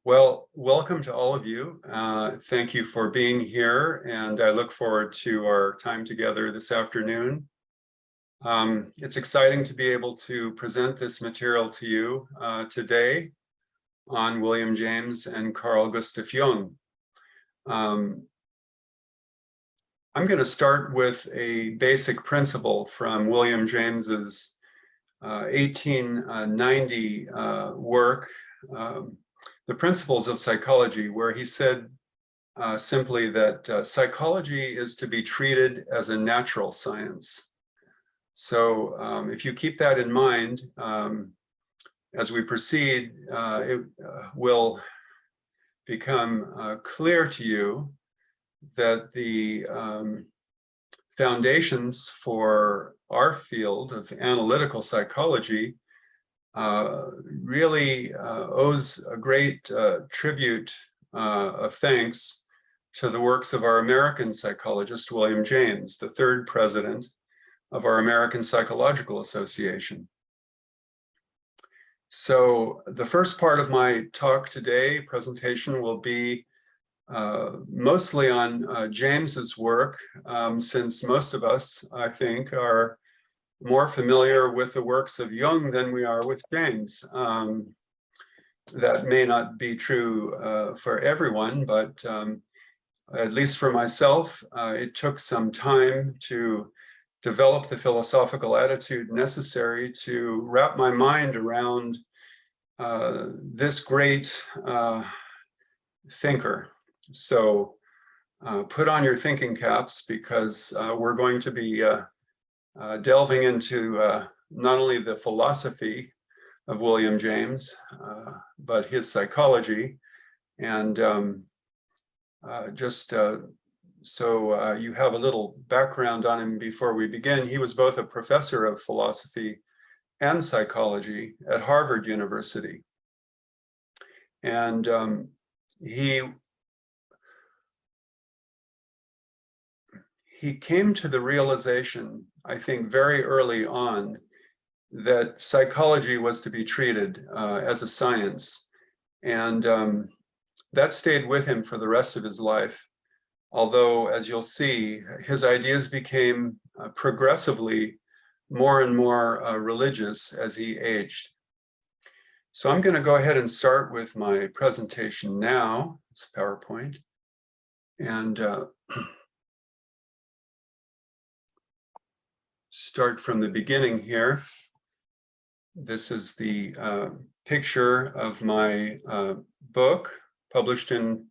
Well, welcome to all of you. Thank you for being here, and I look forward to our time together this afternoon. It's exciting to be able to present this material to you today on William James and Carl Gustav Jung. I'm going to start with a basic principle from William James's 1890 work, The Principles of Psychology, where he said simply that psychology is to be treated as a natural science. So if you keep that in mind, as we proceed, it will become clear to you that the foundations for our field of analytical psychology really owes a great tribute of thanks to the works of our American psychologist, William James, the third president of our American Psychological Association. So the first part of my talk today, presentation, will be mostly on James's work, since most of us, I think, are more familiar with the works of Jung than we are with James. That may not be true for everyone, but at least for myself, it took some time to develop the philosophical attitude necessary to wrap my mind around this great thinker. So put on your thinking caps, because we're going to be delving into not only the philosophy of William James, but his psychology. And so you have a little background on him before we begin. He was both a professor of philosophy and psychology at Harvard University. And he came to the realization, I think, very early on, that psychology was to be treated as a science. And that stayed with him for the rest of his life. Although, as you'll see, his ideas became progressively more and more religious as he aged. So I'm going to go ahead and start with my presentation now. It's a PowerPoint. And start from the beginning here. This is the picture of my book, published in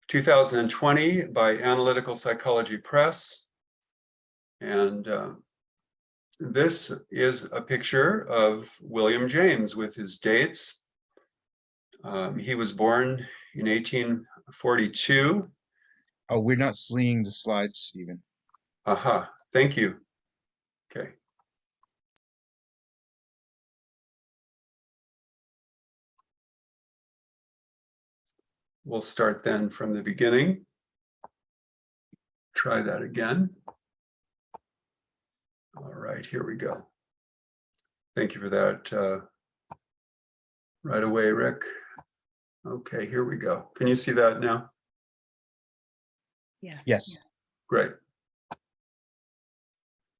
2020 by Analytical Psychology Press. And this is a picture of William James with his dates. He was born in 1842. Oh, we're not seeing the slides, Stephen. Aha, thank you. Okay. We'll start then from the beginning. Try that again. All right, here we go. Thank you for that right away, Rick. Okay, here we go. Can you see that now? Yes. Yes. Great.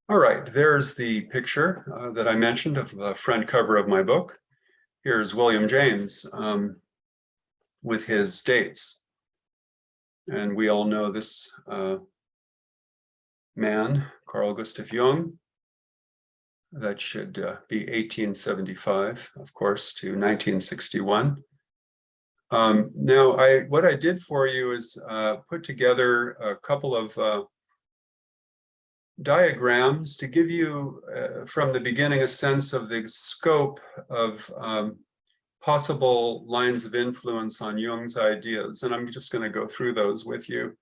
All right, there's the picture that I mentioned of the front cover of my book. Here's William James with his dates. And we all know this man, Carl Gustav Jung. That should be 1875, of course, to 1961. Now, what I did for you is put together a couple of diagrams to give you, from the beginning, a sense of the scope of possible lines of influence on Jung's ideas. And I'm just going to go through those with you.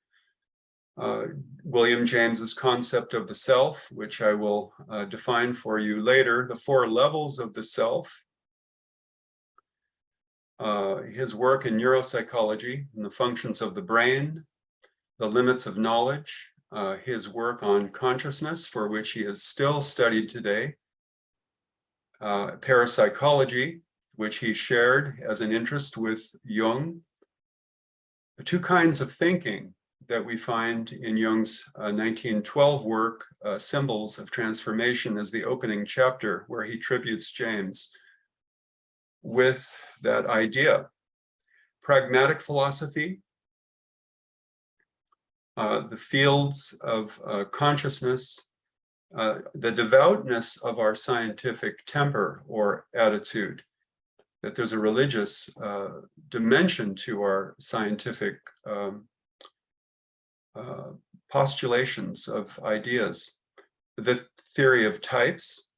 William James's concept of the self, which I will define for you later, the 4 levels of the self, his work in neuropsychology and the functions of the brain, the limits of knowledge, his work on consciousness, for which he is still studied today, parapsychology, which he shared as an interest with Jung. The two kinds of thinking that we find in Jung's 1912 work, Symbols of Transformation, is the opening chapter where he tributes James with that idea. Pragmatic philosophy, the fields of consciousness, the devoutness of our scientific temper or attitude, that there's a religious dimension to our scientific postulations of ideas. The theory of types,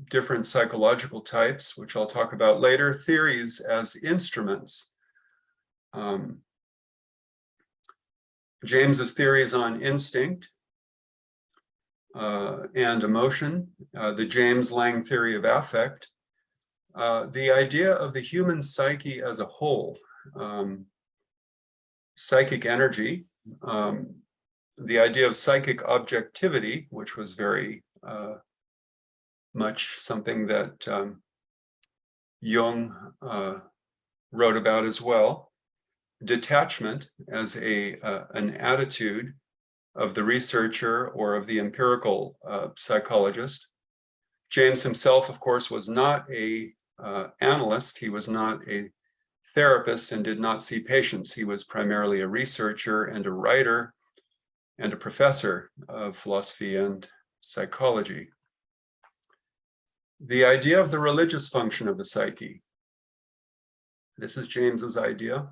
different psychological types, which I'll talk about later, theories as instruments. James's theories on instinct and emotion, the James Lang theory of affect, the idea of the human psyche as a whole, psychic energy, the idea of psychic objectivity, which was very much something that Jung wrote about as well. Detachment as an attitude of the researcher or of the empirical psychologist. James himself, of course, was not a analyst. He was not a therapist and did not see patients. He was primarily a researcher and a writer and a professor of philosophy and psychology. The idea of the religious function of the psyche. This is James's idea.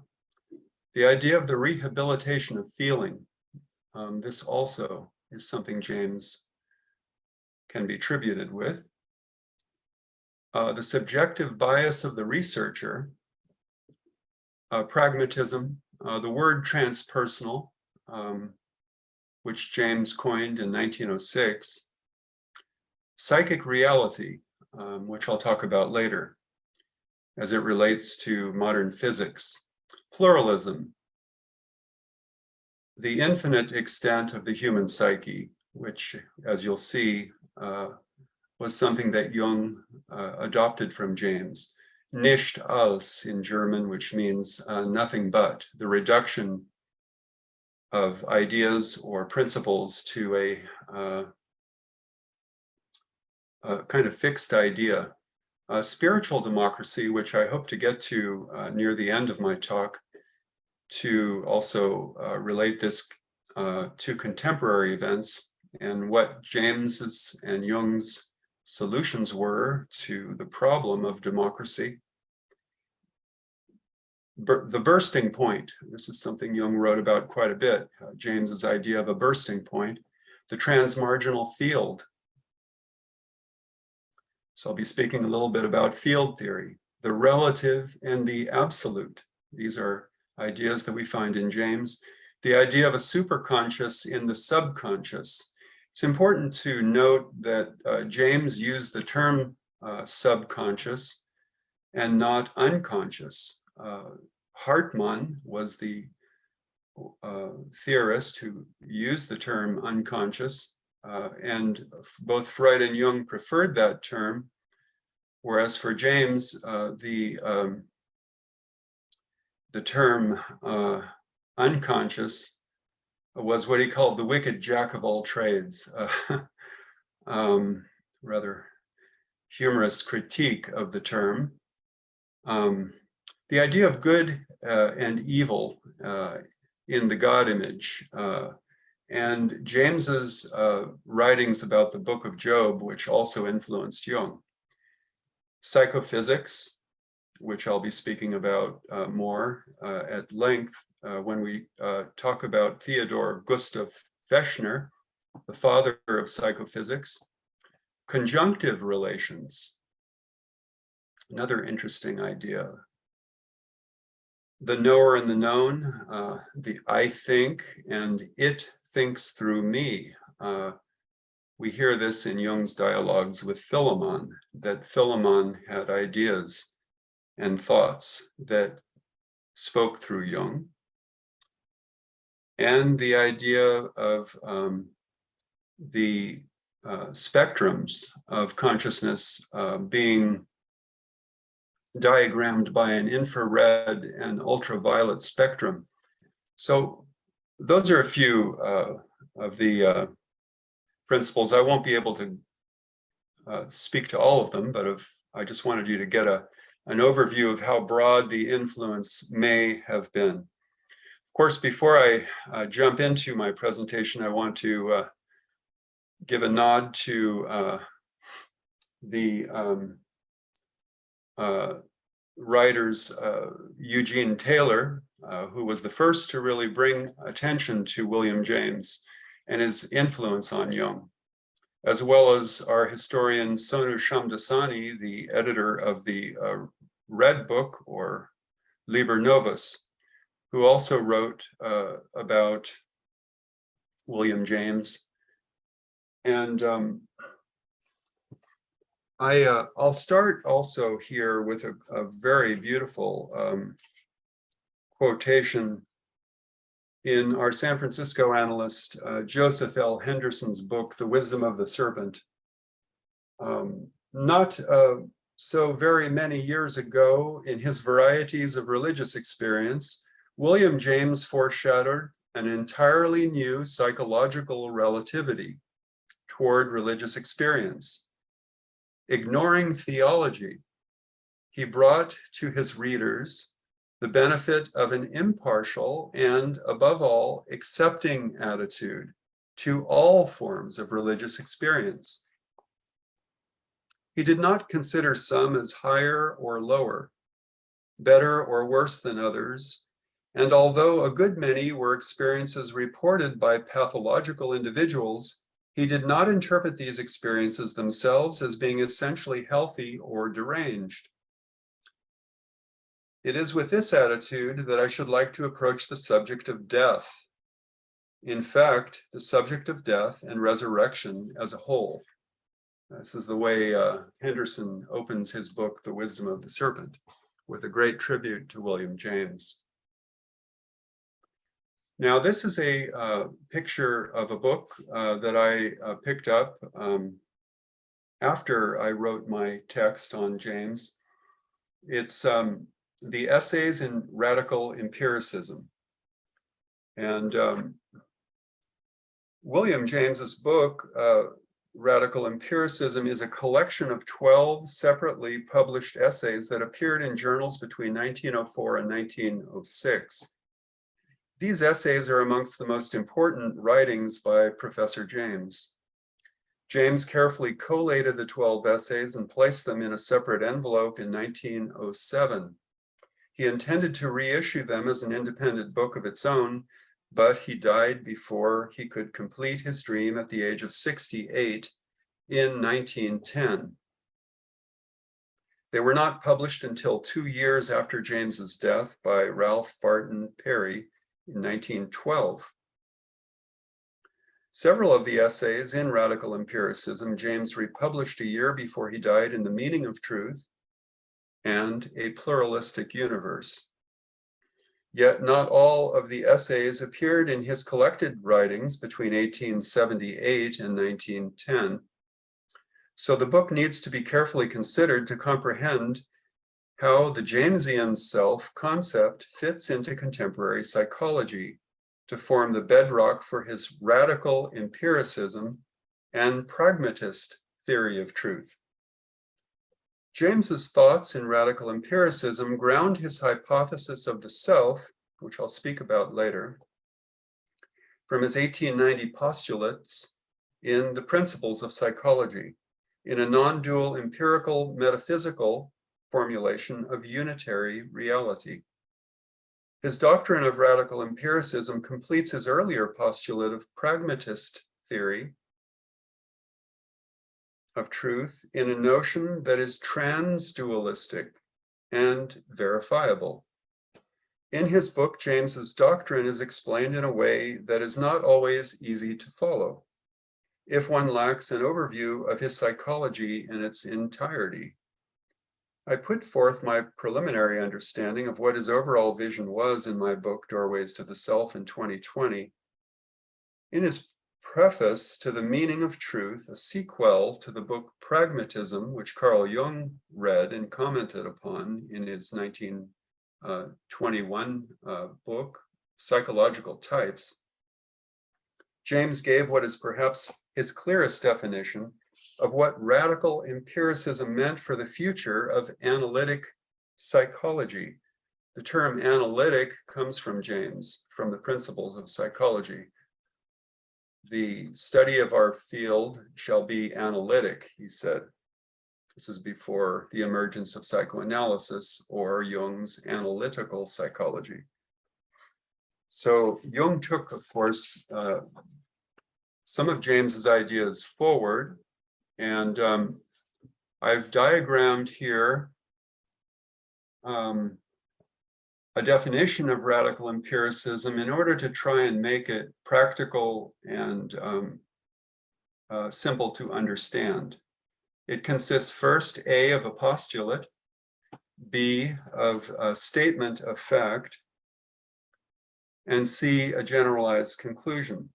The idea of the rehabilitation of feeling. This also is something James can be attributed with. The subjective bias of the researcher, pragmatism, the word transpersonal, which James coined in 1906, psychic reality, which I'll talk about later, as it relates to modern physics, pluralism, the infinite extent of the human psyche, which, as you'll see, was something that Jung adopted from James. Nicht als in German, which means nothing but, the reduction of ideas or principles to a kind of fixed idea. Spiritual democracy, which I hope to get to near the end of my talk, to also relate this to contemporary events and what James's and Jung's solutions were to the problem of democracy. The bursting point, this is something Jung wrote about quite a bit, James's idea of a bursting point, the transmarginal field. So I'll be speaking a little bit about field theory, the relative and the absolute. These are ideas that we find in James. The idea of a superconscious in the subconscious. It's important to note that James used the term subconscious and not unconscious. Herrmmann was the theorist who used the term unconscious, and both Freud and Jung preferred that term, whereas for James, the term unconscious was what he called the wicked jack of all trades. Rather humorous critique of the term. The idea of good and evil in the God image, and James's writings about the Book of Job, which also influenced Jung. Psychophysics, which I'll be speaking about more at length when we talk about Theodor Gustav Fechner, the father of psychophysics. Conjunctive relations, another interesting idea. The knower and the known, the I think and it thinks through me. We hear this in Jung's dialogues with Herrmmann, that Herrmmann had ideas and thoughts that spoke through Jung. And the idea of the spectrums of consciousness being diagrammed by an infrared and ultraviolet spectrum. So those are a few of the principles. I won't be able to speak to all of them, but I just wanted you to get an overview of how broad the influence may have been. Of course, before I jump into my presentation, I want to give a nod to the writers Eugene Taylor, who was the first to really bring attention to William James and his influence on Jung, as well as our historian Sonu Shamdasani, the editor of the Red Book, or Liber Novus, who also wrote about William James. And I'll start also here with a very beautiful quotation in our San Francisco analyst, Joseph L. Henderson's book, The Wisdom of the Serpent. Not so very many years ago, in his Varieties of Religious Experience, William James foreshadowed an entirely new psychological relativity toward religious experience. Ignoring theology, he brought to his readers the benefit of an impartial and, above all, accepting attitude to all forms of religious experience. He did not consider some as higher or lower, better or worse than others, and although a good many were experiences reported by pathological individuals, he did not interpret these experiences themselves as being essentially healthy or deranged. It is with this attitude that I should like to approach the subject of death. In fact, the subject of death and resurrection as a whole. This is the way Henderson opens his book, The Wisdom of the Serpent, with a great tribute to William James. Now, this is a picture of a book that I picked up after I wrote my text on James. It's the Essays in Radical Empiricism. And William James's book, Radical Empiricism, is a collection of 12 separately published essays that appeared in journals between 1904 and 1906. These essays are amongst the most important writings by Professor James. James carefully collated the 12 essays and placed them in a separate envelope in 1907. He intended to reissue them as an independent book of its own, but he died before he could complete his dream at the age of 68 in 1910. They were not published until 2 years after James's death by Ralph Barton Perry in 1912. Several of the essays in Radical Empiricism James republished a year before he died in The Meaning of Truth and A Pluralistic Universe. Yet not all of the essays appeared in his collected writings between 1878 and 1910. So the book needs to be carefully considered to comprehend how the Jamesian self concept fits into contemporary psychology to form the bedrock for his radical empiricism and pragmatist theory of truth. James's thoughts in radical empiricism ground his hypothesis of the self, which I'll speak about later, from his 1890 postulates in The Principles of Psychology, in a non-dual empirical metaphysical formulation of unitary reality. His doctrine of radical empiricism completes his earlier postulate of pragmatist theory of truth in a notion that is trans-dualistic and verifiable. In his book, James's doctrine is explained in a way that is not always easy to follow if one lacks an overview of his psychology in its entirety. I put forth my preliminary understanding of what his overall vision was in my book, Doorways to the Self, in 2020. In his preface to The Meaning of Truth, a sequel to the book Pragmatism, which Carl Jung read and commented upon in his 1921 book, Psychological Types, James gave what is perhaps his clearest definition of what radical empiricism meant for the future of analytic psychology. The term analytic comes from James, from the Principles of Psychology. The study of our field shall be analytic, he said. This is before the emergence of psychoanalysis or Jung's analytical psychology. So Jung took, of course, some of James's ideas forward, and I've diagrammed here a definition of radical empiricism in order to try and make it practical and simple to understand. It consists first, A, of a postulate, B, of a statement of fact, and C, a generalized conclusion.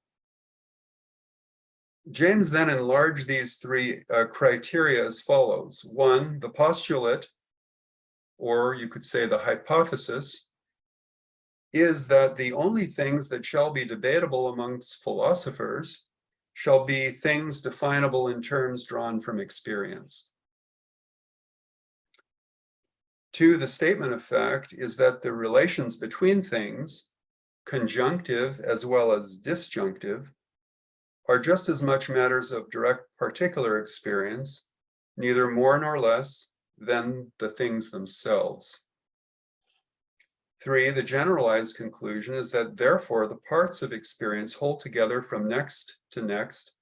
James then enlarged these three criteria as follows. One, the postulate, or you could say the hypothesis, is that the only things that shall be debatable amongst philosophers shall be things definable in terms drawn from experience. Two, the statement of fact is that the relations between things, conjunctive as well as disjunctive, are just as much matters of direct particular experience, neither more nor less than the things themselves. Three, the generalized conclusion is that therefore the parts of experience hold together from next to next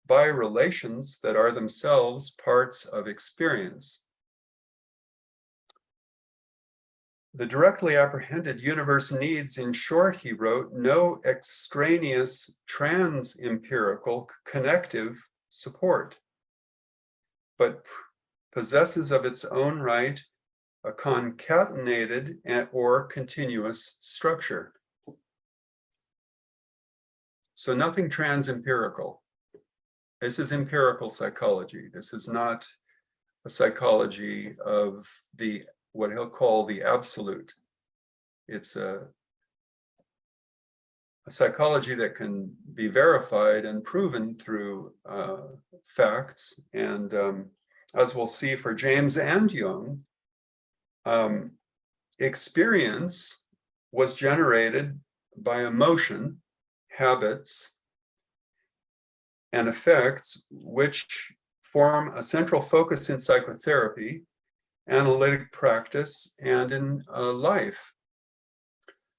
by relations that are themselves parts of experience. The directly apprehended universe needs, in short, he wrote, no extraneous trans-empirical connective support, but possesses of its own right a concatenated or continuous structure. So nothing trans-empirical. This is empirical psychology. This is not a psychology of the what he'll call the absolute. It's a psychology that can be verified and proven through facts. And as we'll see for James and Jung, experience was generated by emotion, habits, and effects, which form a central focus in psychotherapy, analytic practice, and in life.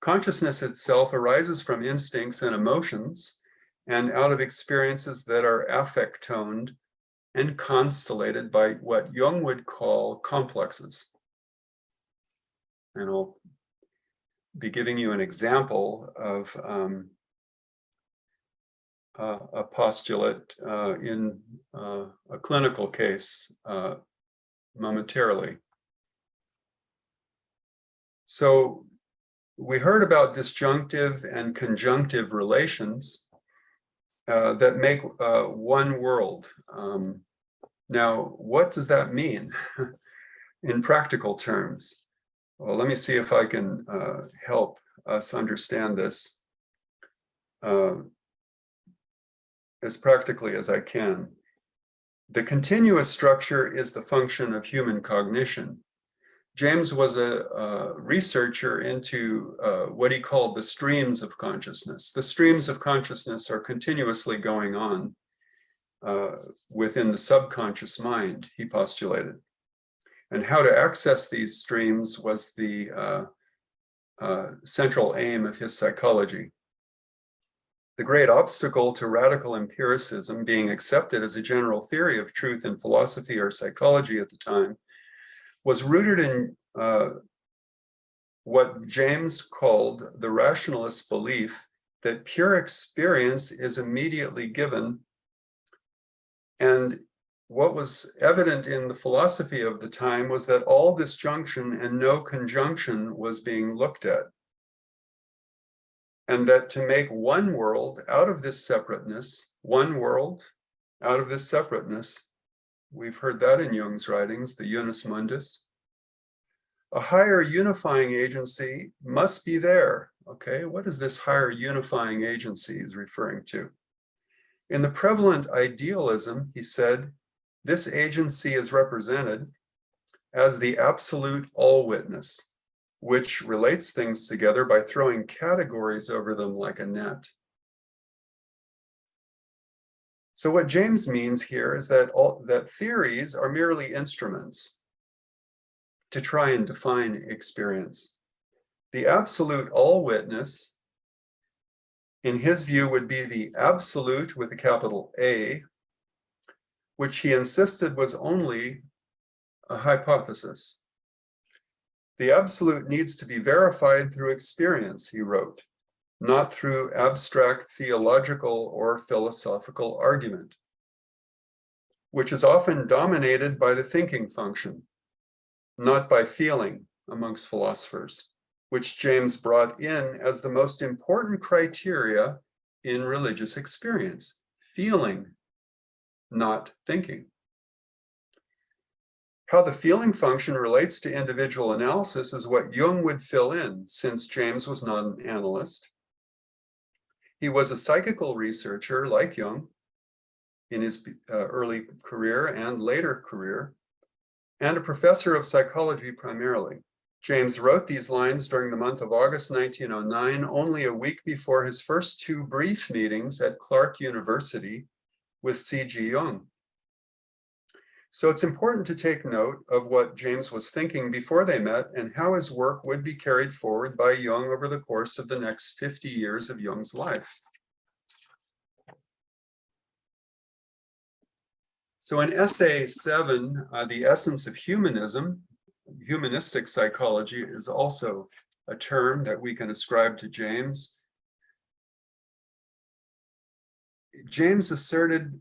Consciousness itself arises from instincts and emotions and out of experiences that are affect-toned and constellated by what Jung would call complexes. And I'll be giving you an example of a postulate in a clinical case momentarily. So we heard about disjunctive and conjunctive relations that make one world. Now, what does that mean in practical terms? Well, let me see if I can help us understand this as practically as I can. The continuous structure is the function of human cognition. James was a researcher into what he called the streams of consciousness. The streams of consciousness are continuously going on within the subconscious mind, he postulated. And how to access these streams was the central aim of his psychology. The great obstacle to radical empiricism being accepted as a general theory of truth in philosophy or psychology at the time was rooted in what James called the rationalist belief that pure experience is immediately given. And what was evident in the philosophy of the time was that all disjunction and no conjunction was being looked at. and that to make one world out of this separateness, one world out of this separateness, we've heard that in Jung's writings, the unus mundus, a higher unifying agency must be there. Okay, what is this higher unifying agency he's referring to? In the prevalent idealism, he said, this agency is represented as the absolute all-witness, which relates things together by throwing categories over them like a net. So what James means here is that that theories are merely instruments to try and define experience. The absolute all-witness, in his view, would be the absolute with a capital A, which he insisted was only a hypothesis. The absolute needs to be verified through experience, he wrote, not through abstract theological or philosophical argument, which is often dominated by the thinking function, not by feeling amongst philosophers, which James brought in as the most important criteria in religious experience, feeling, not thinking. How the feeling function relates to individual analysis is what Jung would fill in, since James was not an analyst. He was a psychical researcher like Jung in his early career and later career, and a professor of psychology primarily. James wrote these lines during the month of August 1909, only a week before his first two brief meetings at Clark University with C.G. Jung. So it's important to take note of what James was thinking before they met and how his work would be carried forward by Jung over the course of the next 50 years of Jung's life. So in essay 7, The Essence of Humanism, humanistic psychology is also a term that we can ascribe to James. James asserted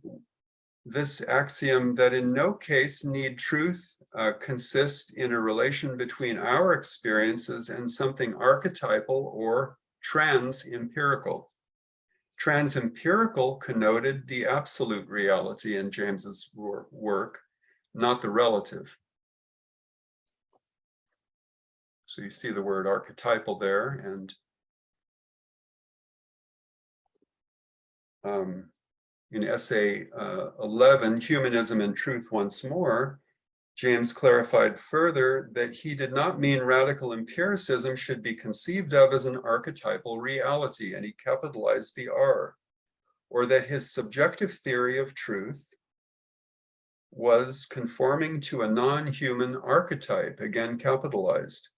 this axiom that in no case need truth consist in a relation between our experiences and something archetypal or trans-empirical. Trans-empirical connoted the absolute reality in James's work, not the relative. So you see the word archetypal there, and in essay 11, Humanism and Truth Once More, James clarified further that he did not mean radical empiricism should be conceived of as an archetypal reality, and he capitalized the R, or that his subjective theory of truth was conforming to a non-human archetype, again capitalized,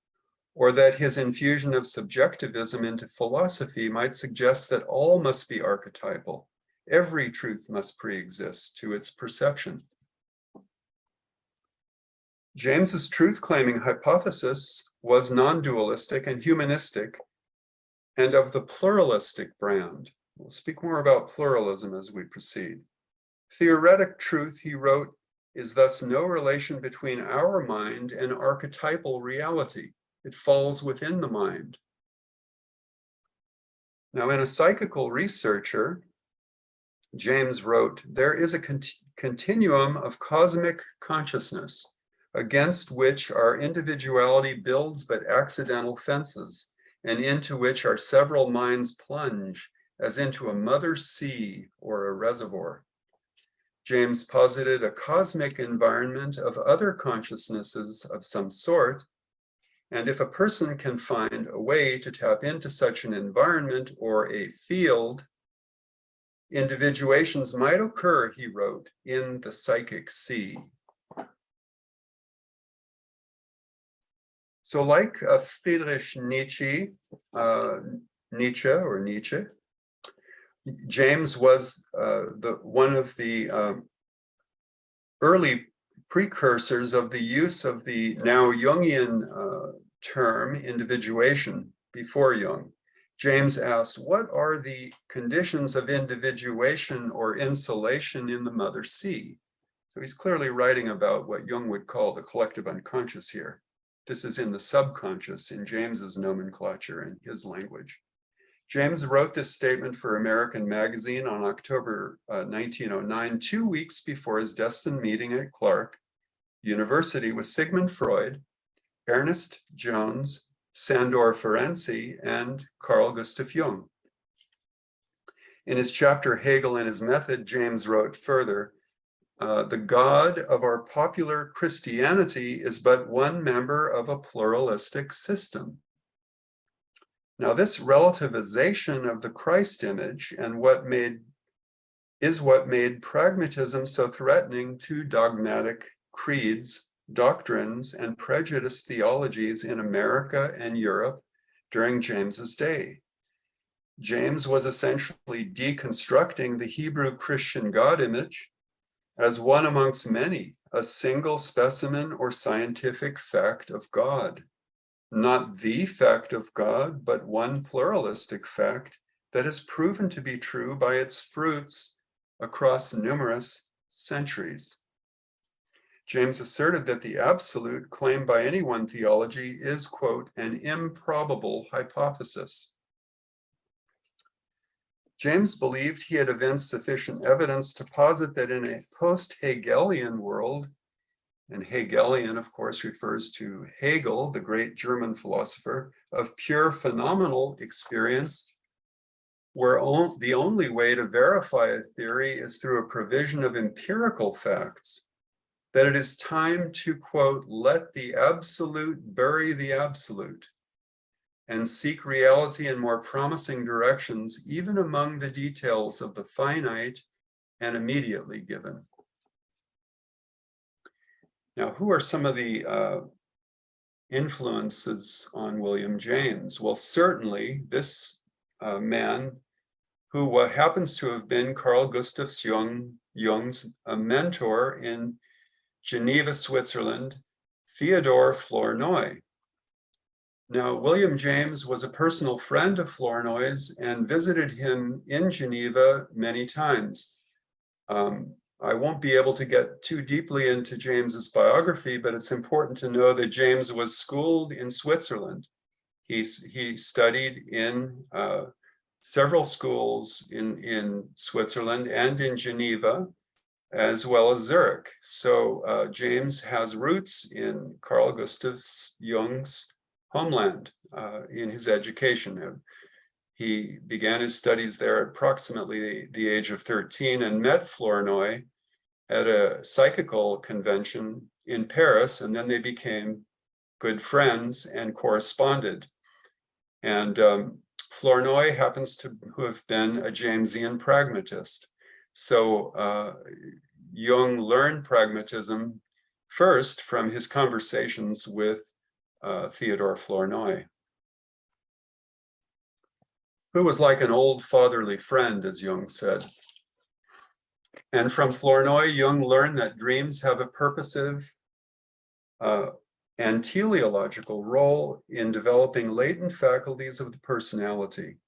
or that his infusion of subjectivism into philosophy might suggest that all must be archetypal. Every truth must pre-exist to its perception. James's truth-claiming hypothesis was non-dualistic and humanistic, and of the pluralistic brand. We'll speak more about pluralism as we proceed. Theoretic truth, he wrote, is thus no relation between our mind and archetypal reality. It falls within the mind. Now, in A Psychical Researcher, James wrote, there is a continuum of cosmic consciousness against which our individuality builds but accidental fences, and into which our several minds plunge as into a mother sea or a reservoir. James posited a cosmic environment of other consciousnesses of some sort, and if a person can find a way to tap into such an environment or a field, individuations might occur, he wrote, in the psychic sea. So like Friedrich Nietzsche, James was one of the early precursors of the use of the now Jungian term individuation before Jung. James asks, what are the conditions of individuation or insulation in the mother sea? So he's clearly writing about what Jung would call the collective unconscious here. This is in the subconscious in James's nomenclature and his language. James wrote this statement for American Magazine on October 1909, 2 weeks before his destined meeting at Clark University with Sigmund Freud, Ernest Jones, Sandor Ferenczi, and Carl Gustav Jung. In his chapter, Hegel and His Method, James wrote further, the God of our popular Christianity is but one member of a pluralistic system. Now, this relativization of the Christ image and what made pragmatism so threatening to dogmatic creeds, doctrines, and prejudiced theologies in America and Europe during James's day. James was essentially deconstructing the Hebrew Christian God image as one amongst many, a single specimen or scientific fact of God. Not the fact of God, but one pluralistic fact that is proven to be true by its fruits across numerous centuries. James asserted that the absolute claimed by any one theology is, quote, an improbable hypothesis. James believed he had evinced sufficient evidence to posit that in a post-Hegelian world, and Hegelian, of course, refers to Hegel, the great German philosopher, of pure phenomenal experience, where the only way to verify a theory is through a provision of empirical facts, that it is time to, quote, let the absolute bury the absolute, and seek reality in more promising directions, even among the details of the finite and immediately given. Now, who are some of the influences on William James? Well, certainly this man, who happens to have been Carl Gustav Jung's mentor in Geneva, Switzerland, Theodore Flournoy. Now, William James was a personal friend of Flournoy's and visited him in Geneva many times. I won't be able to get too deeply into James's biography, but it's important to know that James was schooled in Switzerland. He studied in several schools in Switzerland and in Geneva, as well as Zurich. So James has roots in Carl Gustav Jung's homeland in his education. He began his studies there at approximately the age of 13 and met Flournoy at a psychical convention in Paris, and then they became good friends and corresponded. And Flournoy happens to have been a Jamesian pragmatist. So Jung learned pragmatism first from his conversations with Theodore Flournoy, who was like an old fatherly friend, as Jung said. And from Flournoy, Jung learned that dreams have a purposive and teleological role in developing latent faculties of the personality.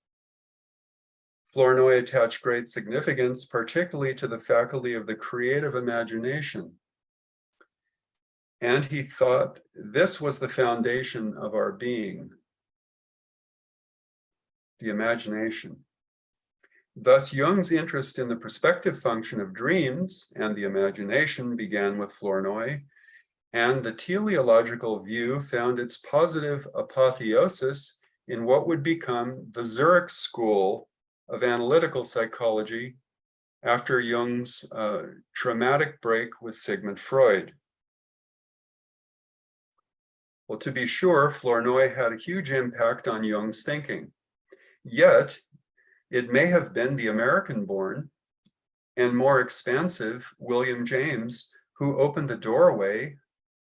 Flournoy attached great significance, particularly to the faculty of the creative imagination. And he thought this was the foundation of our being, the imagination. Thus, Jung's interest in the perspective function of dreams and the imagination began with Flournoy, and the teleological view found its positive apotheosis in what would become the Zurich School of Analytical Psychology after Jung's traumatic break with Sigmund Freud. Well, to be sure, Flournoy had a huge impact on Jung's thinking. Yet, it may have been the American-born and more expansive William James who opened the doorway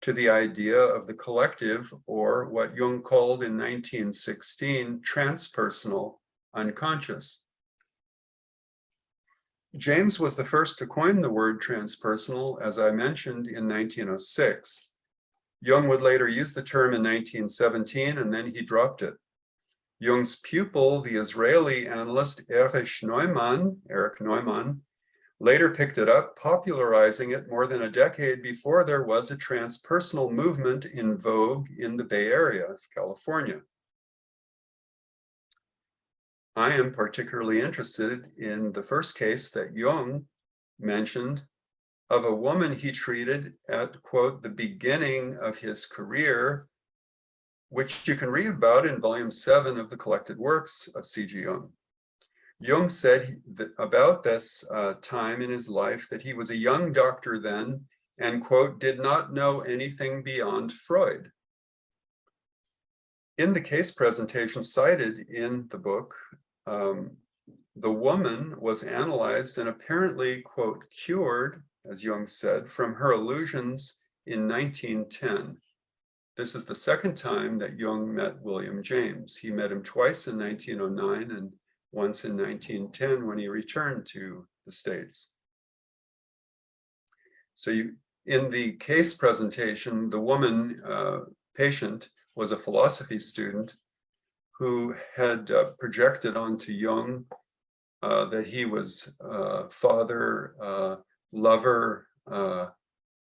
to the idea of the collective, or what Jung called in 1916, transpersonal unconscious. James was the first to coin the word transpersonal, as I mentioned, in 1906. Jung would later use the term in 1917, and then he dropped it. Jung's pupil, the Israeli analyst Erich Neumann, later picked it up, popularizing it more than a decade before there was a transpersonal movement in vogue in the Bay Area of California. I am particularly interested in the first case that Jung mentioned of a woman he treated at, quote, the beginning of his career, which you can read about in volume 7 of the collected works of C.G. Jung. Jung said about this time in his life that he was a young doctor then and, quote, did not know anything beyond Freud. In the case presentation cited in the book, the woman was analyzed and apparently, quote, cured, as Jung said, from her illusions in 1910. This is the second time that Jung met William James. He met him twice in 1909 and once in 1910 when he returned to the States. So in the case presentation, the woman patient was a philosophy student who had projected onto Jung that he was father, lover,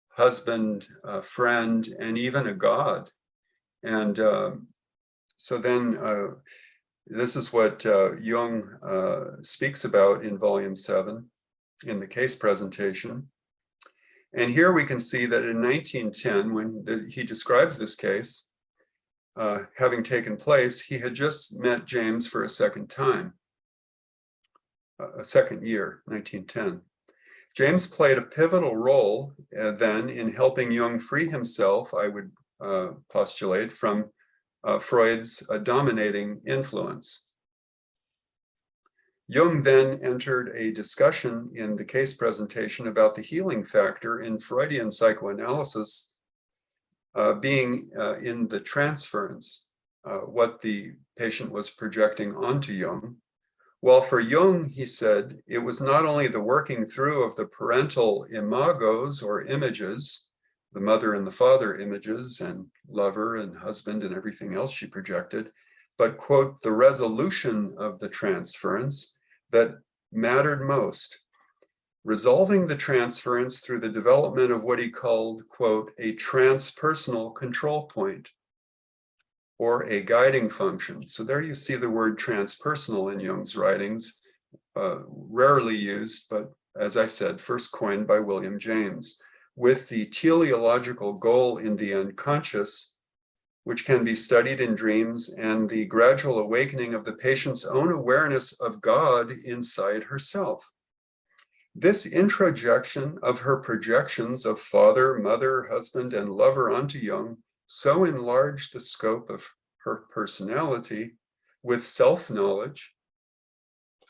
husband, friend, and even a god. And so then this is what Jung speaks about in volume 7 in the case presentation. And here we can see that in 1910, when he describes this case having taken place, he had just met James for a second time, a second year, 1910. James played a pivotal role then in helping Jung free himself, I would postulate, from Freud's dominating influence. Jung then entered a discussion in the case presentation about the healing factor in Freudian psychoanalysis being in the transference, what the patient was projecting onto Jung. Well, for Jung, he said, it was not only the working through of the parental imagos or images, the mother and the father images and lover and husband and everything else she projected, but, quote, the resolution of the transference that mattered most, resolving the transference through the development of what he called, quote, a transpersonal control point, or a guiding function. So there you see the word transpersonal in Jung's writings, rarely used, but as I said, first coined by William James, with the teleological goal in the unconscious, which can be studied in dreams, and the gradual awakening of the patient's own awareness of God inside herself. This introjection of her projections of father, mother, husband, and lover onto Jung so enlarged the scope of her personality with self-knowledge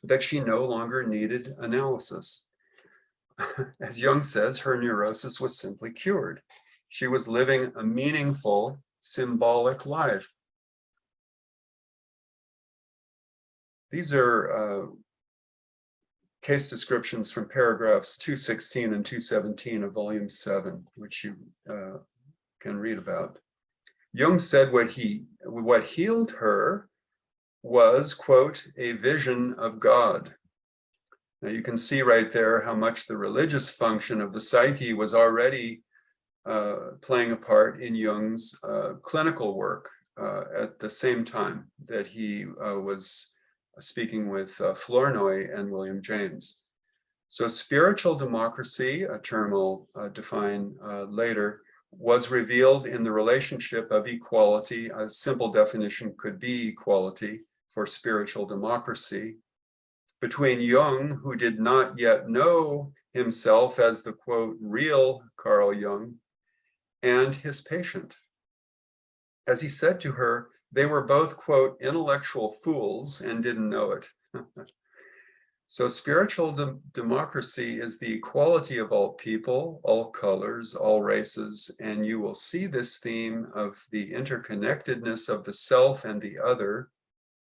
that she no longer needed analysis. As Jung says, her neurosis was simply cured. She was living a meaningful, symbolic life. These are case descriptions from paragraphs 216 and 217 of volume 7, which you can read about. Jung said what healed her was, quote, a vision of God. Now you can see right there how much the religious function of the psyche was already playing a part in Jung's clinical work at the same time that he was speaking with Flournoy and William James. So spiritual democracy, a term I'll define later, was revealed in the relationship of equality. A simple definition could be equality for spiritual democracy between Jung, who did not yet know himself as the, quote, real Carl Jung, and his patient. As he said to her, they were both, quote, intellectual fools and didn't know it. So spiritual democracy is the equality of all people, all colors, all races, and you will see this theme of the interconnectedness of the self and the other,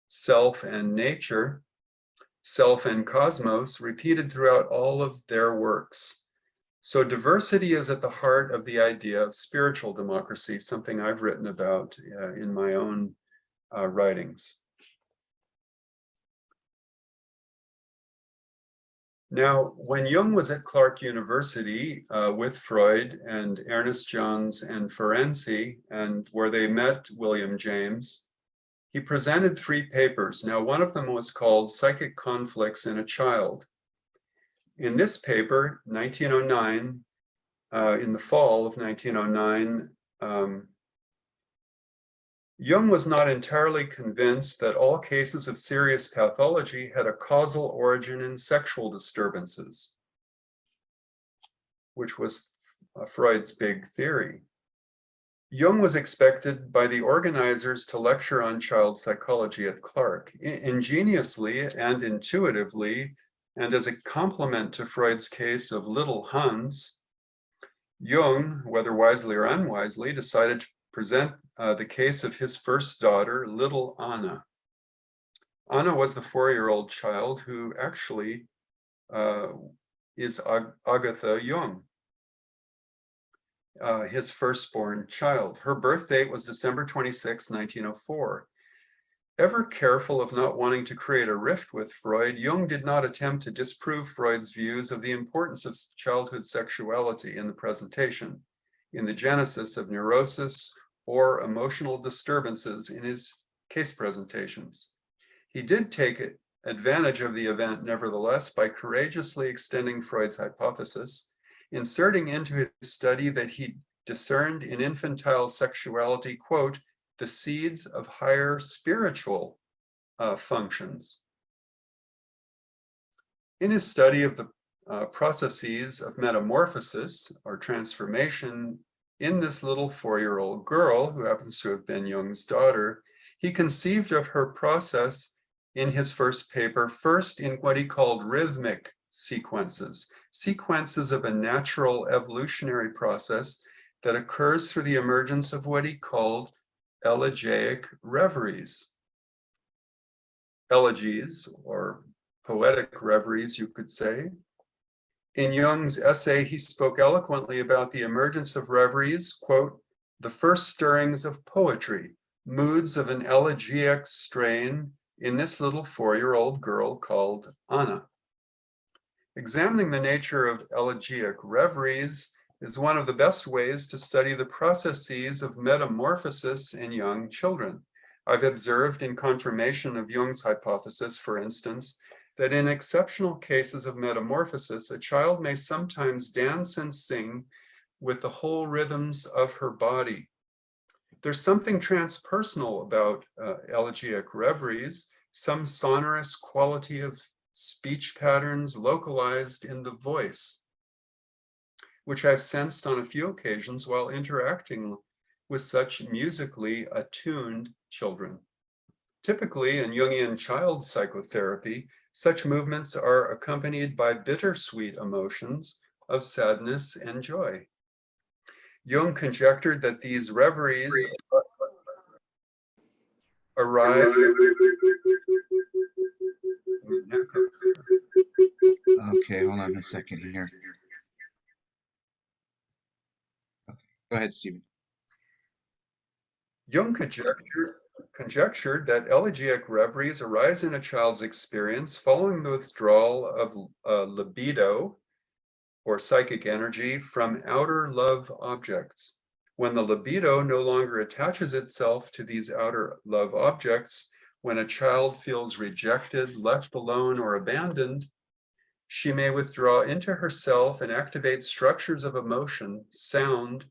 self and nature, self and cosmos, repeated throughout all of their works. So diversity is at the heart of the idea of spiritual democracy, something I've written about in my own writings. Now, when Jung was at Clark University with Freud and Ernest Johns and Ferenczi, and where they met William James, He presented 3 papers. Now, one of them was called Psychic Conflicts in a Child. In this paper, 1909, in the fall of 1909, Jung was not entirely convinced that all cases of serious pathology had a causal origin in sexual disturbances, which was Freud's big theory. Jung was expected by the organizers to lecture on child psychology at Clark. Ingeniously and intuitively, and as a complement to Freud's case of little Hans, Jung, whether wisely or unwisely, decided to present the case of his first daughter, little Anna. Anna was the 4-year-old child who actually is Agatha Jung, his firstborn child. Her birth date was December 26, 1904. Ever careful of not wanting to create a rift with Freud, Jung did not attempt to disprove Freud's views of the importance of childhood sexuality in the presentation, in the genesis of neurosis or emotional disturbances in his case presentations. He did take advantage of the event, nevertheless, by courageously extending Freud's hypothesis, inserting into his study that he discerned in infantile sexuality, quote, the seeds of higher spiritual functions. In his study of the processes of metamorphosis or transformation in this little 4-year-old girl, who happens to have been Jung's daughter, he conceived of her process in his first paper, first in what he called rhythmic sequences, sequences of a natural evolutionary process that occurs through the emergence of what he called elegiac reveries. Elegies, or poetic reveries, you could say. In Jung's essay, he spoke eloquently about the emergence of reveries, quote, the first stirrings of poetry, moods of an elegiac strain in this little 4-year-old girl called Anna. Examining the nature of elegiac reveries is one of the best ways to study the processes of metamorphosis in young children. I've observed in confirmation of Jung's hypothesis, for instance, that in exceptional cases of metamorphosis, a child may sometimes dance and sing with the whole rhythms of her body. There's something transpersonal about elegiac reveries, some sonorous quality of speech patterns localized in the voice, which I've sensed on a few occasions while interacting with such musically attuned children. Typically, in Jungian child psychotherapy, such movements are accompanied by bittersweet emotions of sadness and joy. Jung conjectured that these reveries arise. Okay, hold on a second here. Okay, go ahead, Stephen. Jung conjectured that elegiac reveries arise in a child's experience following the withdrawal of libido, or psychic energy, from outer love objects. When the libido no longer attaches itself to these outer love objects, when a child feels rejected, left alone, or abandoned, she may withdraw into herself and activate structures of emotion, sound,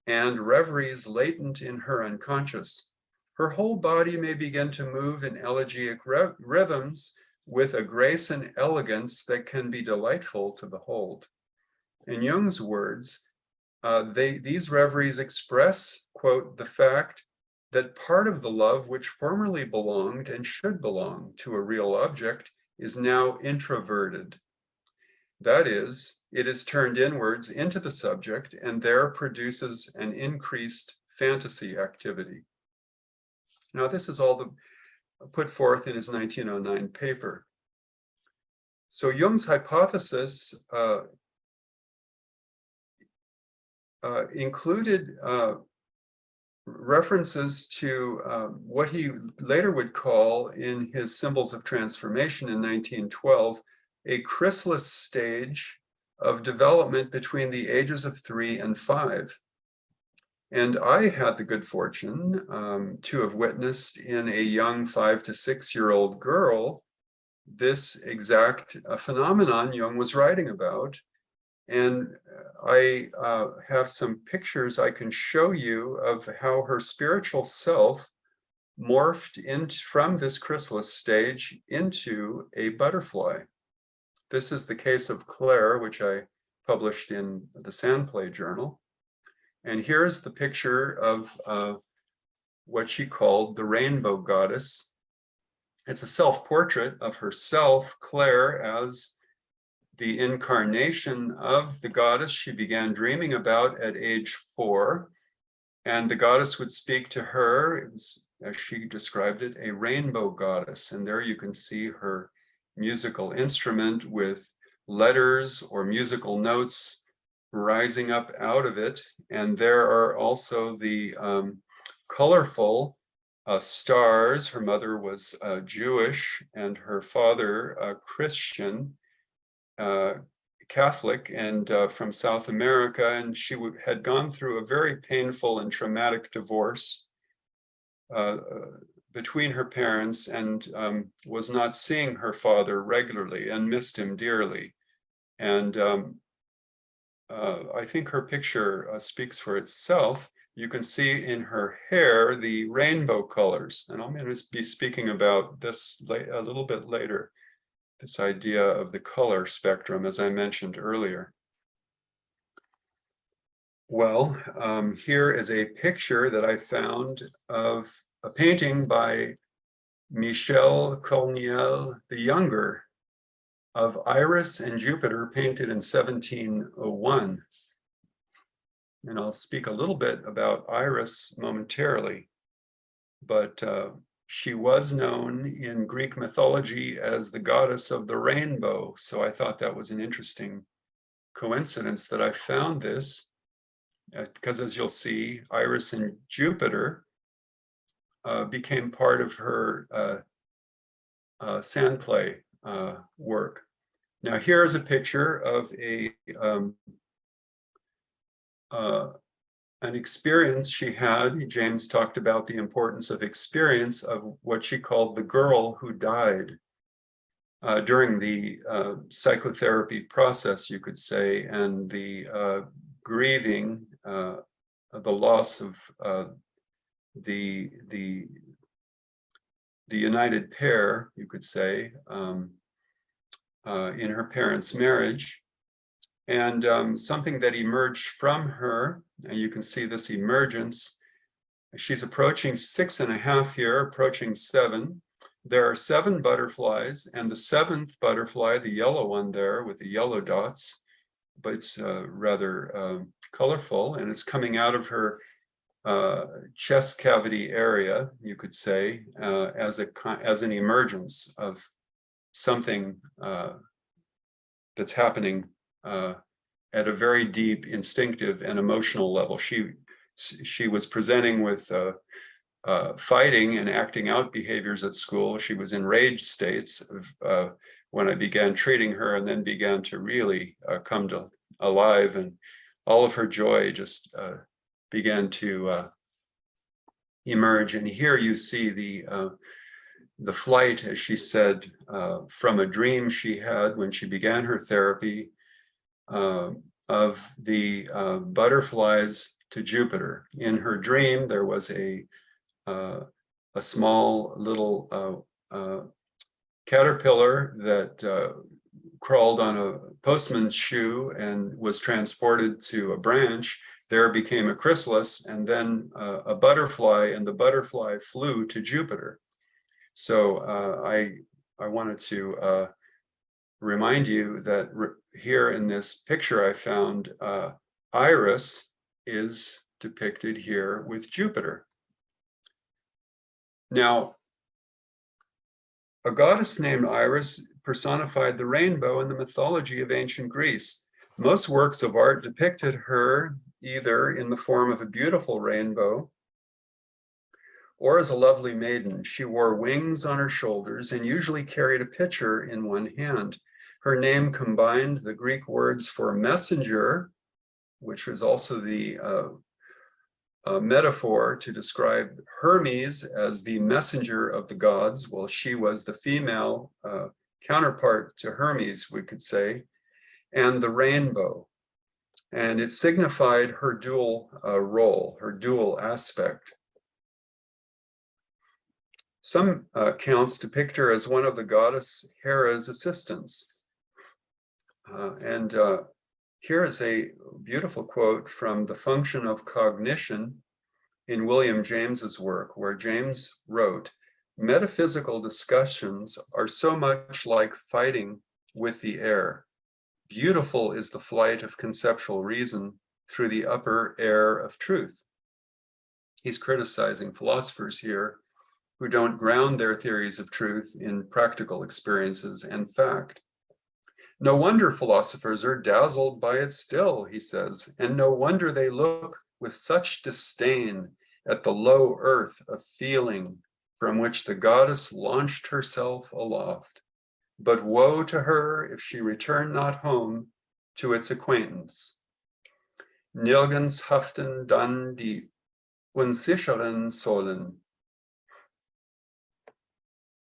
and reveries latent in her unconscious. Her whole body may begin to move in elegiac rhythms with a grace and elegance that can be delightful to behold. In Jung's words, these reveries express, quote, the fact that part of the love which formerly belonged and should belong to a real object is now introverted. That is, it is turned inwards into the subject and there produces an increased fantasy activity. Now, this is all put forth in his 1909 paper. So Jung's hypothesis included references to what he later would call, in his Symbols of Transformation in 1912, a chrysalis stage of development between the ages of 3 and 5. And I had the good fortune to have witnessed in a young 5 to 6-year-old girl this exact phenomenon Jung was writing about. And I have some pictures I can show you of how her spiritual self morphed from this chrysalis stage into a butterfly. This is the case of Claire, which I published in the Sandplay Journal. And here's the picture of what she called the rainbow goddess. It's a self-portrait of herself, Claire, as the incarnation of the goddess she began dreaming about at age 4. And the goddess would speak to her. It was, as she described it, a rainbow goddess. And there you can see her musical instrument with letters or musical notes rising up out of it. And there are also the colorful stars. Her mother was Jewish and her father Christian, Catholic, and from South America, and she had gone through a very painful and traumatic divorce between her parents, and was not seeing her father regularly and missed him dearly. And I think her picture speaks for itself. You can see in her hair the rainbow colors, and I'm going to be speaking about this a little bit later. This idea of the color spectrum, as I mentioned earlier. Well, here is a picture that I found of a painting by Michel Corniel the Younger of Iris and Jupiter, painted in 1701. And I'll speak a little bit about Iris momentarily, but she was known in Greek mythology as the goddess of the rainbow. So I thought that was an interesting coincidence that I found this, because as you'll see, Iris and Jupiter became part of her sandplay work. Now here's a picture of an experience she had. James talked about the importance of experience, of what she called the girl who died during the psychotherapy process, you could say, and the grieving, the loss of the united pair, you could say, in her parents' marriage. And something that emerged from her, and you can see this emergence. She's approaching 6.5 here, approaching 7. There are 7 butterflies, and the 7th butterfly, the yellow one there with the yellow dots, but it's rather colorful, and it's coming out of her chest cavity area, you could say, as an emergence of something that's happening at a very deep instinctive and emotional level. She was presenting with fighting and acting out behaviors at school. She was in rage states when I began treating her, and then began to really come to alive, and all of her joy just began to emerge. And here you see the flight, as she said, from a dream she had when she began her therapy, of the butterflies to Jupiter. In her dream, there was a small little caterpillar that crawled on a postman's shoe and was transported to a branch. There became a chrysalis, and then a butterfly, and the butterfly flew to Jupiter. So I wanted to remind you that here in this picture I found, Iris is depicted here with Jupiter. Now, a goddess named Iris personified the rainbow in the mythology of ancient Greece. Most works of art depicted her either in the form of a beautiful rainbow or as a lovely maiden. She wore wings on her shoulders and usually carried a pitcher in one hand. Her name combined the Greek words for messenger, which was also the metaphor to describe Hermes as the messenger of the gods. Well, she was the female counterpart to Hermes, we could say, and the rainbow. And it signified her dual role, her dual aspect. Some accounts depict her as one of the goddess Hera's assistants. Here is a beautiful quote from The Function of Cognition in William James's work, where James wrote, "Metaphysical discussions are so much like fighting with the air. Beautiful is the flight of conceptual reason through the upper air of truth." He's criticizing philosophers here who don't ground their theories of truth in practical experiences and fact. "No wonder philosophers are dazzled by it still," he says, "and no wonder they look with such disdain at the low earth of feeling from which the goddess launched herself aloft. But woe to her if she return not home to its acquaintance. Nirgends haften dann die unsicheren Sohlen.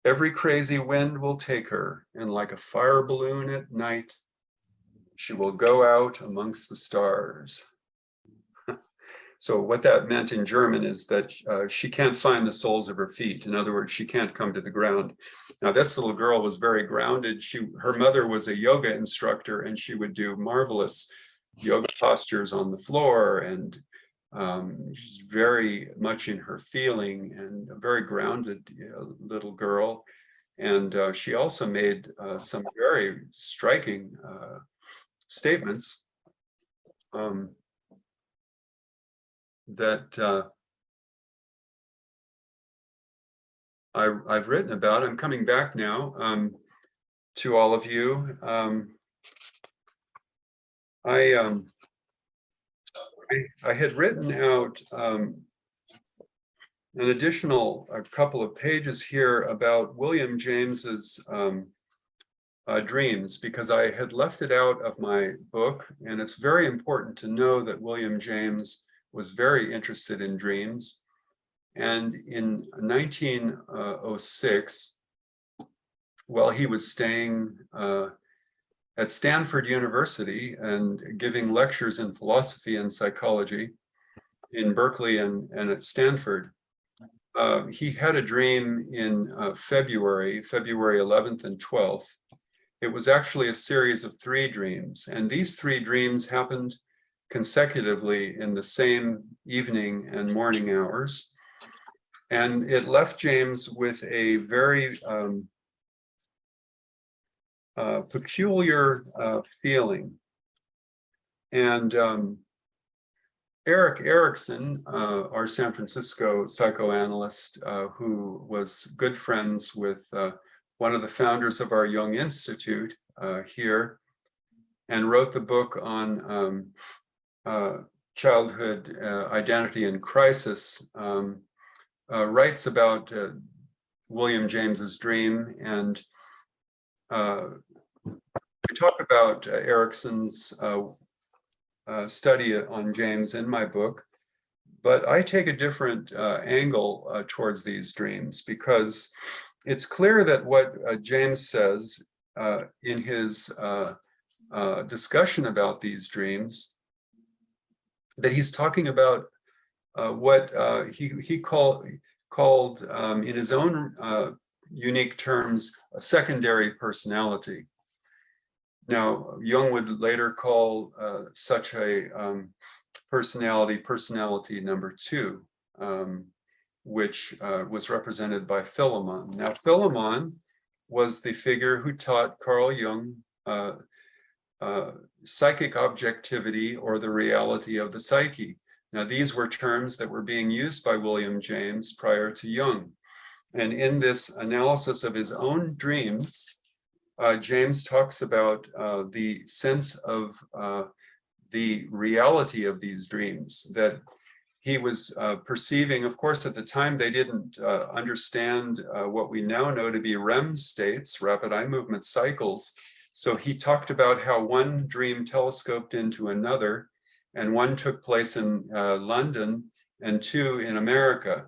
Every crazy wind will take her, and like a fire balloon at night, she will go out amongst the stars." So what that meant in German is that she can't find the soles of her feet. In other words, she can't come to the ground. Now, this little girl was very grounded. Her mother was a yoga instructor, and she would do marvelous yoga postures on the floor, and she's very much in her feeling and a very grounded little girl. And she also made some very striking statements that I've written about. I'm coming back now to all of you. I had written out an additional couple of pages here about William James's dreams, because I had left it out of my book, and it's very important to know that William James was very interested in dreams. And in 1906, while he was staying at Stanford University and giving lectures in philosophy and psychology in Berkeley and at Stanford, he had a dream in February 11th and 12th. It was actually a series of 3 dreams, and these 3 dreams happened consecutively in the same evening and morning hours. And it left James with a very peculiar feeling. And Erik Erikson, our San Francisco psychoanalyst, who was good friends with one of the founders of our Jung Institute here, and wrote the book on childhood identity and crisis, writes about William James's dream. And we talk about Erikson's study on James in my book, but I take a different angle towards these dreams, because it's clear that what James says in his discussion about these dreams, that he's talking about what he called in his own unique terms, a secondary personality. Now, Jung would later call such a personality number 2, which was represented by Herrmmann. Now, Herrmmann was the figure who taught Carl Jung psychic objectivity, or the reality of the psyche. Now, these were terms that were being used by William James prior to Jung. And in this analysis of his own dreams, James talks about the sense of the reality of these dreams that he was perceiving. Of course, at the time, they didn't understand what we now know to be REM states, rapid eye movement cycles. So he talked about how one dream telescoped into another, and one took place in London, and 2 in America.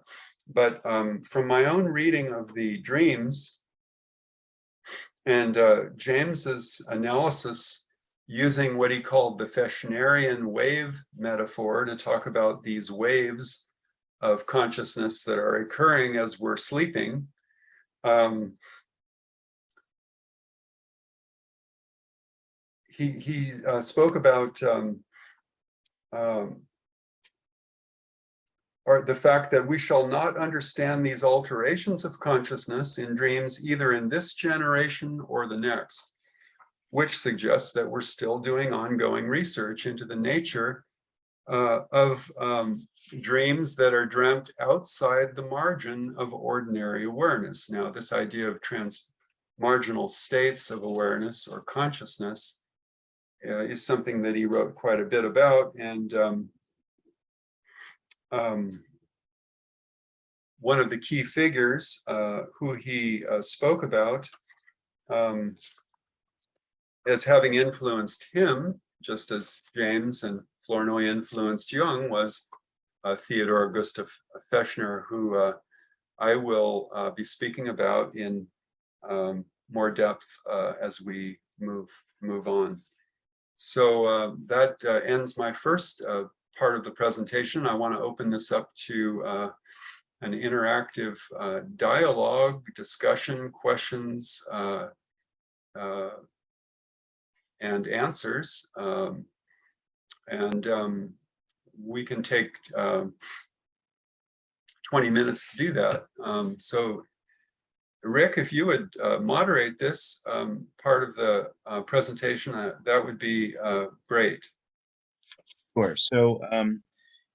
But from my own reading of the dreams and James's analysis using what he called the Fechnerian wave metaphor to talk about these waves of consciousness that are occurring as we're sleeping, he spoke about or the fact that we shall not understand these alterations of consciousness in dreams either in this generation or the next, which suggests that we're still doing ongoing research into the nature of dreams that are dreamt outside the margin of ordinary awareness. Now, this idea of marginal states of awareness or consciousness is something that he wrote quite a bit about, and one of the key figures who he spoke about as having influenced him, just as James and Flournoy influenced Jung, was Theodor Gustav Fechner, who I will be speaking about in more depth as we move on. So that ends my first part of the presentation. I want to open this up to an interactive dialogue, discussion, questions, and answers. We can take 20 minutes to do that. So Rick, if you would moderate this part of the presentation, that would be great. Sure. So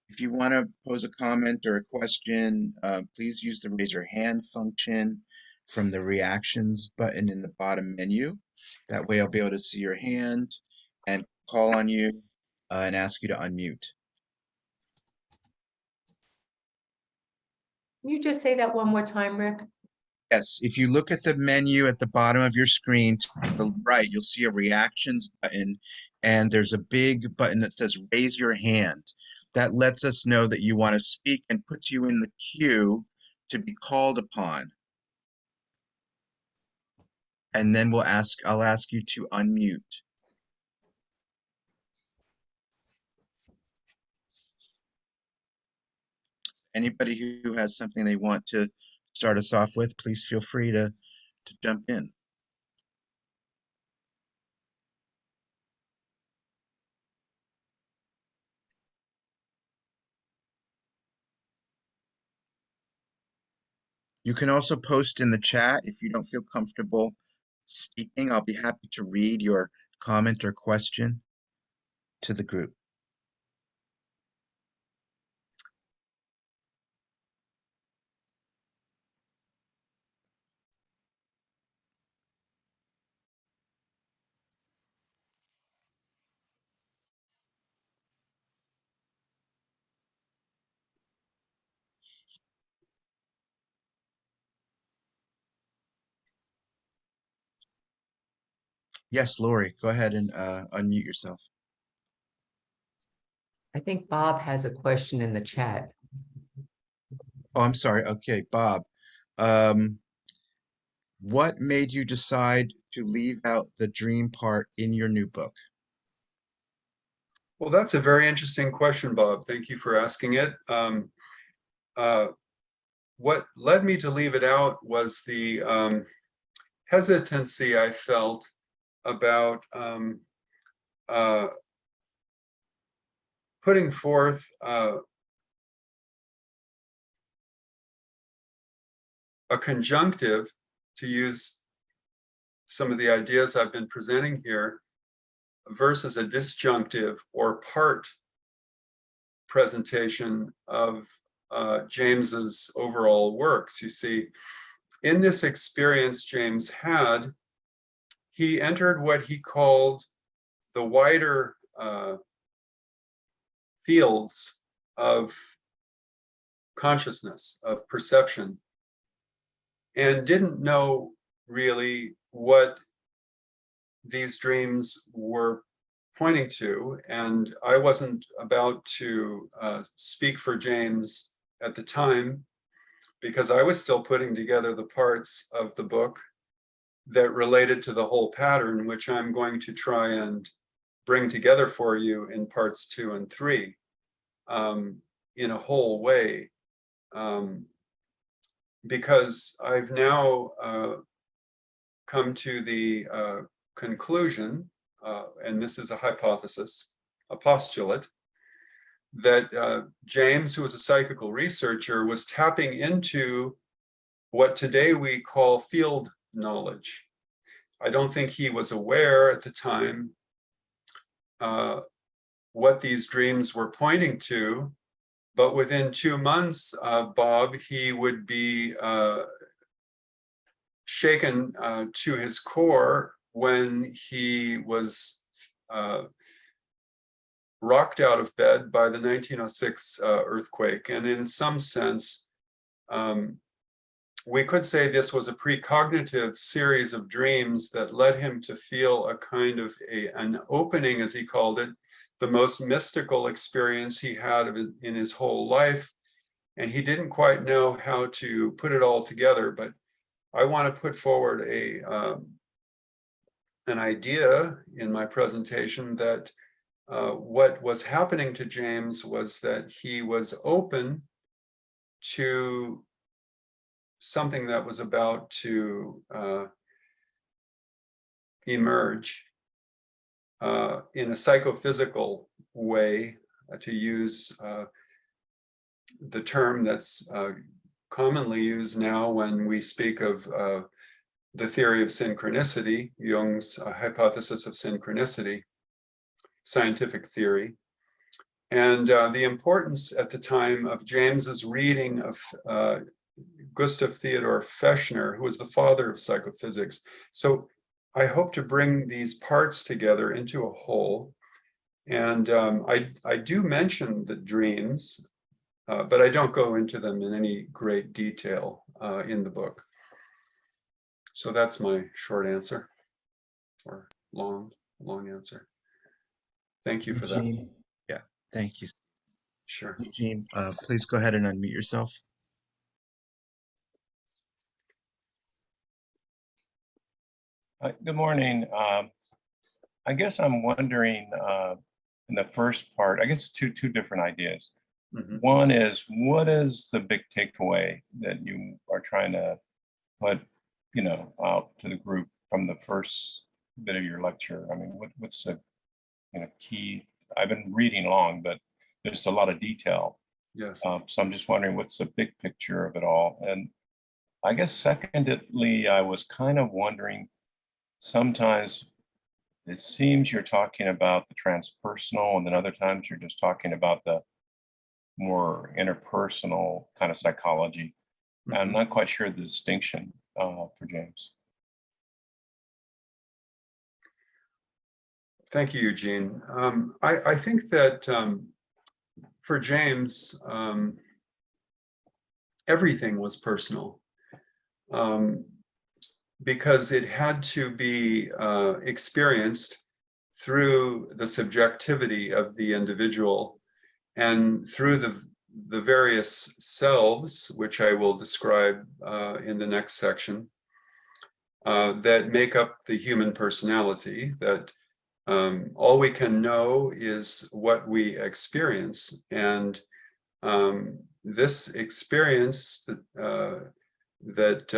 if you want to pose a comment or a question, please use the raise your hand function from the reactions button in the bottom menu. That way I'll be able to see your hand and call on you and ask you to unmute. Can you just say that one more time, Rick? Yes, if you look at the menu at the bottom of your screen to the right, you'll see a reactions button, and there's a big button that says raise your hand. That lets us know that you want to speak and puts you in the queue to be called upon. And then I'll ask you to unmute. Anybody who has something they want to start us off with, please feel free to jump in. You can also post in the chat if you don't feel comfortable speaking. I'll be happy to read your comment or question to the group. Yes, Lori, go ahead and unmute yourself. I think Bob has a question in the chat. Oh, I'm sorry. Okay, Bob. What made you decide to leave out the dream part in your new book? Well, that's a very interesting question, Bob. Thank you for asking it. What led me to leave it out was the hesitancy I felt about putting forth a conjunctive, to use some of the ideas I've been presenting here, versus a disjunctive or part presentation of James's overall works. You see, in this experience James had, he entered what he called the wider fields of consciousness, of perception, and didn't know really what these dreams were pointing to. And I wasn't about to speak for James at the time, because I was still putting together the parts of the book that related to the whole pattern, which I'm going to try and bring together for you in parts 2 and 3 in a whole way. Because I've now come to the conclusion, and this is a hypothesis, a postulate, that James, who was a psychical researcher, was tapping into what today we call field knowledge. I don't think he was aware at the time what these dreams were pointing to, but within 2 months, Bob, he would be shaken to his core when he was rocked out of bed by the 1906 earthquake. And in some sense, we could say this was a precognitive series of dreams that led him to feel a kind of an opening, as he called it, the most mystical experience he had in his whole life. And he didn't quite know how to put it all together, but I want to put forward an idea in my presentation that what was happening to James was that he was open to something that was about to emerge in a psychophysical way, to use the term that's commonly used now when we speak of the theory of synchronicity, Jung's hypothesis of synchronicity, scientific theory. And the importance at the time of James's reading of Gustav Theodor Fechner, who was the father of psychophysics. So I hope to bring these parts together into a whole. And I do mention the dreams, but I don't go into them in any great detail in the book. So that's my short answer, or long answer. Thank you for that. Eugene, yeah, thank you. Sure. Eugene, please go ahead and unmute yourself. Good morning. I guess I'm wondering in the first part, I guess two different ideas. Mhm. One is, what is the big takeaway that you are trying to put, out to the group from the first bit of your lecture? I mean, what's the key? I've been reading along, but there's a lot of detail. Yes. So I'm just wondering what's the big picture of it all. And I guess secondly, I was kind of wondering, sometimes it seems you're talking about the transpersonal, and then other times you're just talking about the more interpersonal kind of psychology. I'm Mhm. not quite sure the distinction for James. Thank you, Eugene. I think that for James, everything was personal, because it had to be experienced through the subjectivity of the individual and through the various selves, which I will describe in the next section, that make up the human personality, that all we can know is what we experience. And this experience that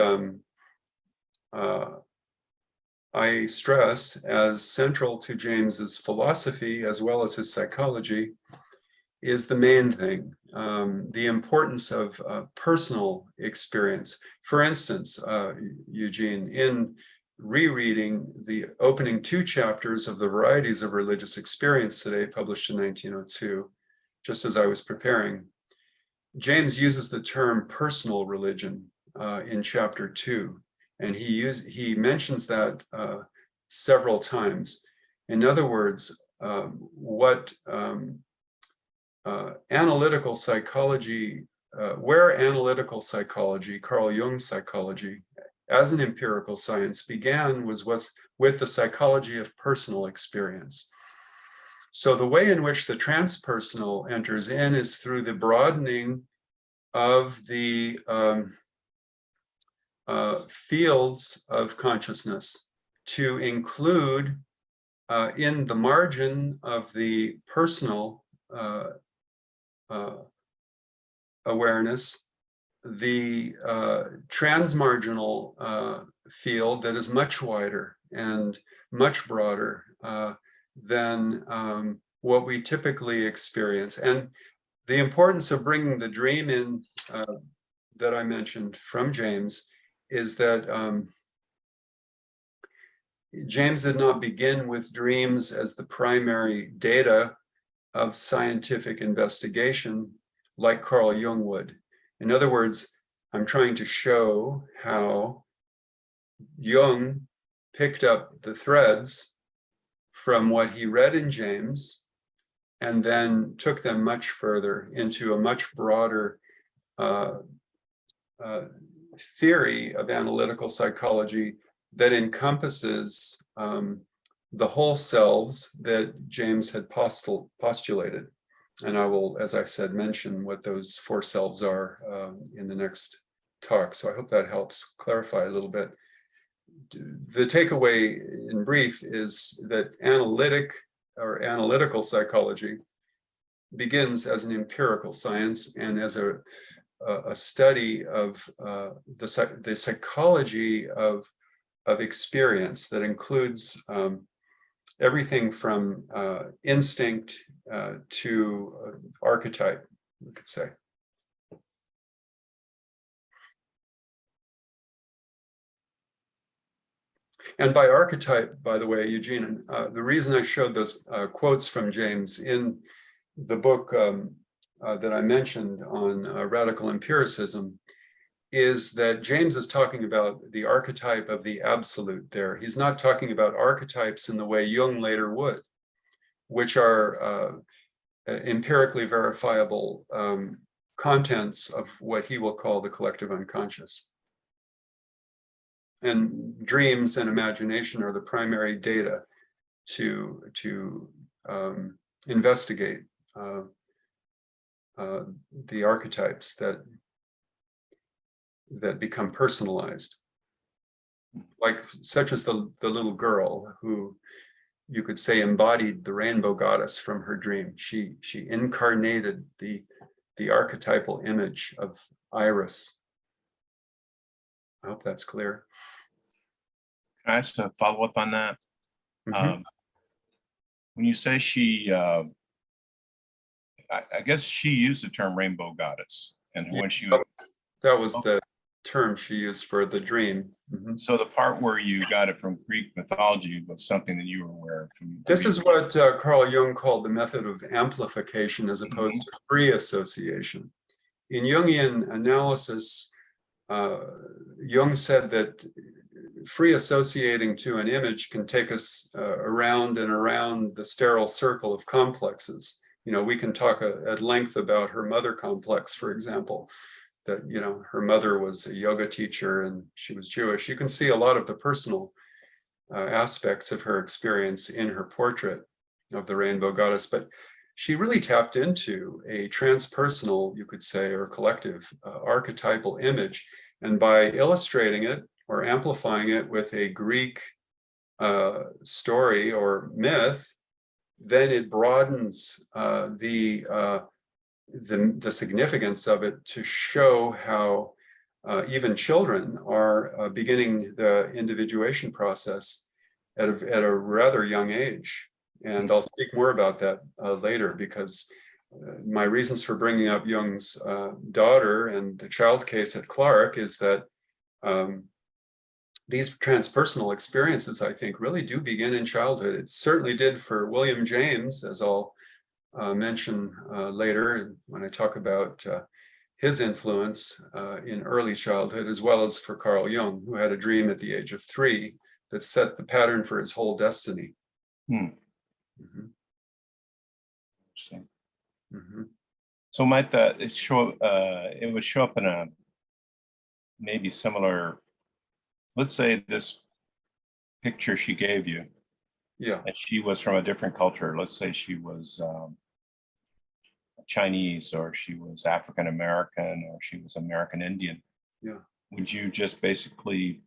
I stress as central to James's philosophy as well as his psychology is the main thing, the importance of personal experience. For instance, Eugene, in rereading the opening 2 chapters of the Varieties of Religious Experience today, published in 1902, just as I was preparing, James uses the term personal religion in chapter 2, and he mentions that several times. In other words, what analytical psychology, where analytical psychology, Carl Jung's psychology, as an empirical science began was with the psychology of personal experience. So the way in which the transpersonal enters in is through the broadening of the fields of consciousness to include in the margin of the personal awareness, the transmarginal field that is much wider and much broader than what we typically experience. And the importance of bringing the dream in that I mentioned from James is that James did not begin with dreams as the primary data of scientific investigation like Carl Jung would. In other words, I'm trying to show how Jung picked up the threads from what he read in James and then took them much further into a much broader theory of analytical psychology that encompasses the whole selves that James had postulated. And I will, as I said, mention what those four selves are in the next talk. So I hope that helps clarify a little bit. The takeaway in brief is that analytical psychology begins as an empirical science and as a study of the psychology of experience that includes everything from instinct to archetype, we could say. And by archetype, by the way, Eugene, the reason I showed those quotes from James in the book that I mentioned on radical empiricism is that James is talking about the archetype of the absolute there. He's not talking about archetypes in the way Jung later would, which are empirically verifiable contents of what he will call the collective unconscious. And dreams and imagination are the primary data to investigate the archetypes that become personalized, like such as the little girl who you could say embodied the rainbow goddess from her dream. She incarnated the archetypal image of Iris. I hope that's clear. Can I ask a follow-up on that? Mhm. When you say she, I guess she used the term rainbow goddess, and when she was, That was the term she used for the dream. Mhm. so the part where you got it from Greek mythology was something that you were aware of from This Greek. is what Carl Jung called the method of amplification as opposed to free association. In Jungian analysis, Jung said that free associating to an image can take us around and around the sterile circle of complexes. You know, we can talk at length about her mother complex, for example, that, you know, her mother was a yoga teacher and she was Jewish. You can see a lot of the personal aspects of her experience in her portrait of the rainbow goddess, but she really tapped into a transpersonal, you could say, or collective archetypal image. And by illustrating it or amplifying it with a Greek story or myth, then it broadens the significance of it to show how even children are beginning the individuation process at a rather young age. And I'll speak more about that later, because my reasons for bringing up Jung's daughter and the child case at Clark is that these transpersonal experiences, I think, really do begin in childhood. It certainly did for William James, as I'll mention later when I talk about his influence in early childhood, as well as for Carl Jung, who had a dream at the age of 3 that set the pattern for his whole destiny. Interesting. Mm-hmm. So might that it show? It would show up in a maybe similar. Let's say this picture she gave you Yeah. and she was from a different culture. Let's say she was Chinese, or she was African American, or she was American Indian. Yeah. Would you just basically,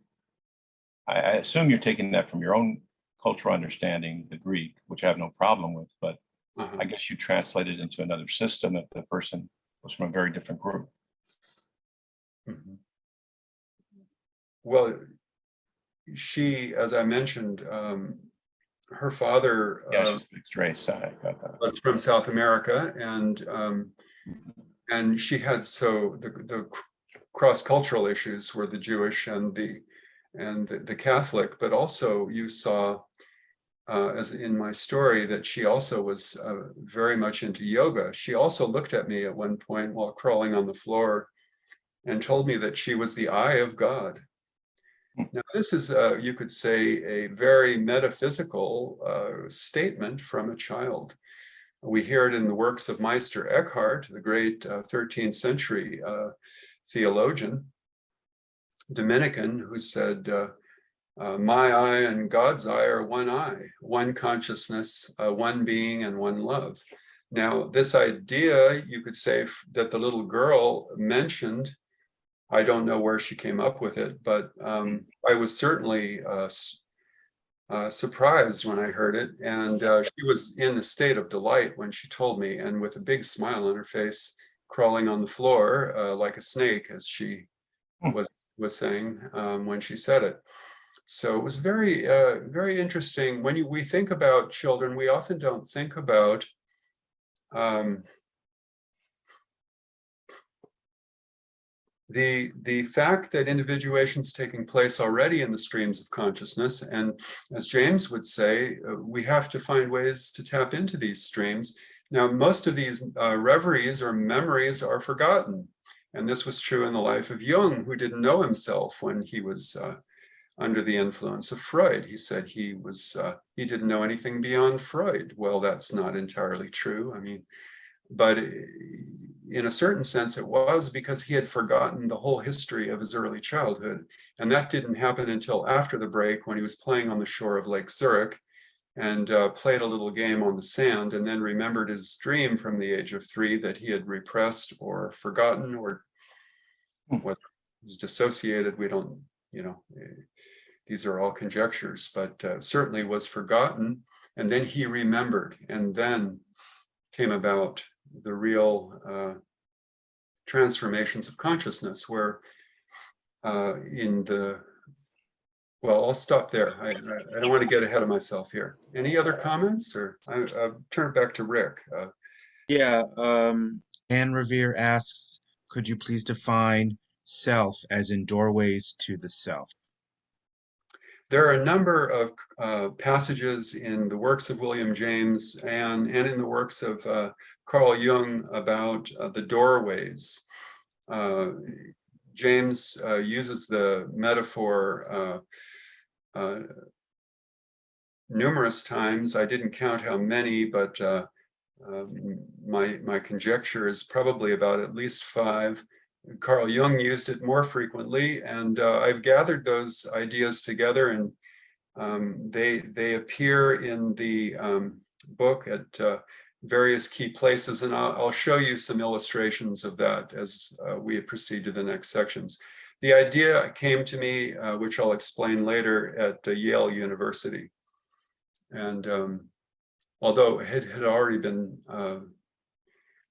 I assume you're taking that from your own cultural understanding, the Greek, which I have no problem with, but I guess you translate it into another system if the person was from a very different group. Mhm. Well, she, as I mentioned, her father Yeah, she's mixed race. I got that. was from South America, and she had, so the cross-cultural issues were the Jewish and the Catholic, but also you saw, as in my story, that she also was very much into yoga. She also looked at me at one point while crawling on the floor and told me that she was the eye of God. Now, this is, you could say, a very metaphysical statement from a child. We hear it in the works of Meister Eckhart, the great 13th century theologian, Dominican, who said, my eye and God's eye are one eye, one consciousness, one being, and one love. Now, this idea, you could say, that the little girl mentioned, I don't know where she came up with it, but I was certainly surprised when I heard it. And she was in a state of delight when she told me, and with a big smile on her face, crawling on the floor like a snake, as she was saying when she said it. So it was very, very interesting. When we think about children, we often don't think about the fact that individuation is taking place already in the streams of consciousness. And as James would say, we have to find ways to tap into these streams. Now, most of these reveries or memories are forgotten. And this was true in the life of Jung, who didn't know himself when he was under the influence of Freud. He said he didn't know anything beyond Freud. Well, that's not entirely true. I mean, but in a certain sense, it was, because he had forgotten the whole history of his early childhood. And that didn't happen until after the break, when he was playing on the shore of Lake Zurich and played a little game on the sand, and then remembered his dream from the age of 3 that he had repressed or forgotten, or what was dissociated. We don't, these are all conjectures, but certainly was forgotten. And then he remembered, and then came about the real transformations of consciousness, where well, I'll stop there. I don't want to get ahead of myself here. Any other comments, or I'll turn it back to Rick. Yeah, Anne Revere asks, could you please define self as in doorways to the self? There are a number of passages in the works of William James and in the works of Carl Jung about the doorways. James uses the metaphor numerous times. I didn't count how many, but my conjecture is probably about at least 5. Carl Jung used it more frequently, and I've gathered those ideas together, and they appear in the book at various key places, and I'll show you some illustrations of that as we proceed to the next sections. The idea came to me, which I'll explain later, at Yale University, and although it had already been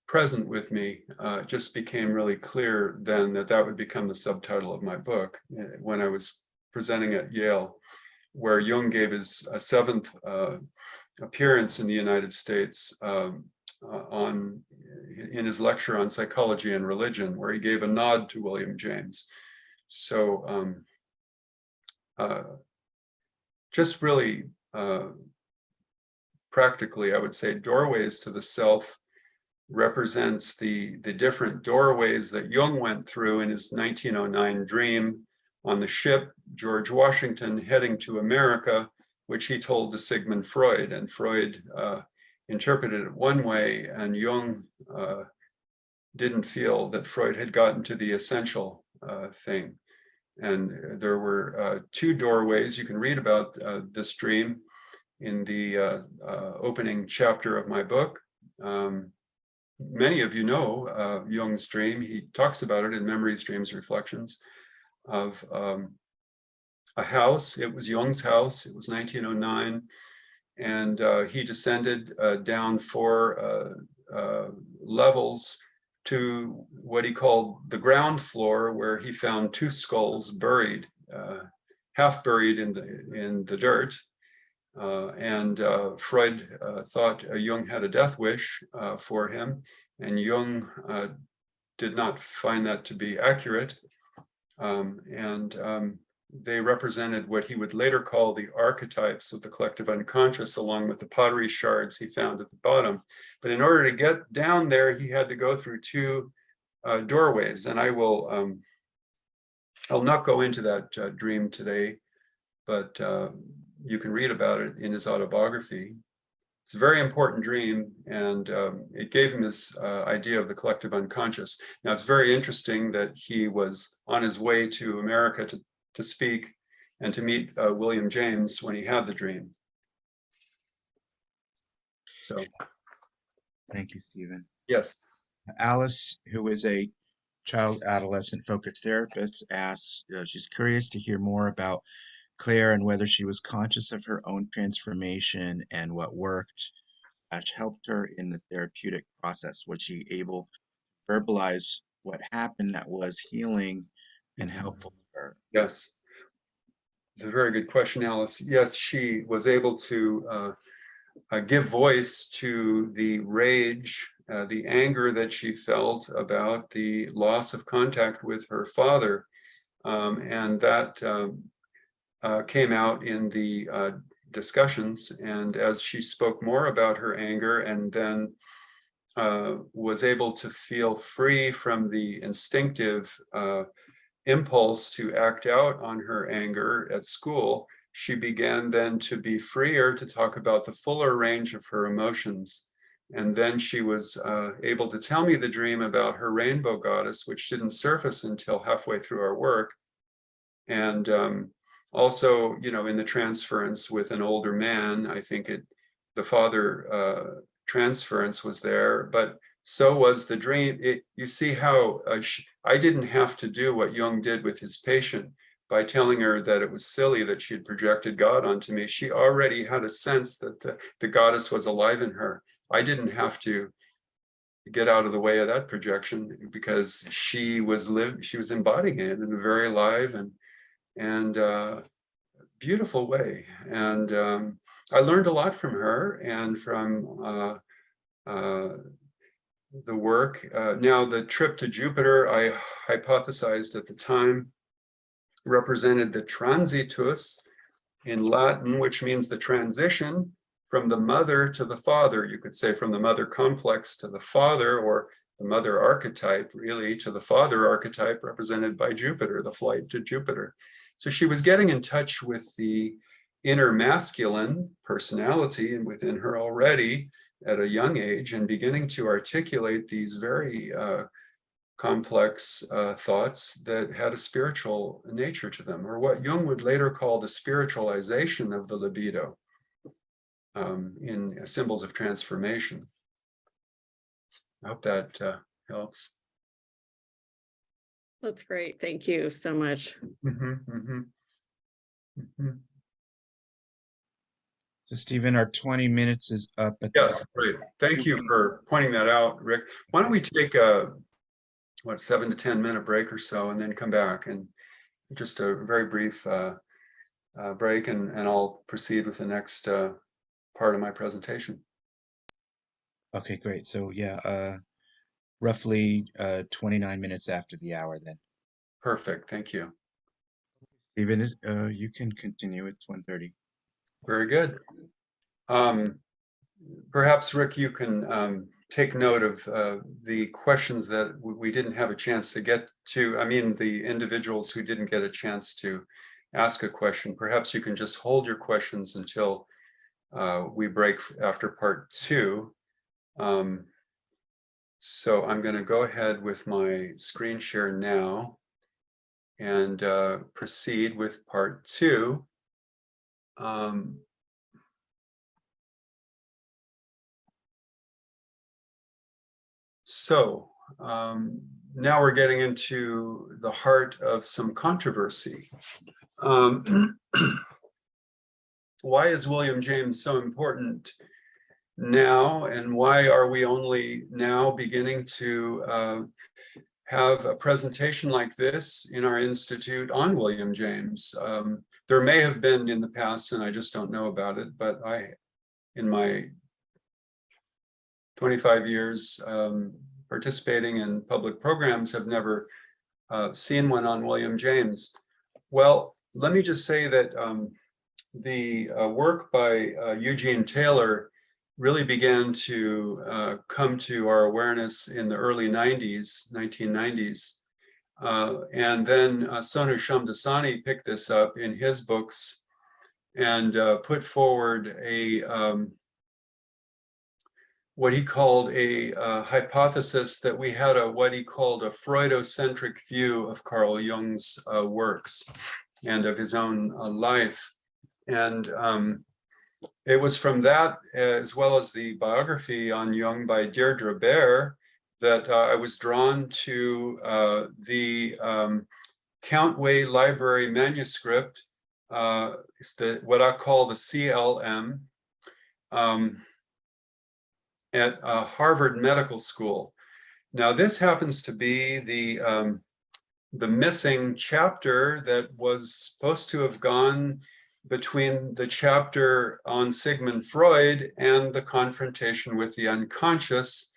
present with me, it just became really clear then that would become the subtitle of my book when I was presenting at Yale, where Jung gave his 7th appearance in the United States in his lecture on psychology and religion, where he gave a nod to William James. So just really practically, I would say doorways to the self represents the different doorways that Jung went through in his 1909 dream on the ship George Washington heading to America, which he told to Sigmund Freud. And Freud interpreted it one way, and Jung didn't feel that Freud had gotten to the essential thing. And there were 2 doorways. You can read about this dream. in the opening chapter of my book. Many of you know Jung's dream. He talks about it in Memories, Dreams, Reflections of a house. It was Jung's house. It was 1909. And he descended down 4 levels to what he called the ground floor, where he found 2 skulls buried, half buried in the dirt. Freud thought Jung had a death wish for him, and Jung did not find that to be accurate. They represented what he would later call the archetypes of the collective unconscious, along with the pottery shards he found at the bottom. But in order to get down there, he had to go through 2 doorways. And I'll not go into that dream today, but you can read about it in his autobiography. It's a very important dream, and it gave him this idea of the collective unconscious. Now, it's very interesting that he was on his way to America to speak and to meet William James when he had the dream. So, Thank you, Stephen. yes. Alice, who is a child adolescent focused therapist, asks, she's curious to hear more about Claire and whether she was conscious of her own transformation and what worked, helped her in the therapeutic process. Was she able to verbalize what happened that was healing and helpful to her? Yes. It's a very good question, Alice. Yes, she was able to give voice to the rage, the anger that she felt about the loss of contact with her father. And that came out in the discussions. And as she spoke more about her anger, and then was able to feel free from the instinctive impulse to act out on her anger at school, she began then to be freer to talk about the fuller range of her emotions. And then she was able to tell me the dream about her rainbow goddess, which didn't surface until halfway through our work. And also, you know, in the transference with an older man, I think the father transference was there, but so was the dream. You see how I didn't have to do what Jung did with his patient by telling her that it was silly that she had projected God onto me. She already had a sense that the goddess was alive in her. I didn't have to get out of the way of that projection, because she was embodying it in a very live and beautiful way. And I learned a lot from her and from the work. Now, the trip to Jupiter, I hypothesized at the time, represented the transitus in Latin, which means the transition from the mother to the father. You could say from the mother complex to the father, or the mother archetype really to the father archetype, represented by Jupiter, the flight to Jupiter. So she was getting in touch with the inner masculine personality and within her already at a young age, and beginning to articulate these very complex thoughts that had a spiritual nature to them, or what Jung would later call the spiritualization of the libido in symbols of transformation. I hope that helps. That's great. Thank you so much. So, Stephen, our 20 minutes is up. At Yes, great. Thank you for pointing that out, Rick. Why don't we take a 7 to 10 minute break or so, and then come back, and just a very brief break, and I'll proceed with the next part of my presentation. Okay, great. So yeah, roughly 29 minutes after the hour then. Perfect, thank you. Stephen, you can continue. It's 1:30. Very good. Perhaps, Rick, you can take note of the questions that we didn't have a chance to get to. I mean, the individuals who didn't get a chance to ask a question. Perhaps you can just hold your questions until we break after part 2. So I'm going to go ahead with my screen share now and proceed with part 2. So now we're getting into the heart of some controversy. Why is William James so important now, and why are we only now beginning to have a presentation like this in our institute on William James? There may have been in the past, and I just don't know about it, but in my 25 years participating in public programs, have never seen one on William James. Well, let me just say that the work by Eugene Taylor really began to come to our awareness in the early 1990s. And then Sonu Shamdasani picked this up in his books and put forward what he called a hypothesis that we had what he called a Freudocentric view of Carl Jung's works and of his own life. And it was from that, as well as the biography on Jung by Deirdre Baer, that I was drawn to the Countway Library manuscript, what I call the CLM, at Harvard Medical School. Now, this happens to be the missing chapter that was supposed to have gone between the chapter on Sigmund Freud and the confrontation with the unconscious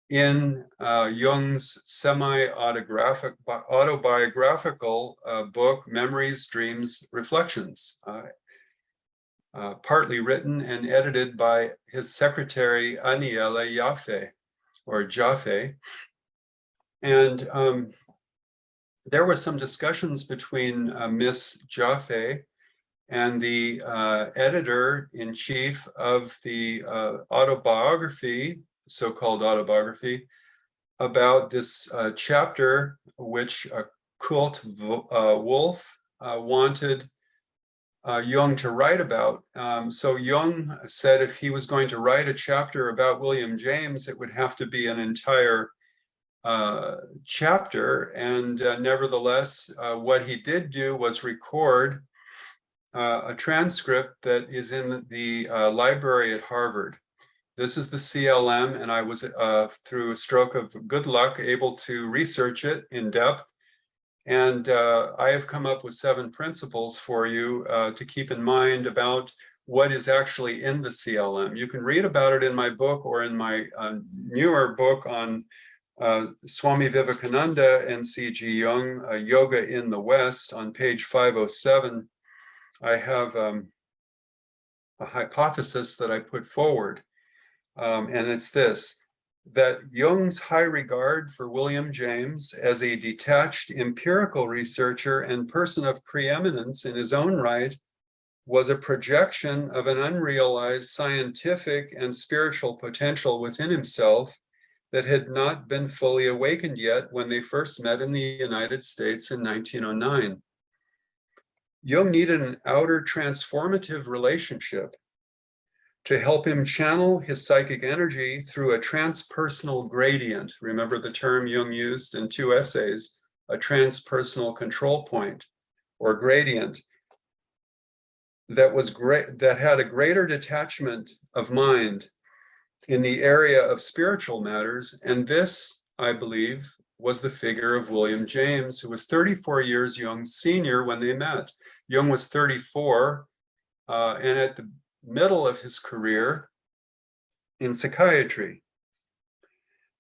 in Jung's semi-autobiographical book, Memories, Dreams, Reflections, partly written and edited by his secretary, Aniela Jaffe. And there were some discussions between Miss Jaffe and the editor-in-chief of the autobiography, so-called autobiography, about this chapter which Kurt Wolff wanted Jung to write about. So Jung said if he was going to write a chapter about William James, it would have to be an entire chapter. And nevertheless, what he did do was record a transcript that is in the library at Harvard. This is the CLM, and I was, through a stroke of good luck, able to research it in depth. And I have come up with 7 principles for you to keep in mind about what is actually in the CLM. You can read about it in my book or in my newer book on Swami Vivekananda and C.G. Jung, Yoga in the West. On page 507, I have a hypothesis that I put forward, and it's this: that Jung's high regard for William James as a detached empirical researcher and person of preeminence in his own right was a projection of an unrealized scientific and spiritual potential within himself that had not been fully awakened yet when they first met in the United States in 1909. Jung needed an outer transformative relationship to help him channel his psychic energy through a transpersonal gradient. Remember the term Jung used in 2 essays, a transpersonal control point or gradient that had a greater detachment of mind in the area of spiritual matters. And this, I believe, was the figure of William James, who was 34 years Jung's senior when they met. Jung was 34, and at the middle of his career in psychiatry.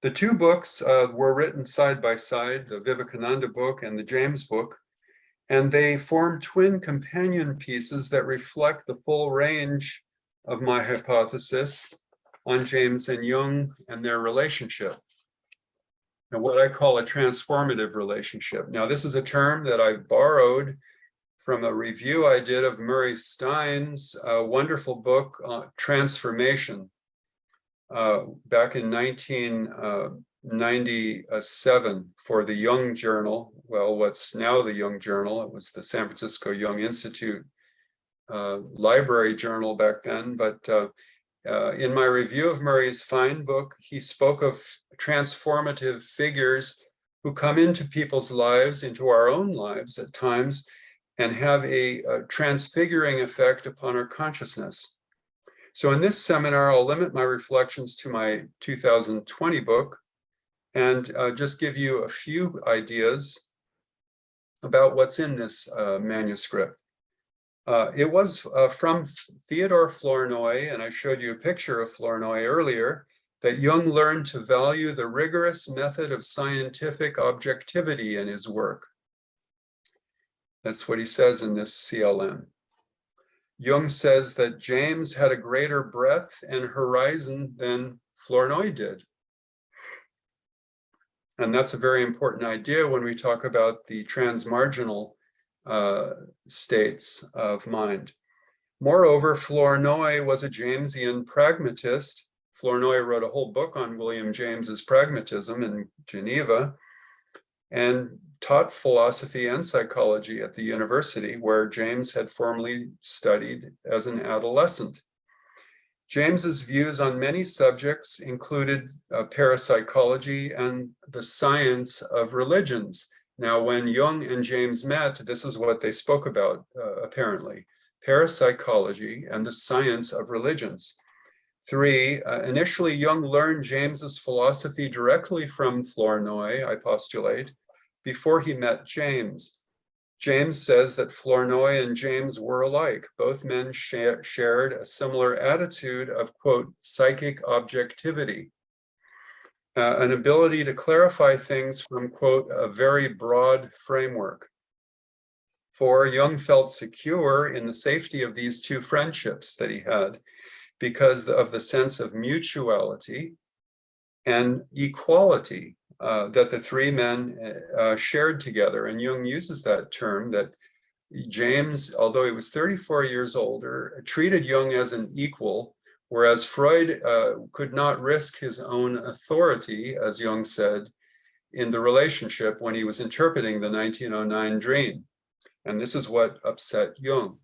The 2 books were written side by side, the Vivekananda book and the James book, and they form twin companion pieces that reflect the full range of my hypothesis on James and Jung and their relationship, and what I call a transformative relationship. Now, this is a term that I borrowed from a review I did of Murray Stein's wonderful book, Transformation, back in 1997 for the Jung Journal. Well, what's now the Jung Journal. It was the San Francisco Jung Institute library journal back then, but in my review of Murray's fine book, he spoke of transformative figures who come into people's lives, into our own lives at times, and have a transfiguring effect upon our consciousness. So in this seminar, I'll limit my reflections to my 2020 book and just give you a few ideas about what's in this manuscript. It was from Theodore Flournoy, and I showed you a picture of Flournoy earlier, that Jung learned to value the rigorous method of scientific objectivity in his work. That's what he says in this CLM. Jung says that James had a greater breadth and horizon than Flournoy did. And that's a very important idea when we talk about the transmarginal states of mind. Moreover, Flournoy was a Jamesian pragmatist. Flournoy wrote a whole book on William James's pragmatism in Geneva and taught philosophy and psychology at the university where James had formerly studied as an adolescent. James's views on many subjects included parapsychology and the science of religions. Now, when Jung and James met, this is what they spoke about, apparently: parapsychology and the science of religions. 3, initially Jung learned James's philosophy directly from Flournoy, I postulate, before he met James. James says that Flournoy and James were alike. Both men shared a similar attitude of, quote, psychic objectivity, an ability to clarify things from, quote, a very broad framework. 4, Jung felt secure in the safety of these two friendships that he had because of the sense of mutuality and equality that the three men shared together. And Jung uses that term, that James, although he was 34 years older, treated Jung as an equal, whereas Freud could not risk his own authority, as Jung said, in the relationship when he was interpreting the 1909 dream. And this is what upset Jung.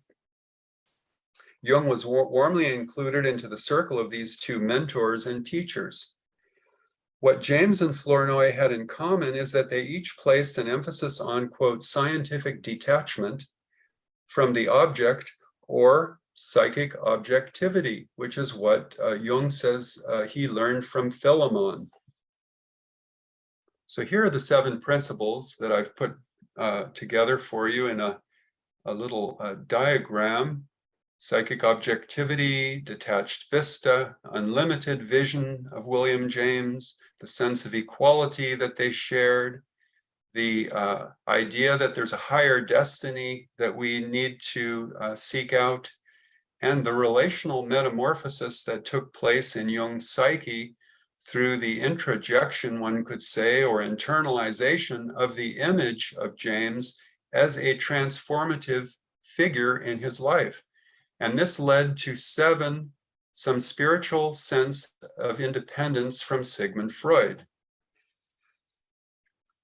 Jung was warmly included into the circle of these two mentors and teachers. What James and Flournoy had in common is that they each placed an emphasis on, quote, scientific detachment from the object or psychic objectivity, which is what Jung says he learned from Herrmmann. So here are the 7 principles that I've put together for you in a little diagram: psychic objectivity, detached vista, unlimited vision of William James, the sense of equality that they shared, the idea that there's a higher destiny that we need to seek out, and the relational metamorphosis that took place in Jung's psyche through the introjection, one could say, or internalization of the image of James as a transformative figure in his life. And this led to 7, some spiritual sense of independence from Sigmund Freud.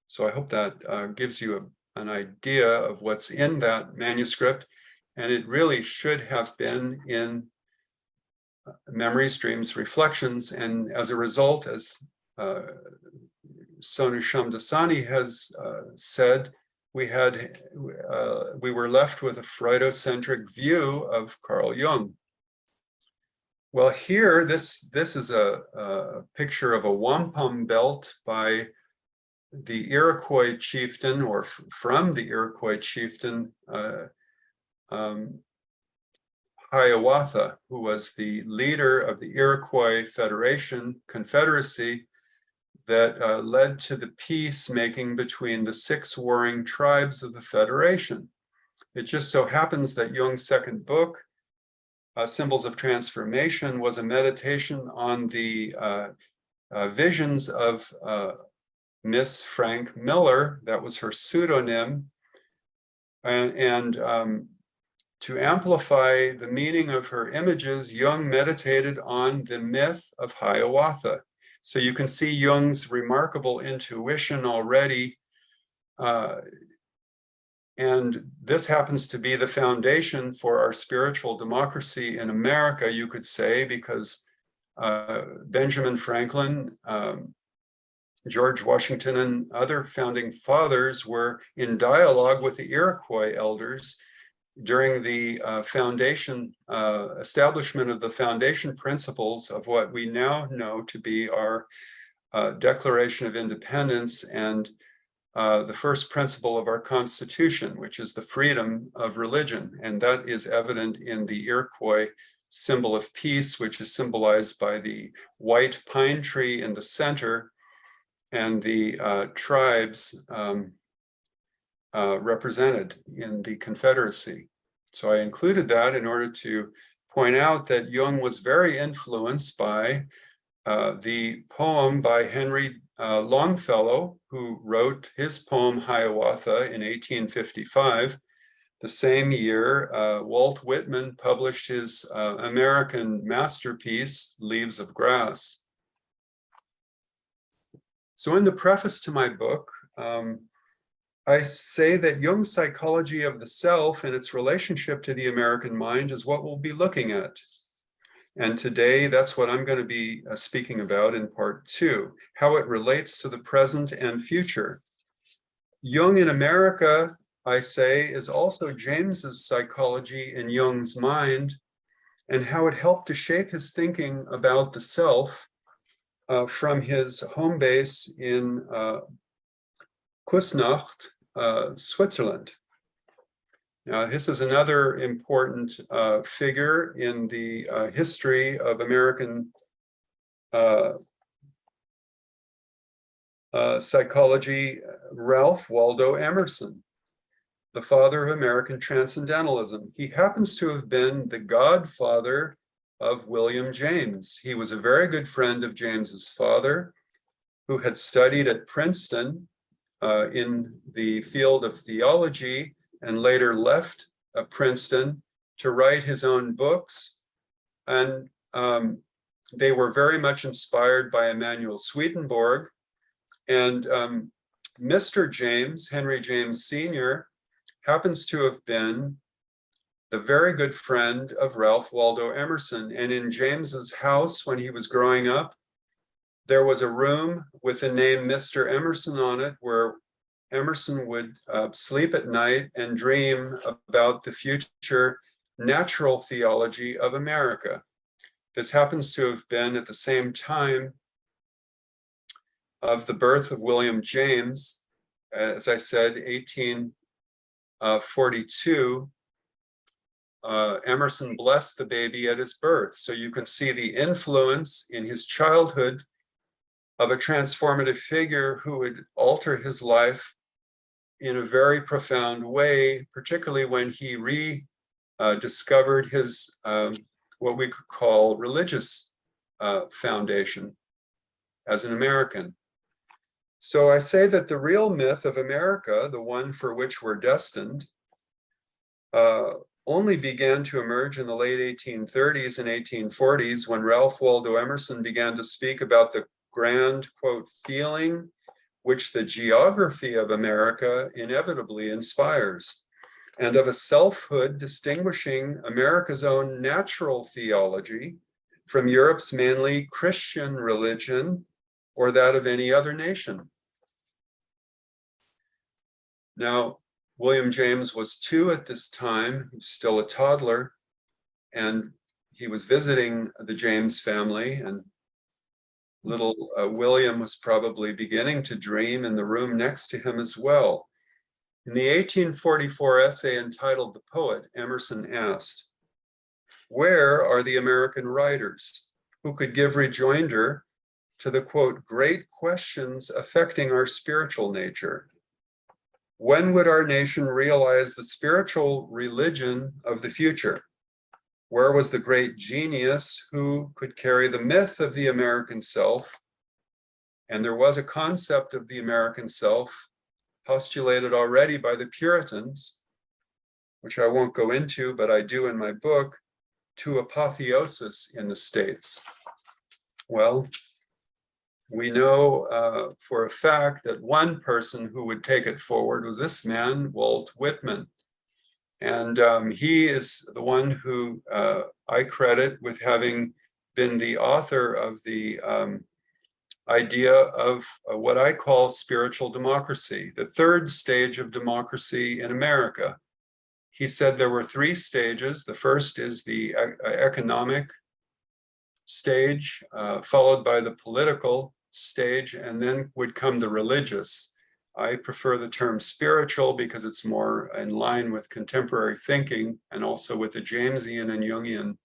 So I hope that gives you an idea of what's in that manuscript. And it really should have been in Memories, Dreams, Reflections. And as a result, as Sonu Shamdasani has said, we were left with a Freudocentric view of Carl Jung. Well, here, this is a picture of a wampum belt by the Iroquois chieftain, or from the Iroquois chieftain, Hiawatha, who was the leader of the Iroquois Confederacy that led to the peacemaking between the 6 warring tribes of the Federation. It just so happens that Jung's second book, Symbols of Transformation, was a meditation on the visions of Miss Frank Miller. That was her pseudonym. And to amplify the meaning of her images, Jung meditated on the myth of Hiawatha. So you can see Jung's remarkable intuition already. And this happens to be the foundation for our spiritual democracy in America, you could say, because Benjamin Franklin, George Washington, and other founding fathers were in dialogue with the Iroquois elders during the establishment of the foundation principles of what we now know to be our Declaration of Independence and the first principle of our Constitution, which is the freedom of religion. And that is evident in the Iroquois symbol of peace, which is symbolized by the white pine tree in the center and the tribes represented in the Confederacy. So I included that in order to point out that Jung was very influenced by the poem by Henry Longfellow, who wrote his poem Hiawatha in 1855. The same year, Walt Whitman published his American masterpiece, Leaves of Grass. So in the preface to my book, I say that Jung's psychology of the self and its relationship to the American mind is what we'll be looking at. And today, that's what I'm going to be speaking about in part 2, how it relates to the present and future. Jung in America, I say, is also James's psychology in Jung's mind, and how it helped to shape his thinking about the self from his home base in Küsnacht, Switzerland. Now, this is another important figure in the history of American psychology, Ralph Waldo Emerson, the father of American transcendentalism. He happens to have been the godfather of William James. He was a very good friend of James's father, who had studied at Princeton in the field of theology, and later left Princeton to write his own books. And they were very much inspired by Emanuel Swedenborg. And Mr. James, Henry James Sr., happens to have been the very good friend of Ralph Waldo Emerson. And in James's house when he was growing up, there was a room with the name Mr. Emerson on it, where Emerson would sleep at night and dream about the future natural theology of America. This happens to have been at the same time of the birth of William James. As I said, 1842, Emerson blessed the baby at his birth. So you can see the influence in his childhood of a transformative figure who would alter his life in a very profound way, particularly when he rediscovered his what we could call religious foundation as an American. So I say that the real myth of America, the one for which we're destined, only began to emerge in the late 1830s and 1840s, when Ralph Waldo Emerson began to speak about the grand, quote, feeling which the geography of America inevitably inspires, and of a selfhood distinguishing America's own natural theology from Europe's mainly Christian religion or that of any other nation. Now, William James was 2 at this time, he was still a toddler, and he was visiting the James family, and little William was probably beginning to dream in the room next to him as well. In the 1844 essay entitled The Poet, Emerson asked, "Where are the American writers who could give rejoinder to the, quote, great questions affecting our spiritual nature? When would our nation realize the spiritual religion of the future? Where was the great genius who could carry the myth of the American self?" And there was a concept of the American self postulated already by the Puritans, which I won't go into, but I do in my book, to apotheosis in the States. Well, we know for a fact that one person who would take it forward was this man, Walt Whitman. And he is the one who I credit with having been the author of the idea of what I call spiritual democracy, the third stage of democracy in America. He said there were three stages. The first is the economic stage, followed by the political stage, and then would come the religious. I prefer the term spiritual because it's more in line with contemporary thinking and also with the Jamesian and Jungian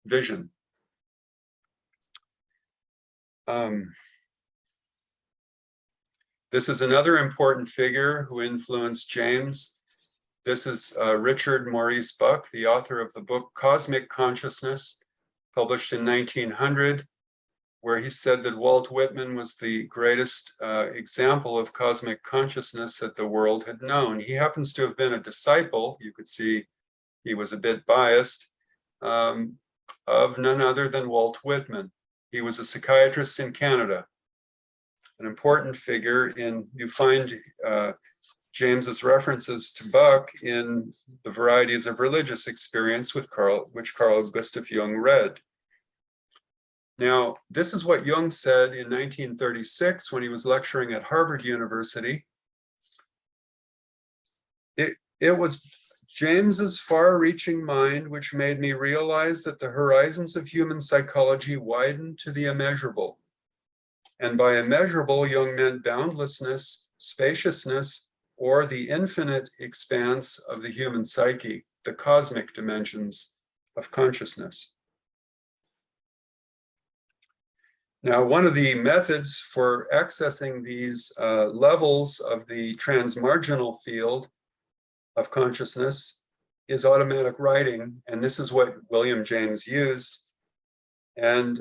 vision. This is another important figure who influenced James. This is Richard Maurice Buck, the author of the book Cosmic Consciousness, published in 1900, where he said that Walt Whitman was the greatest example of cosmic consciousness that the world had known. He happens to have been a disciple, you could see he was a bit biased, of none other than Walt Whitman. He was a psychiatrist in Canada, an important figure in, you find James's references to Buck in the Varieties of Religious Experience which Carl Gustav Jung read. Now, this is what Jung said in 1936 when he was lecturing at Harvard University. It was James's far-reaching mind which made me realize that the horizons of human psychology widen to the immeasurable. And by immeasurable, Jung meant boundlessness, spaciousness, or the infinite expanse of the human psyche, the cosmic dimensions of consciousness. Now, one of the methods for accessing these levels of the transmarginal field of consciousness is automatic writing, and this is what William James used. And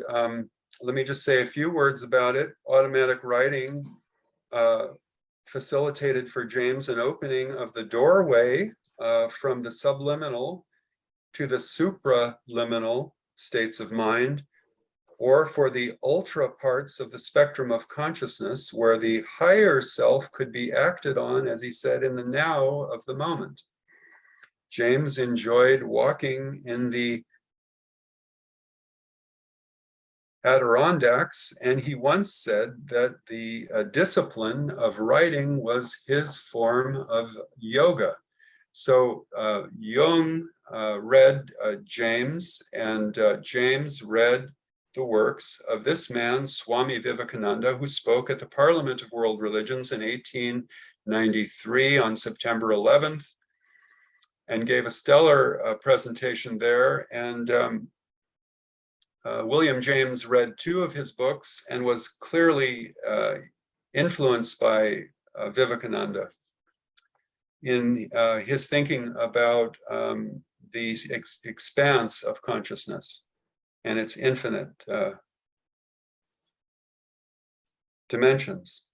let me just say a few words about it. Automatic writing facilitated for James an opening of the doorway from the subliminal to the supraliminal states of mind, or for the ultra parts of the spectrum of consciousness where the higher self could be acted on, as he said, in the now of the moment. James enjoyed walking in the Adirondacks, and he once said that the discipline of writing was his form of yoga. So Jung read James, and James read the works of this man, Swami Vivekananda, who spoke at the Parliament of World Religions in 1893 on September 11th, and gave a stellar presentation there. And William James read two of his books and was clearly influenced by Vivekananda in his thinking about the expanse of consciousness and its infinite dimensions.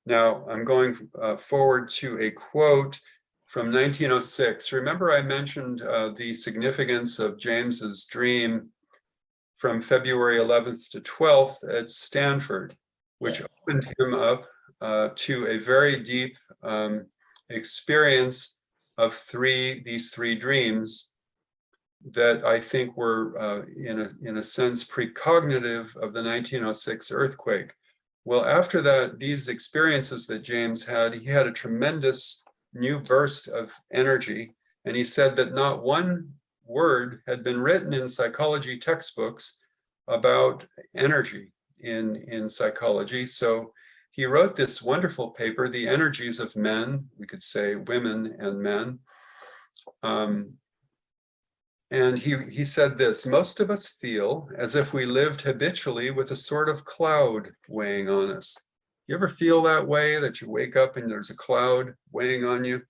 Now, I'm going forward to a quote from 1906. Remember, I mentioned the significance of James's dream from February 11th to 12th at Stanford, which opened him up to a very deep experience of these three dreams that I think were, in a sense, precognitive of the 1906 earthquake. Well, after that, these experiences that James had, he had a tremendous new burst of energy, and he said that not one word had been written in psychology textbooks about energy in psychology. So he wrote this wonderful paper, The Energies of Men, we could say women and men. And he said this: most of us feel as if we lived habitually with a sort of cloud weighing on us. You ever feel that way, that you wake up and there's a cloud weighing on you?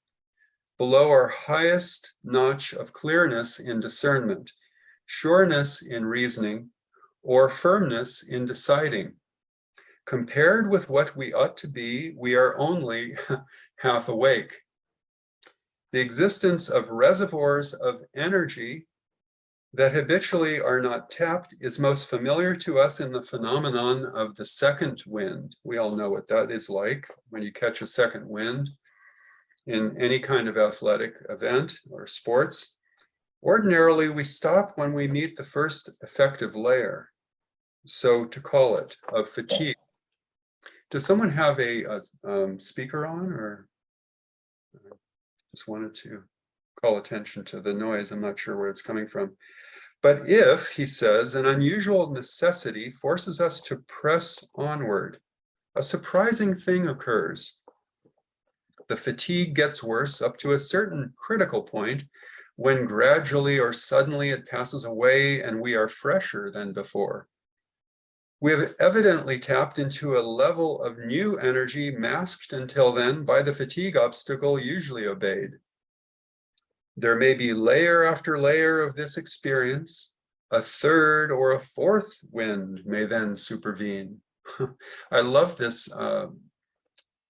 Below our highest notch of clearness in discernment, sureness in reasoning, or firmness in deciding. Compared with what we ought to be, we are only half awake. The existence of reservoirs of energy that habitually are not tapped is most familiar to us in the phenomenon of the second wind. We all know what that is like when you catch a second wind in any kind of athletic event or sports. Ordinarily, we stop when we meet the first effective layer, so to call it, of fatigue. Does someone have a speaker on, or just wanted to call attention to the noise? I'm not sure where it's coming from. But if, he says, an unusual necessity forces us to press onward, a surprising thing occurs. The fatigue gets worse up to a certain critical point, when gradually or suddenly it passes away and we are fresher than before. We have evidently tapped into a level of new energy masked until then by the fatigue obstacle usually obeyed. There may be layer after layer of this experience. A third or a fourth wind may then supervene. I love this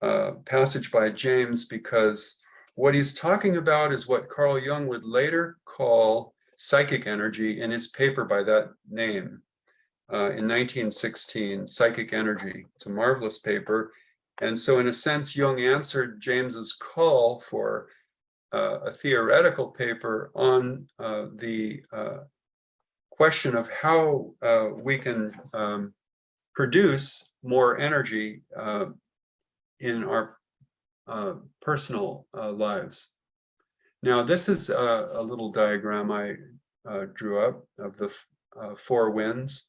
passage by James, because what he's talking about is what Carl Jung would later call psychic energy in his paper by that name in 1916, Psychic Energy. It's a marvelous paper. And so in a sense, Jung answered James's call for a theoretical paper on the question of how we can produce more energy in our personal lives. Now, this is a little diagram I drew up of the four winds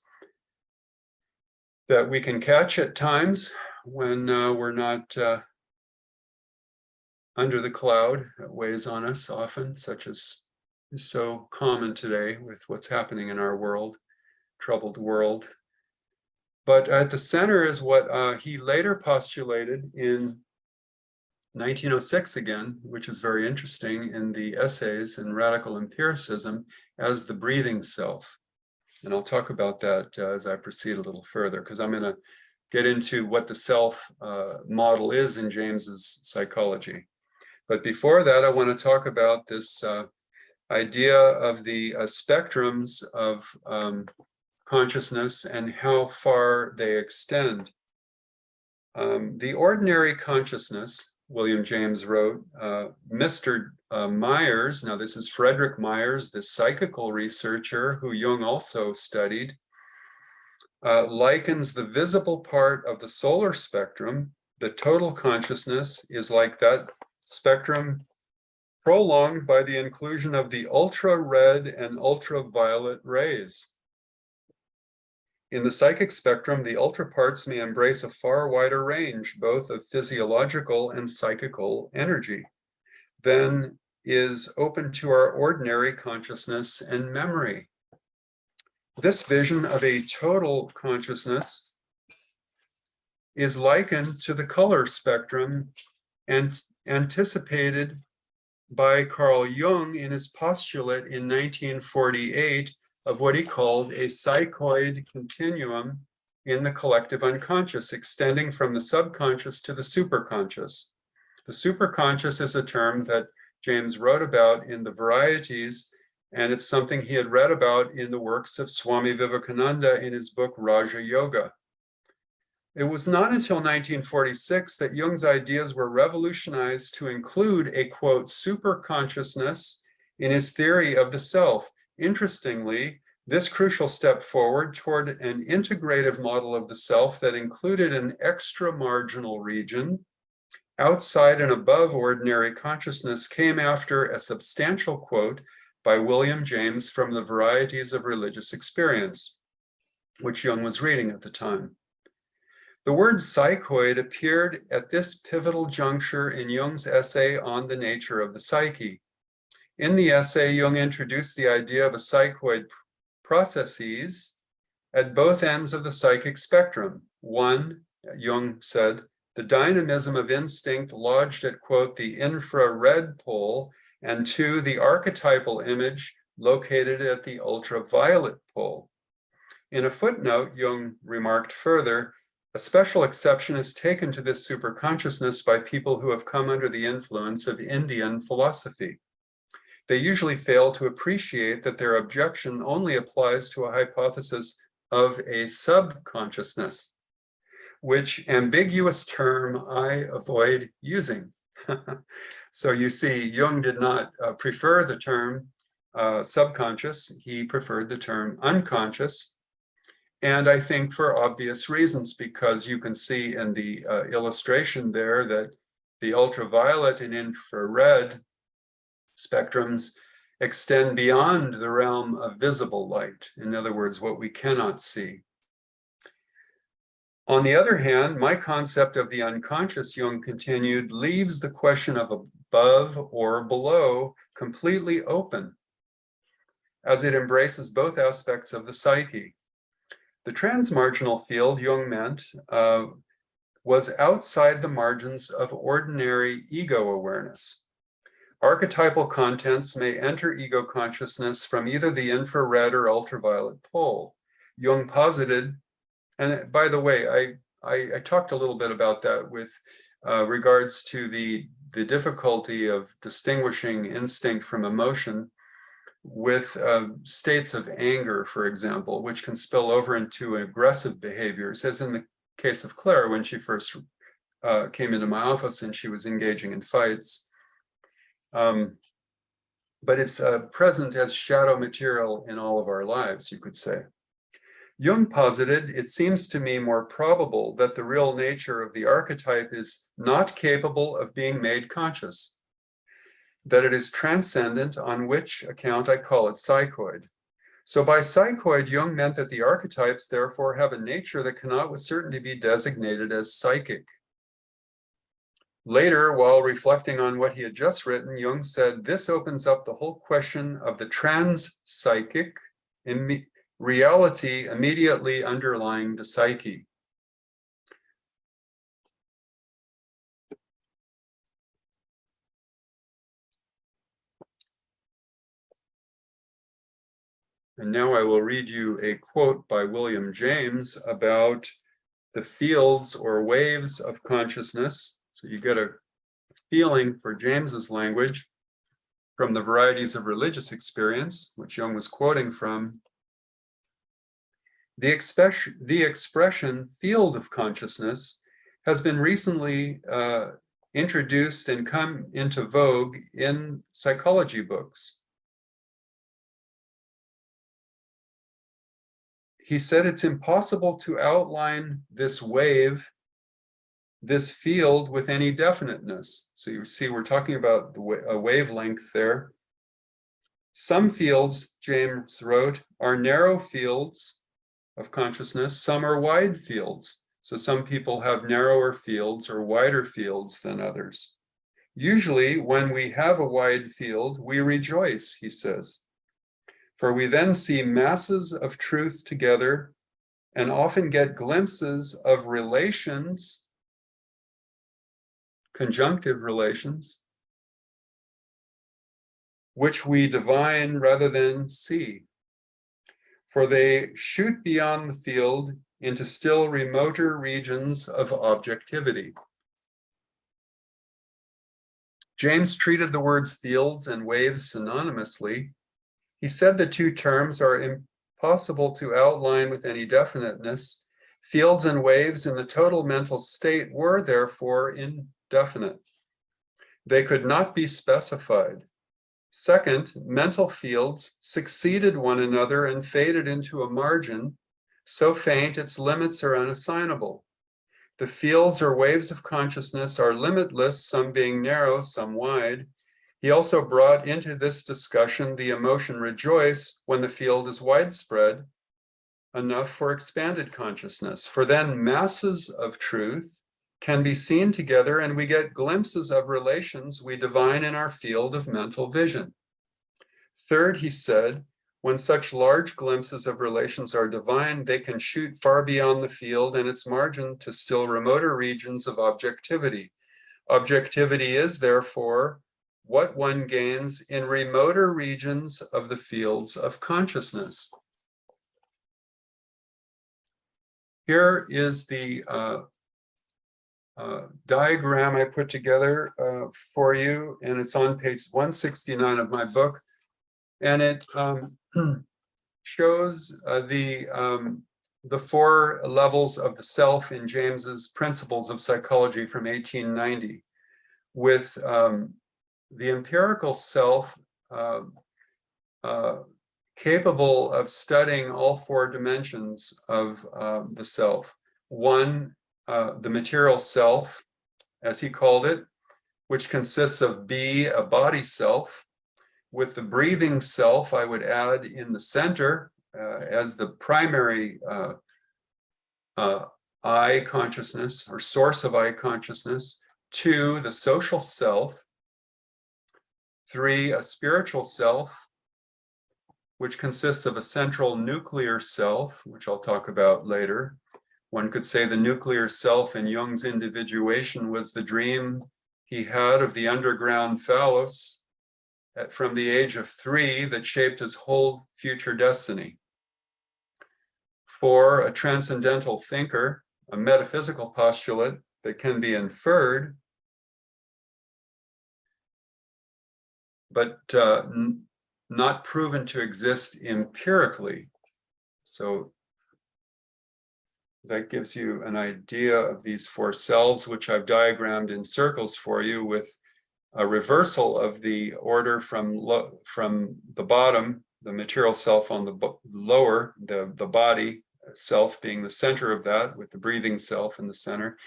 that we can catch at times when we're not under the cloud. It weighs on us often, such as is so common today with what's happening in our world, troubled world. But at the center is what he later postulated in 1906 again, which is very interesting, in the essays in Radical Empiricism, as the breathing self. And I'll talk about that as I proceed a little further, because I'm going to get into what the self model is in James's psychology. But before that, I want to talk about this idea of the spectrums of consciousness and how far they extend. The ordinary consciousness, William James wrote, Mr. Myers, now this is Frederick Myers, the psychical researcher who Jung also studied, likens the visible part of the solar spectrum, the total consciousness, is like that spectrum prolonged by the inclusion of the ultra-red and ultraviolet rays. In the psychic spectrum, the ultra parts may embrace a far wider range, both of physiological and psychical energy, than is open to our ordinary consciousness and memory. This vision of a total consciousness is likened to the color spectrum and anticipated by Carl Jung in his postulate in 1948 of what he called a psychoid continuum in the collective unconscious, extending from the subconscious to the superconscious. The superconscious is a term that James wrote about in the Varieties, and it's something he had read about in the works of Swami Vivekananda in his book Raja Yoga. It was not until 1946 that Jung's ideas were revolutionized to include a, quote, superconsciousness in his theory of the self. Interestingly, this crucial step forward toward an integrative model of the self that included an extra-marginal region outside and above ordinary consciousness came after a substantial quote by William James from the Varieties of Religious Experience, which Jung was reading at the time. The word psychoid appeared at this pivotal juncture in Jung's essay on the nature of the psyche. In the essay, Jung introduced the idea of a psychoid processes at both ends of the psychic spectrum. One, Jung said, the dynamism of instinct lodged at, quote, the infrared pole, and two, the archetypal image located at the ultraviolet pole. In a footnote, Jung remarked further, a special exception is taken to this superconsciousness by people who have come under the influence of Indian philosophy. They usually fail to appreciate that their objection only applies to a hypothesis of a subconsciousness, which ambiguous term I avoid using. So you see, Jung did not prefer the term subconscious. He preferred the term unconscious. And I think for obvious reasons, because you can see in the illustration there that the ultraviolet and infrared spectrums extend beyond the realm of visible light. In other words, what we cannot see. On the other hand, my concept of the unconscious, Jung continued, leaves the question of above or below completely open, as it embraces both aspects of the psyche. The transmarginal field, Jung meant, was outside the margins of ordinary ego awareness. Archetypal contents may enter ego consciousness from either the infrared or ultraviolet pole. Jung posited, and by the way, I talked a little bit about that with regards to the difficulty of distinguishing instinct from emotion with states of anger, for example, which can spill over into aggressive behaviors, as in the case of Claire when she first came into my office and she was engaging in fights. But it's present as shadow material in all of our lives, you could say. Jung posited, it seems to me more probable that the real nature of the archetype is not capable of being made conscious, that it is transcendent, on which account I call it psychoid. So by psychoid, Jung meant that the archetypes therefore have a nature that cannot with certainty be designated as psychic. Later, while reflecting on what he had just written, Jung said, this opens up the whole question of the trans-psychic reality immediately underlying the psyche. And now I will read you a quote by William James about the fields or waves of consciousness. So you get a feeling for James's language from the varieties of religious experience, which Jung was quoting from. The expression field of consciousness has been recently introduced and come into vogue in psychology books. He said it's impossible to outline this wave, this field with any definiteness. So you see, we're talking about a wavelength there. Some fields, James wrote, are narrow fields of consciousness. Some are wide fields. So some people have narrower fields or wider fields than others. Usually when we have a wide field, we rejoice, he says. For we then see masses of truth together and often get glimpses of relations, conjunctive relations, which we divine rather than see. For they shoot beyond the field into still remoter regions of objectivity. James treated the words fields and waves synonymously. He said the two terms are impossible to outline with any definiteness. Fields and waves in the total mental state were therefore indefinite. They could not be specified. Second, mental fields succeeded one another and faded into a margin so faint its limits are unassignable. The fields or waves of consciousness are limitless, some being narrow, some wide. He also brought into this discussion the emotion rejoice when the field is widespread enough for expanded consciousness, for then masses of truth can be seen together and we get glimpses of relations we divine in our field of mental vision. Third, he said, when such large glimpses of relations are divine, they can shoot far beyond the field and its margin to still remoter regions of objectivity. Objectivity is, therefore, what one gains in remoter regions of the fields of consciousness. Here is the diagram I put together for you, and it's on page 169 of my book. And it shows the four levels of the self in James's Principles of Psychology from 1890, with the empirical self capable of studying all four dimensions of the self. One, the material self, as he called it, which consists of B, a body self, with the breathing self, I would add in the center as the primary I consciousness or source of I consciousness. 2, the social self. 3, a spiritual self, which consists of a central nuclear self, which I'll talk about later. One could say the nuclear self in Jung's individuation was the dream he had of the underground phallus from the age of 3 that shaped his whole future destiny. 4, a transcendental thinker, a metaphysical postulate that can be inferred, but not proven to exist empirically. So that gives you an idea of these 4 selves, which I've diagrammed in circles for you, with a reversal of the order from the bottom, the material self on the lower, the body self being the center of that, with the breathing self in the center,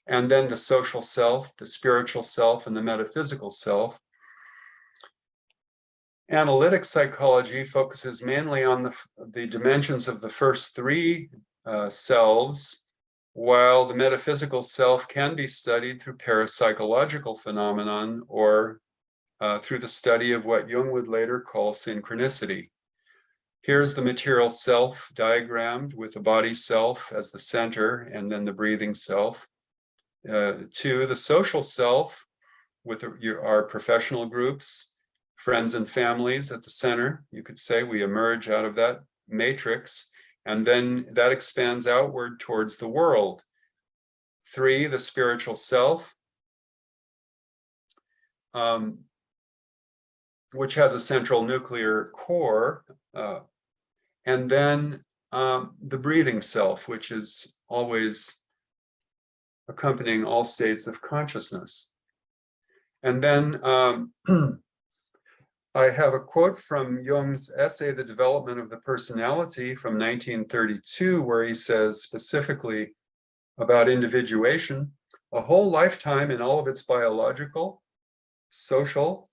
and then the social self, the spiritual self, and the metaphysical self. Analytic psychology focuses mainly on the dimensions of the first 3 selves, while the metaphysical self can be studied through parapsychological phenomenon or through the study of what Jung would later call synchronicity. Here's the material self diagrammed with the body self as the center and then the breathing self. 2, the social self with our professional groups, friends and families at the center. You could say we emerge out of that matrix, and then that expands outward towards the world. 3, the spiritual self, which has a central nuclear core, and then the breathing self, which is always accompanying all states of consciousness. And then I have a quote from Jung's essay, The Development of the Personality, from 1932, where he says specifically about individuation, a whole lifetime in all of its biological, social,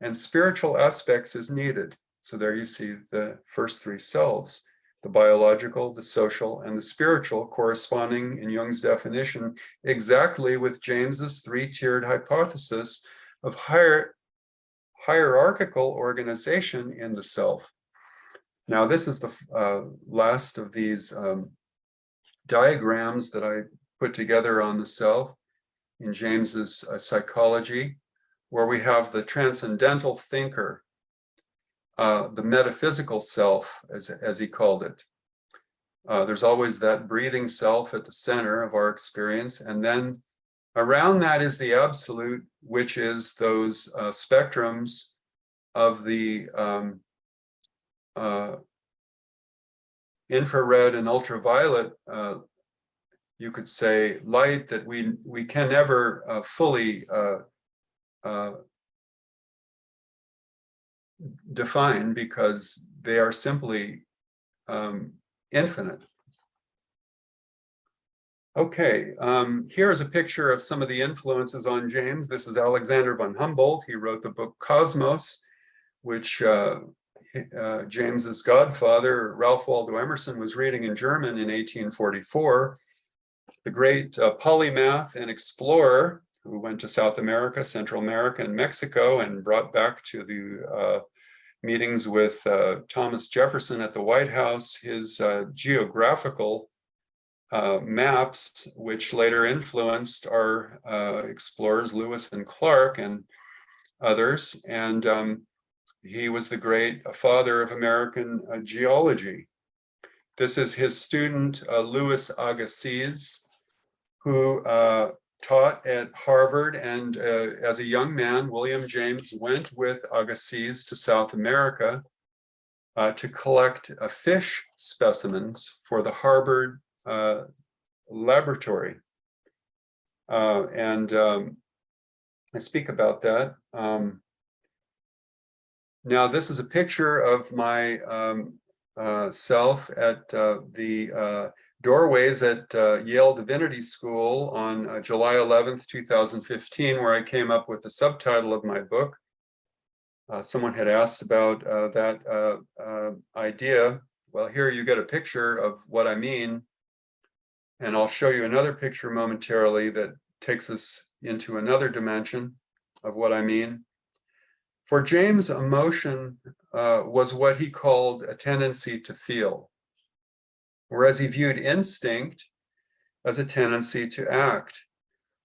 and spiritual aspects is needed. So there you see the first 3 selves, the biological, the social, and the spiritual, corresponding in Jung's definition exactly with James's 3-tiered hypothesis of hierarchical organization in the self. Now, this is the last of these diagrams that I put together on the self in James's psychology, where we have the transcendental thinker, the metaphysical self, as he called it. There's always that breathing self at the center of our experience, and then around that is the absolute, which is those spectrums of the infrared and ultraviolet, you could say, light that we can never fully define, because they are simply infinite. Okay, here's a picture of some of the influences on James. This is Alexander von Humboldt. He wrote the book Cosmos, which James's godfather, Ralph Waldo Emerson, was reading in German in 1844. The great polymath and explorer who went to South America, Central America, and Mexico, and brought back to the meetings with Thomas Jefferson at the White House his geographical maps, which later influenced our explorers Lewis and Clark and others. And he was the great father of American geology. This is his student, Louis Agassiz, who taught at Harvard. And as a young man, William James went with Agassiz to South America to collect fish specimens for the Harvard laboratory. And I speak about that. Now, this is a picture of my self at the doorways at Yale Divinity School on July 11th, 2015, where I came up with the subtitle of my book. Someone had asked about that idea. Well, here you get a picture of what I mean. And I'll show you another picture momentarily that takes us into another dimension of what I mean. For James, emotion was what he called a tendency to feel, whereas he viewed instinct as a tendency to act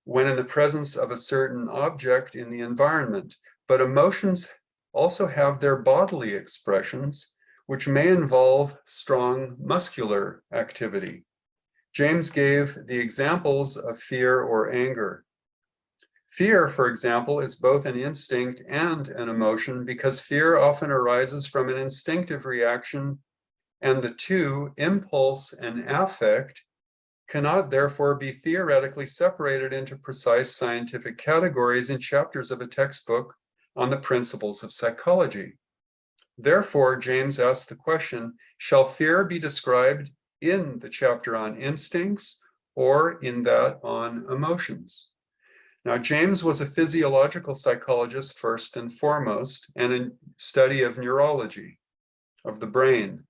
when in the presence of a certain object in the environment. But emotions also have their bodily expressions, which may involve strong muscular activity. James gave the examples of fear or anger. Fear, for example, is both an instinct and an emotion because fear often arises from an instinctive reaction, and the two, impulse and affect, cannot therefore be theoretically separated into precise scientific categories in chapters of a textbook on the principles of psychology. Therefore, James asked the question, shall fear be described in the chapter on instincts or in that on emotions? Now, James was a physiological psychologist first and foremost, and a study of neurology, of the brain.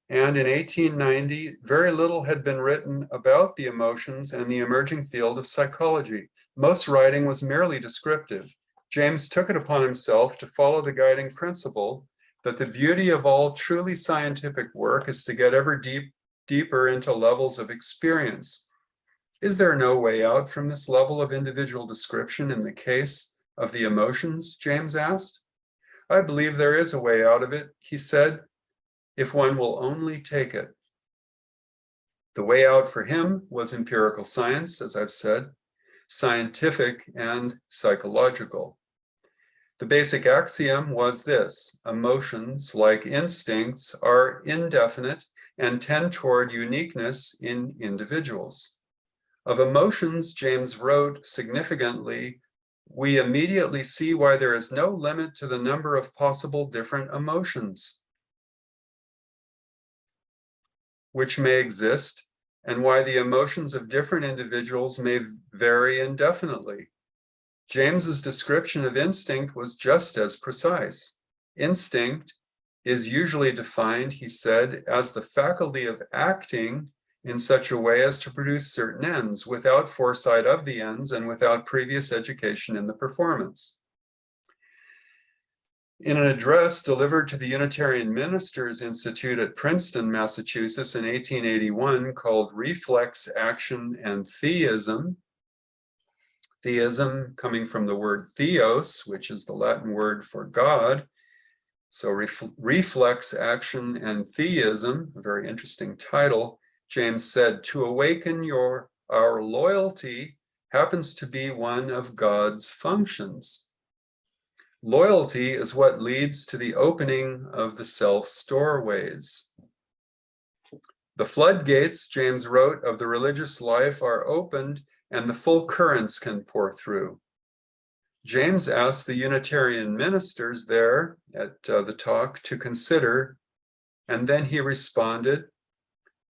And in 1890, very little had been written about the emotions and the emerging field of psychology. Most writing was merely descriptive. James took it upon himself to follow the guiding principle that the beauty of all truly scientific work is to get ever deeper into levels of experience. Is there no way out from this level of individual description in the case of the emotions, James asked? I believe there is a way out of it, he said, if one will only take it. The way out for him was empirical science, as I've said, scientific and psychological. The basic axiom was this: emotions, like instincts, are indefinite and tend toward uniqueness in individuals. Of emotions, James wrote significantly, we immediately see why there is no limit to the number of possible different emotions which may exist, and why the emotions of different individuals may vary indefinitely. James's description of instinct was just as precise. Instinct is usually defined, he said, as the faculty of acting in such a way as to produce certain ends without foresight of the ends and without previous education in the performance. In an address delivered to the Unitarian Ministers Institute at Princeton, Massachusetts in 1881 called Reflex Action and Theism, theism coming from the word theos, which is the Latin word for God, so reflex action and theism, a very interesting title. James said, to awaken our loyalty happens to be one of God's functions. Loyalty is what leads to the opening of the self-storeways. The floodgates, James wrote, of the religious life are opened and the full currents can pour through. James asked the Unitarian ministers there at the talk to consider, and then he responded,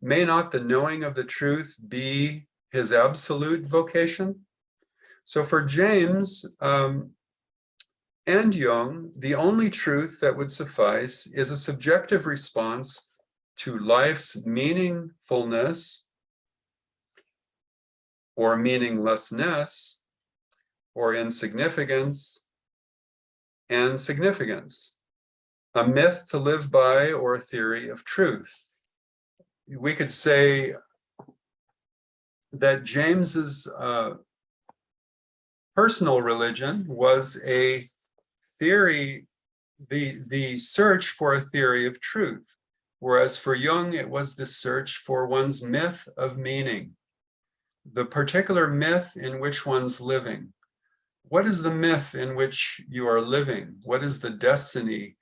may not the knowing of the truth be his absolute vocation? So for James and Jung, the only truth that would suffice is a subjective response to life's meaningfulness or meaninglessness or insignificance and significance, a myth to live by or a theory of truth. We could say that James's personal religion was a theory, the search for a theory of truth, whereas for Jung, it was the search for one's myth of meaning, the particular myth in which one's living. What is the myth in which you are living? What is the destiny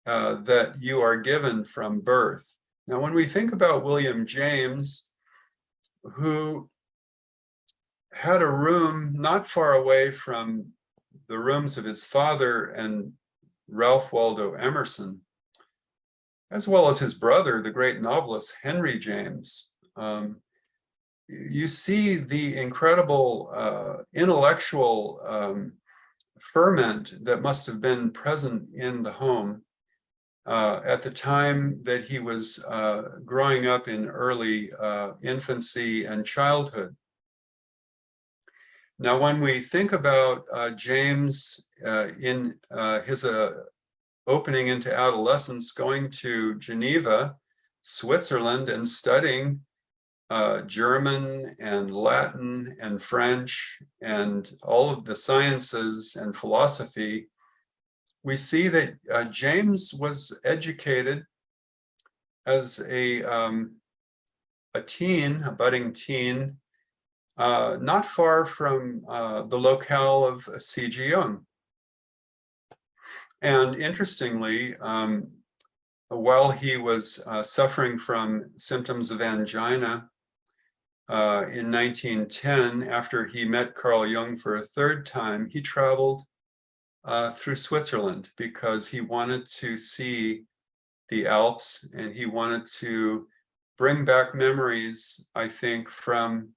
that you are given from birth? Now, when we think about William James, who had a room not far away from the rooms of his father and Ralph Waldo Emerson, as well as his brother, the great novelist Henry James. You see the incredible intellectual ferment that must have been present in the home at the time that he was growing up in early infancy and childhood. Now, when we think about James in his opening into adolescence, going to Geneva, Switzerland, and studying German and Latin and French and all of the sciences and philosophy, we see that James was educated as a teen, a budding teen, not far from the locale of C.G. Jung. And interestingly, while he was suffering from symptoms of angina in 1910, after he met Carl Jung for a third time, he traveled through Switzerland because he wanted to see the Alps and he wanted to bring back memories, I think, from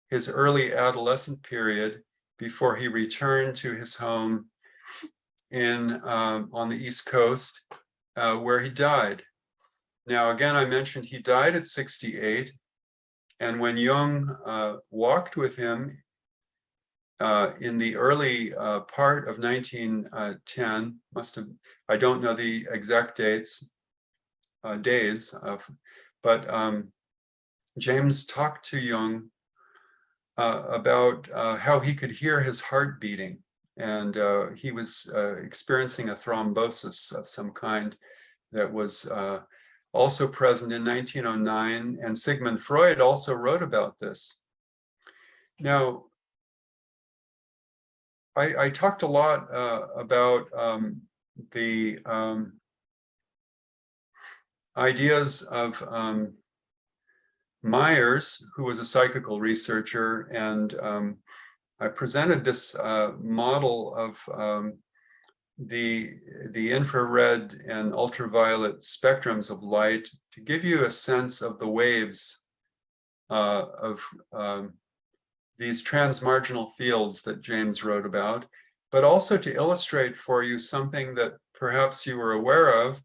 his early adolescent period before he returned to his home on the East Coast, where he died. Now, again, I mentioned he died at 68, and when Jung walked with him in the early part of 1910, I don't know the exact days, but James talked to Jung about how he could hear his heart beating, and he was experiencing a thrombosis of some kind that was also present in 1909, and Sigmund Freud also wrote about this. Now, I talked a lot about the ideas of Myers, who was a psychical researcher, and I presented this model of the infrared and ultraviolet spectrums of light to give you a sense of the waves of these transmarginal fields that James wrote about, but also to illustrate for you something that perhaps you were aware of,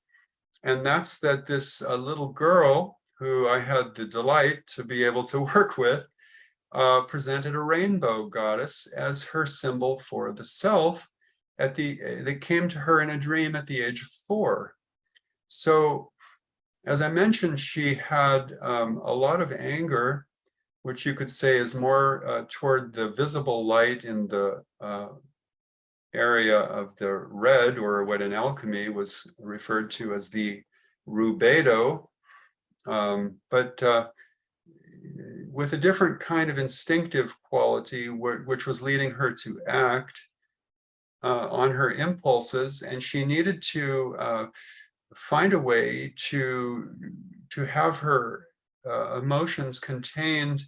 and that's that this little girl who I had the delight to be able to work with presented a rainbow goddess as her symbol for the self that came to her in a dream at the age of 4. So, as I mentioned, she had a lot of anger, which you could say is more toward the visible light in the area of the red, or what in alchemy was referred to as the rubedo, but with a different kind of instinctive quality, which was leading her to act on her impulses, and she needed to find a way to have her emotions contained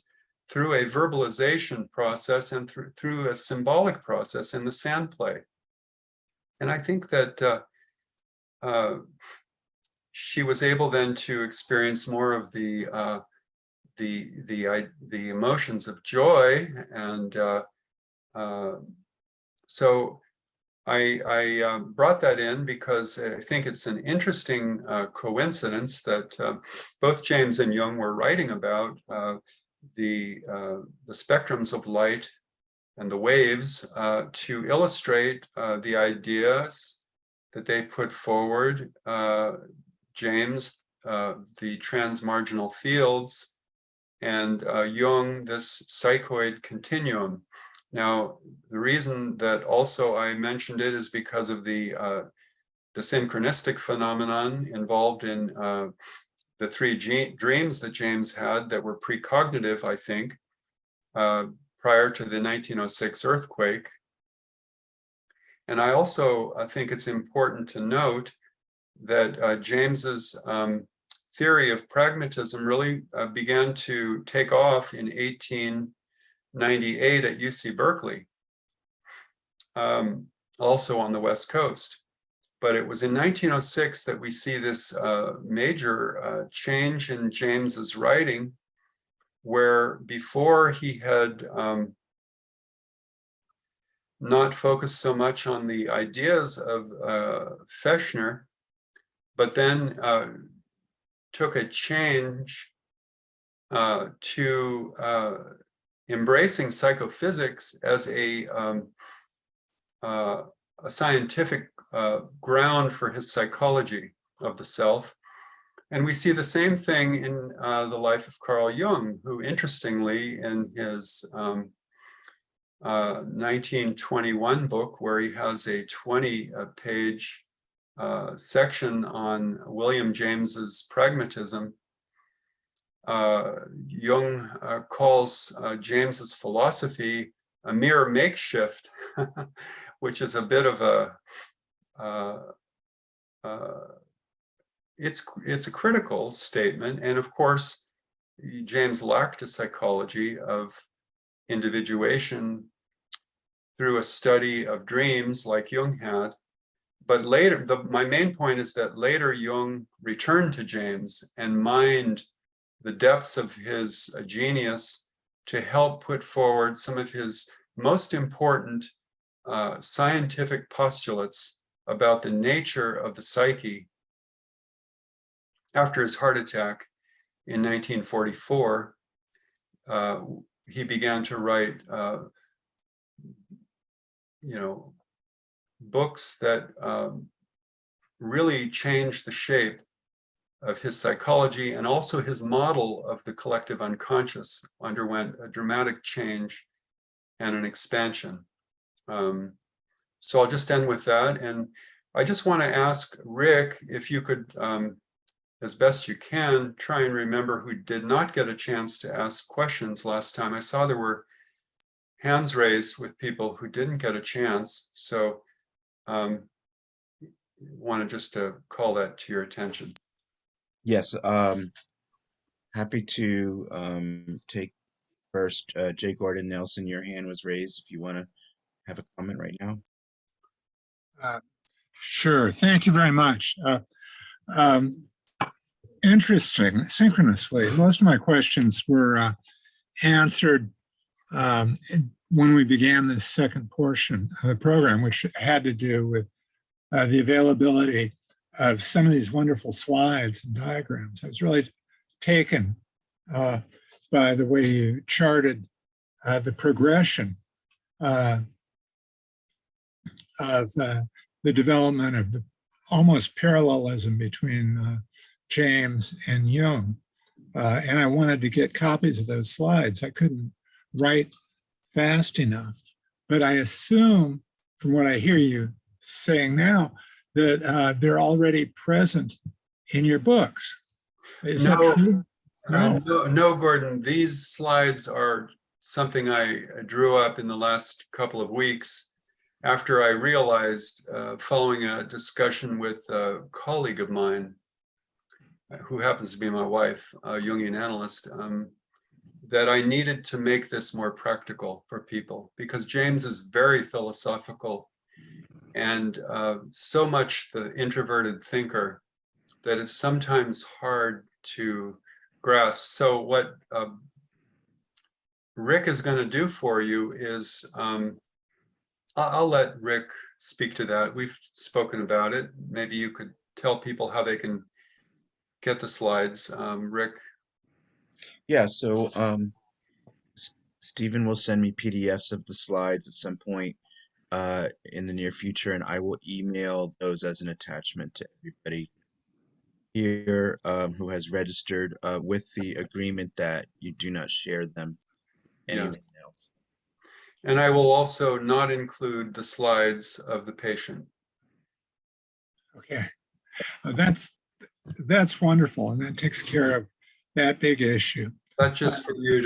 through a verbalization process and through a symbolic process in the sand play. And I think that she was able then to experience more of the emotions of joy, and so I brought that in because I think it's an interesting coincidence that both James and Jung were writing about the spectrums of light and the waves to illustrate the ideas that they put forward. James, the transmarginal fields, and Jung, this psychoid continuum. Now, the reason that also I mentioned it is because of the synchronistic phenomenon involved in the 3 dreams that James had that were precognitive, I think, prior to the 1906 earthquake. And I also think it's important to note that James's theory of pragmatism really began to take off in 1898 at UC Berkeley, also on the West Coast. But it was in 1906 that we see this major change in James's writing, where before he had not focused so much on the ideas of Fechner, but then took a change to embracing psychophysics as a scientific ground for his psychology of the self. And we see the same thing in the life of Carl Jung, who interestingly in his 1921 book, where he has a 20-page section on William James's pragmatism, Jung calls James's philosophy a mere makeshift, which is a bit of it's a critical statement. And of course, James lacked a psychology of individuation through a study of dreams like Jung had. But later, my main point is that later Jung returned to James and mined the depths of his genius to help put forward some of his most important scientific postulates about the nature of the psyche. After his heart attack in 1944, he began to write, books that really changed the shape of his psychology, and also his model of the collective unconscious underwent a dramatic change and an expansion. So I'll just end with that. And I just want to ask Rick if you could, as best you can, try and remember who did not get a chance to ask questions last time. I saw there were hands raised with people who didn't get a chance. So wanted just to call that to your attention. Yes, happy to take first. J. Gordon Nelson, your hand was raised if you want to have a comment right now. Sure. Thank you very much. Interesting. Synchronously, most of my questions were answered when we began this second portion of the program, which had to do with the availability of some of these wonderful slides and diagrams. I was really taken by the way you charted the progression of the development of the almost parallelism between James and Jung. And I wanted to get copies of those slides. I couldn't write fast enough, but I assume from what I hear you saying now that they're already present in your books. Is that true? No, Gordon, these slides are something I drew up in the last couple of weeks after I realized, following a discussion with a colleague of mine, who happens to be my wife, a Jungian analyst, that I needed to make this more practical for people, because James is very philosophical and so much the introverted thinker that it's sometimes hard to grasp. So what Rick is going to do for you is, I'll let Rick speak to that. We've spoken about it. Maybe you could tell people how they can get the slides, Rick. Yeah, so Stephen will send me PDFs of the slides at some point in the near future, and I will email those as an attachment to everybody here who has registered with the agreement that you do not share them with anyone else. And I will also not include the slides of the patient. Okay, that's wonderful, and that takes care of that big issue. That's just for you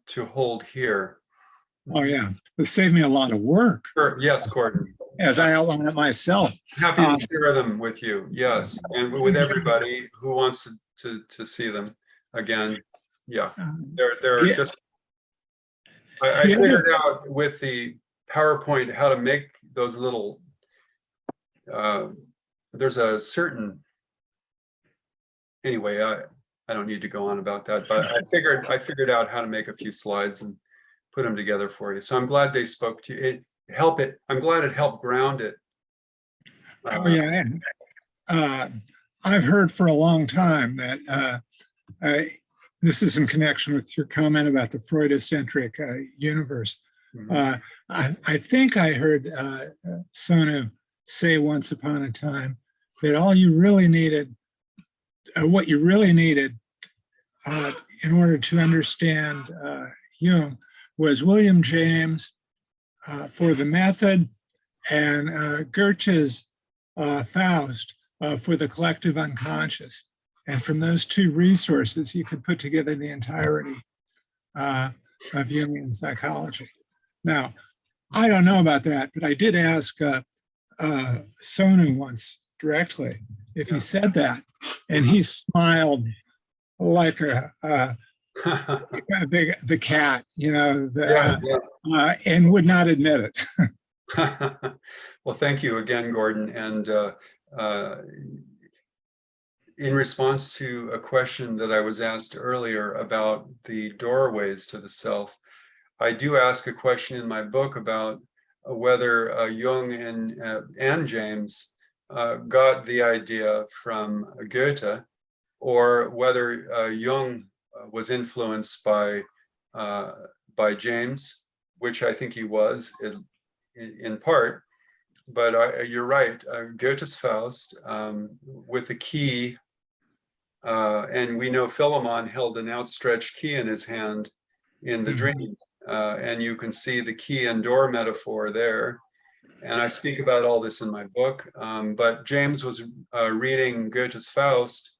to hold here. Oh yeah, it saved me a lot of work. Sure. Yes, Gordon. As I outlined it myself. Happy to share them with you. Yes, and with everybody who wants to see them again. Yeah, they're Yeah. just. I figured out with the PowerPoint how to make those little there's a certain, anyway, I don't need to go on about that, but I figured out how to make a few slides and put them together for you. So I'm glad they spoke to you. I'm glad it helped ground it. Oh, yeah. I've heard for a long time that this is in connection with your comment about the Freudocentric universe. Mhm. I think I heard Sonu say once upon a time that all you really needed, what you really needed in order to understand Jung was William James for the method and Goethe's Faust for the collective unconscious. And from those two resources, you could put together the entirety of Jungian psychology. Now, I don't know about that, but I did ask Sonu once directly if he said that, and he smiled like the cat, you know, and would not admit it. Well, thank you again, Gordon. And in response to a question that I was asked earlier about the doorways to the self, I do ask a question in my book about whether Jung and James got the idea from Goethe, or whether Jung was influenced by James, which I think he was in part. But you're right, Goethe's Faust with the key, and we know Herrmmann held an outstretched key in his hand in the dream, and you can see the key and door metaphor there. And I speak about all this in my book, but James was reading Goethe's Faust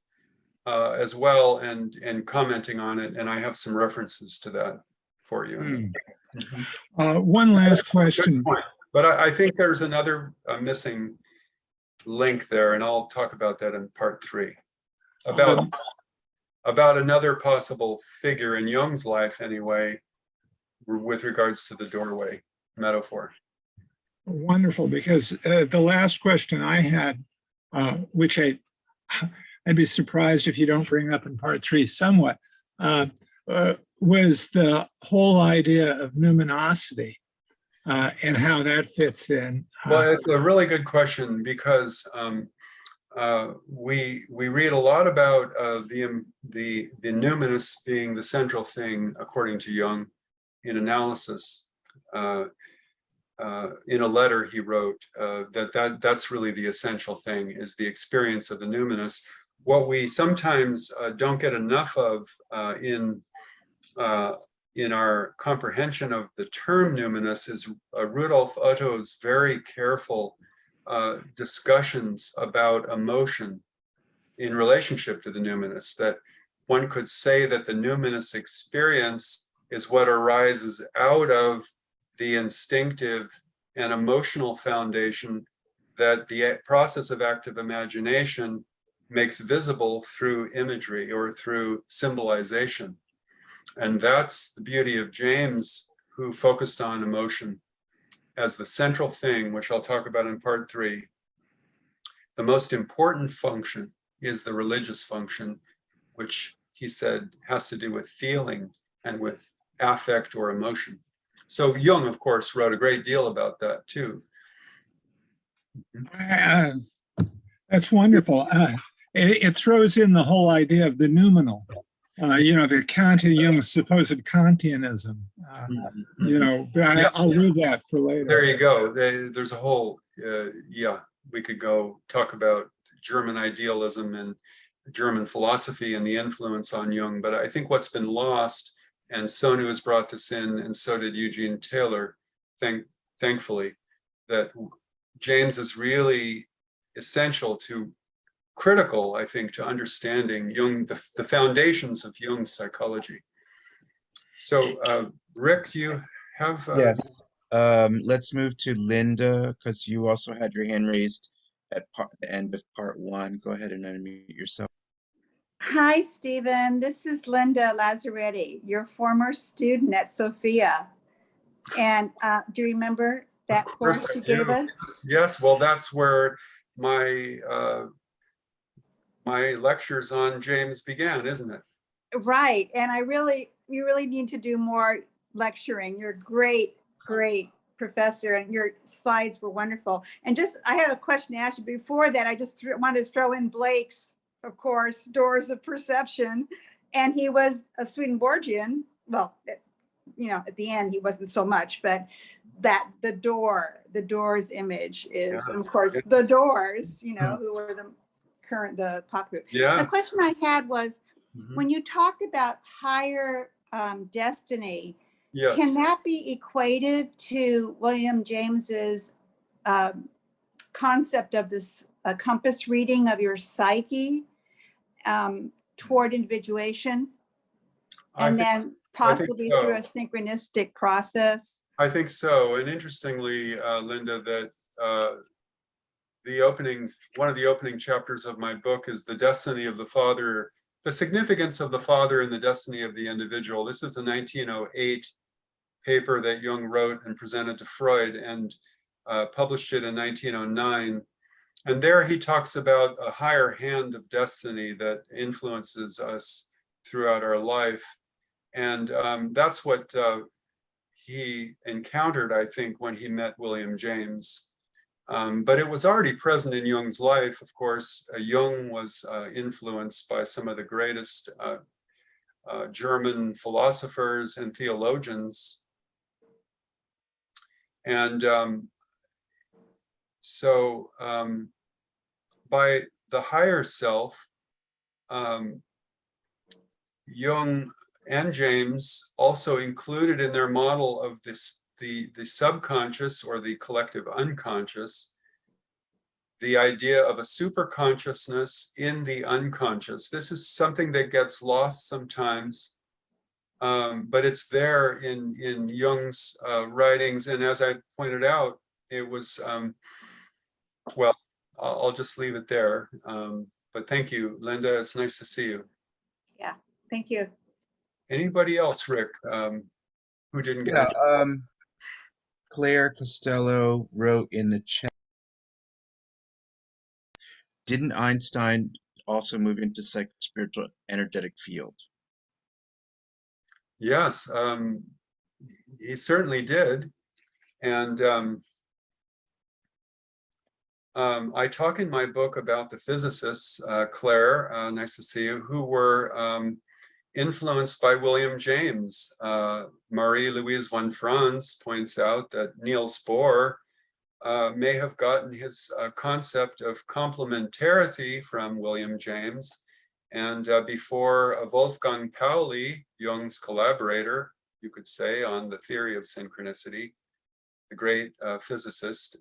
as well and commenting on it, and I have some references to that for you. One last question. But I think there's another missing link there, and I'll talk about that in part 3. About another possible figure in Jung's life, anyway, with regards to the doorway metaphor. Wonderful, because the last question I had, which I'd be surprised if you don't bring up in part 3 somewhat, was the whole idea of numinosity and how that fits in. Well, it's a really good question, because we read a lot about the numinous being the central thing, according to Jung, in analysis. In a letter he wrote, that's really the essential thing, is the experience of the numinous. What we sometimes don't get enough of in our comprehension of the term numinous is Rudolf Otto's very careful discussions about emotion in relationship to the numinous, that one could say that the numinous experience is what arises out of the instinctive and emotional foundation that the process of active imagination makes visible through imagery or through symbolization. And that's the beauty of James, who focused on emotion as the central thing, which I'll talk about in part 3. The most important function is the religious function, which he said has to do with feeling and with affect or emotion. So Jung, of course, wrote a great deal about that too. That's wonderful. It throws in the whole idea of the noumenal, you know, the Kantian, Jung's supposed Kantianism, you know, but I'll leave that for later. There you go. There's a whole, yeah, we could go talk about German idealism and German philosophy and the influence on Jung, but I think what's been lost, and Sonu has brought this in, and so did Eugene Taylor, thankfully, that James is really essential to, critical, I think, to understanding Jung, the foundations of Jung's psychology. So, Rick, do you have? Yes. Let's move to Linda, because you also had your hand raised at the end of part 1. Go ahead and unmute yourself. Hi, Stephen. This is Linda Lazzaretti, your former student at Sophia. And do you remember that course you gave us? Yes, well, that's where my lectures on James began, isn't it? Right. And you really need to do more lecturing. You're great, great professor, and your slides were wonderful. And I had a question to ask you before that. I just wanted to throw in Blake's, of course, Doors of Perception. And he was a Swedenborgian. Well, at the end, he wasn't so much, but that the Doors image is, of course, the Doors, who were the pop group. Yes. The question I had was, Mhm. when you talked about higher destiny, Yes. can that be equated to William James's concept of this compass reading of your psyche toward individuation, and then possibly so. through a synchronistic process? I think so. And interestingly, Linda, that one of the opening chapters of my book is the destiny of the father, the significance of the father and the destiny of the individual. This is a 1908 paper that Jung wrote and presented to Freud, and published it in 1909. And there he talks about a higher hand of destiny that influences us throughout our life. And that's what he encountered, I think, when he met William James. But it was already present in Jung's life. Of course, Jung was influenced by some of the greatest German philosophers and theologians. And so by the higher self, Jung and James also included in their model of the subconscious or the collective unconscious, the idea of a super consciousness in the unconscious. This is something that gets lost sometimes, but it's there in Jung's writings. And as I pointed out, it was, well, I'll just leave it there. But thank you, Linda. It's nice to see you. Yeah, thank you. Anybody else, Rick, who didn't get Yeah, it? Claire Costello wrote in the chat, didn't Einstein also move into psycho-spiritual energetic field? Yes, he certainly did. And I talk in my book about the physicists, Claire, nice to see you, who were influenced by William James. Marie-Louise von Franz points out that Niels Bohr may have gotten his concept of complementarity from William James. And before Wolfgang Pauli, Jung's collaborator, you could say, on the theory of synchronicity, the great physicist,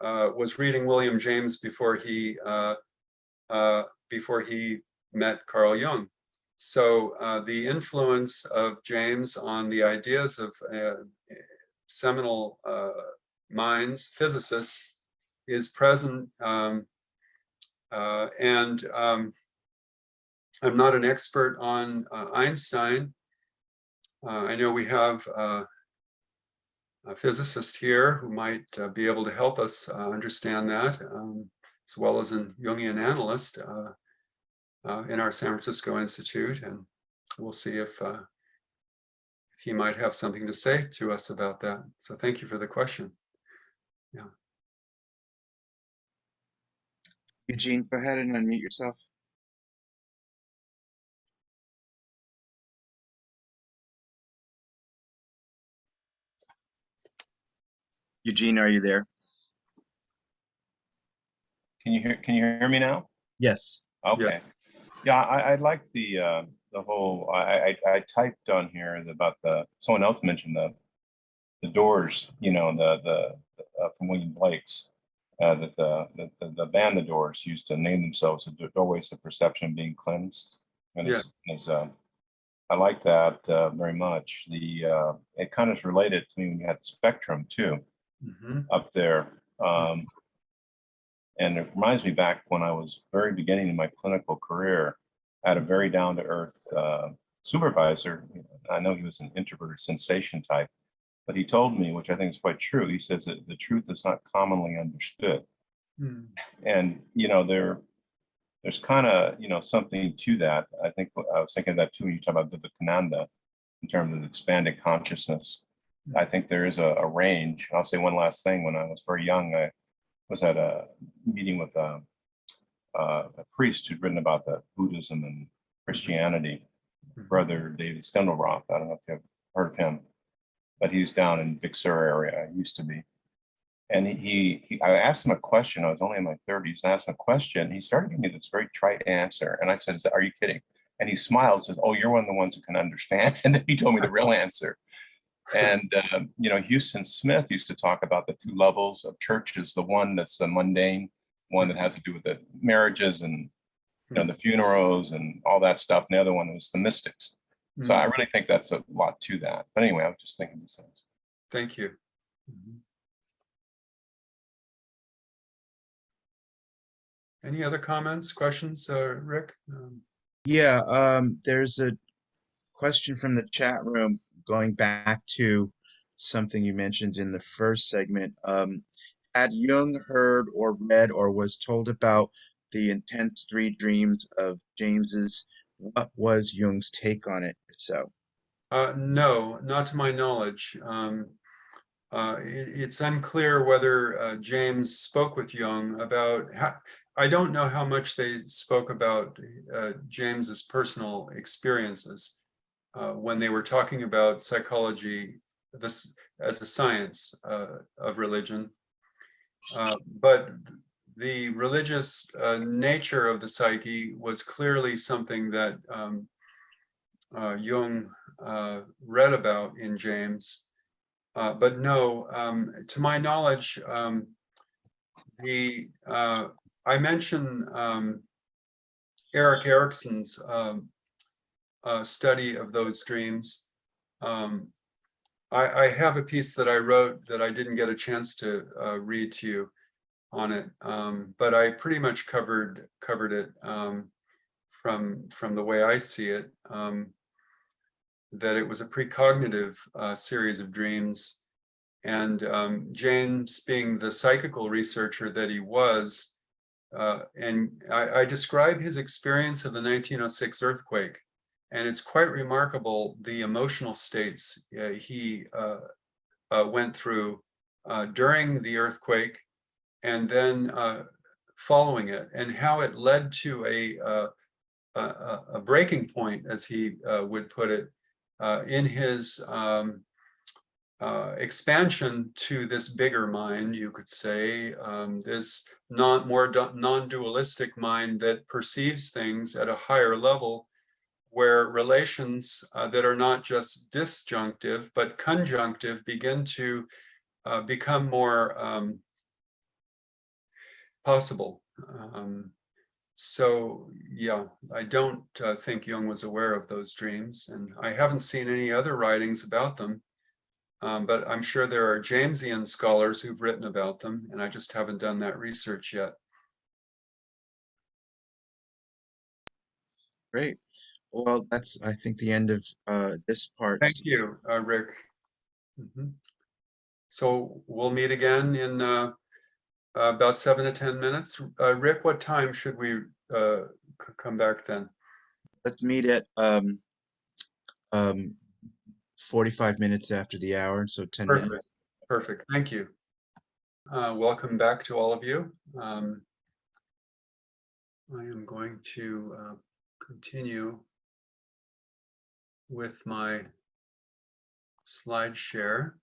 was reading William James before he met Carl Jung. So the influence of James on the ideas of seminal minds, physicists, is present. I'm not an expert on Einstein. I know we have a physicist here who might be able to help us understand that, as well as a Jungian analyst in our San Francisco Institute, and we'll see if he might have something to say to us about that. So thank you for the question. Yeah. Eugene, go ahead and unmute yourself. Eugene, are you there? Can you hear me now? Yes. Okay. Yeah, I like the whole. I typed on here about someone else mentioned the Doors. The from William Blake's that the band The Doors used to name themselves the doorways of perception being cleansed. And I like that very much. It kind of is related to me when you had the spectrum too, up there. And it reminds me back when I was very beginning in my clinical career, I had a very down-to-earth supervisor. I know he was an introverted sensation type, but he told me, which I think is quite true, he says that the truth is not commonly understood. Hmm. And, there's kind of, something to that. I think I was thinking of that too when you talk about Vivekananda in terms of expanded consciousness. I think there is a range. I'll say one last thing. When I was very young, I was at a meeting with a priest who'd written about the Buddhism and Christianity, Brother David Skundelroth. I don't know if you've heard of him, but he's down in Big Sur area, used to be. And I asked him a question. I was only in my 30s, and I asked him a question. He started giving me this very trite answer, and I said, "Are you kidding?" And he smiled and says, "Oh, you're one of the ones who can understand." And then he told me the real answer. And Houston Smith used to talk about the two levels of churches: the one that's the mundane, one that has to do with the marriages and the funerals and all that stuff. And the other one was the mystics. So I really think that's a lot to that. But anyway, I was just thinking these things. Thank you. Mhm. Any other comments, questions, Rick? Yeah, there's a question from the chat room going back to something you mentioned in the first segment. Had Jung heard or read or was told about the intense three dreams of James's? What was Jung's take on it, if so? No, not to my knowledge. It's unclear whether James spoke with Jung about I don't know how much they spoke about James's personal experiences when they were talking about psychology, this as a science of religion. But the religious nature of the psyche was clearly something that Jung read about in James. But no, to my knowledge, I mentioned Eric Erickson's study of those dreams. I have a piece that I wrote that I didn't get a chance to read to you on it, but I pretty much covered it from the way I see it. That it was a precognitive series of dreams. And James, being the psychical researcher that he was, and I describe his experience of the 1906 earthquake, and it's quite remarkable the emotional states he went through during the earthquake and then following it, and how it led to a breaking point, as he would put it, in his expansion to this bigger mind, you could say, this more non-dualistic mind that perceives things at a higher level, where relations that are not just disjunctive but conjunctive begin to become more possible. So yeah, I don't think Jung was aware of those dreams, and I haven't seen any other writings about them. But I'm sure there are Jamesian scholars who've written about them, and I just haven't done that research yet. Great. Well, that's, I think, the end of this part. Thank you, Rick. Mhm. So we'll meet again in about 7 to 10 minutes. Rick, what time should we come back then? Let's meet at 45 minutes after the hour, so 10 Perfect. minutes. Perfect. Thank you. Welcome back to all of you. I am going to continue with my slide share.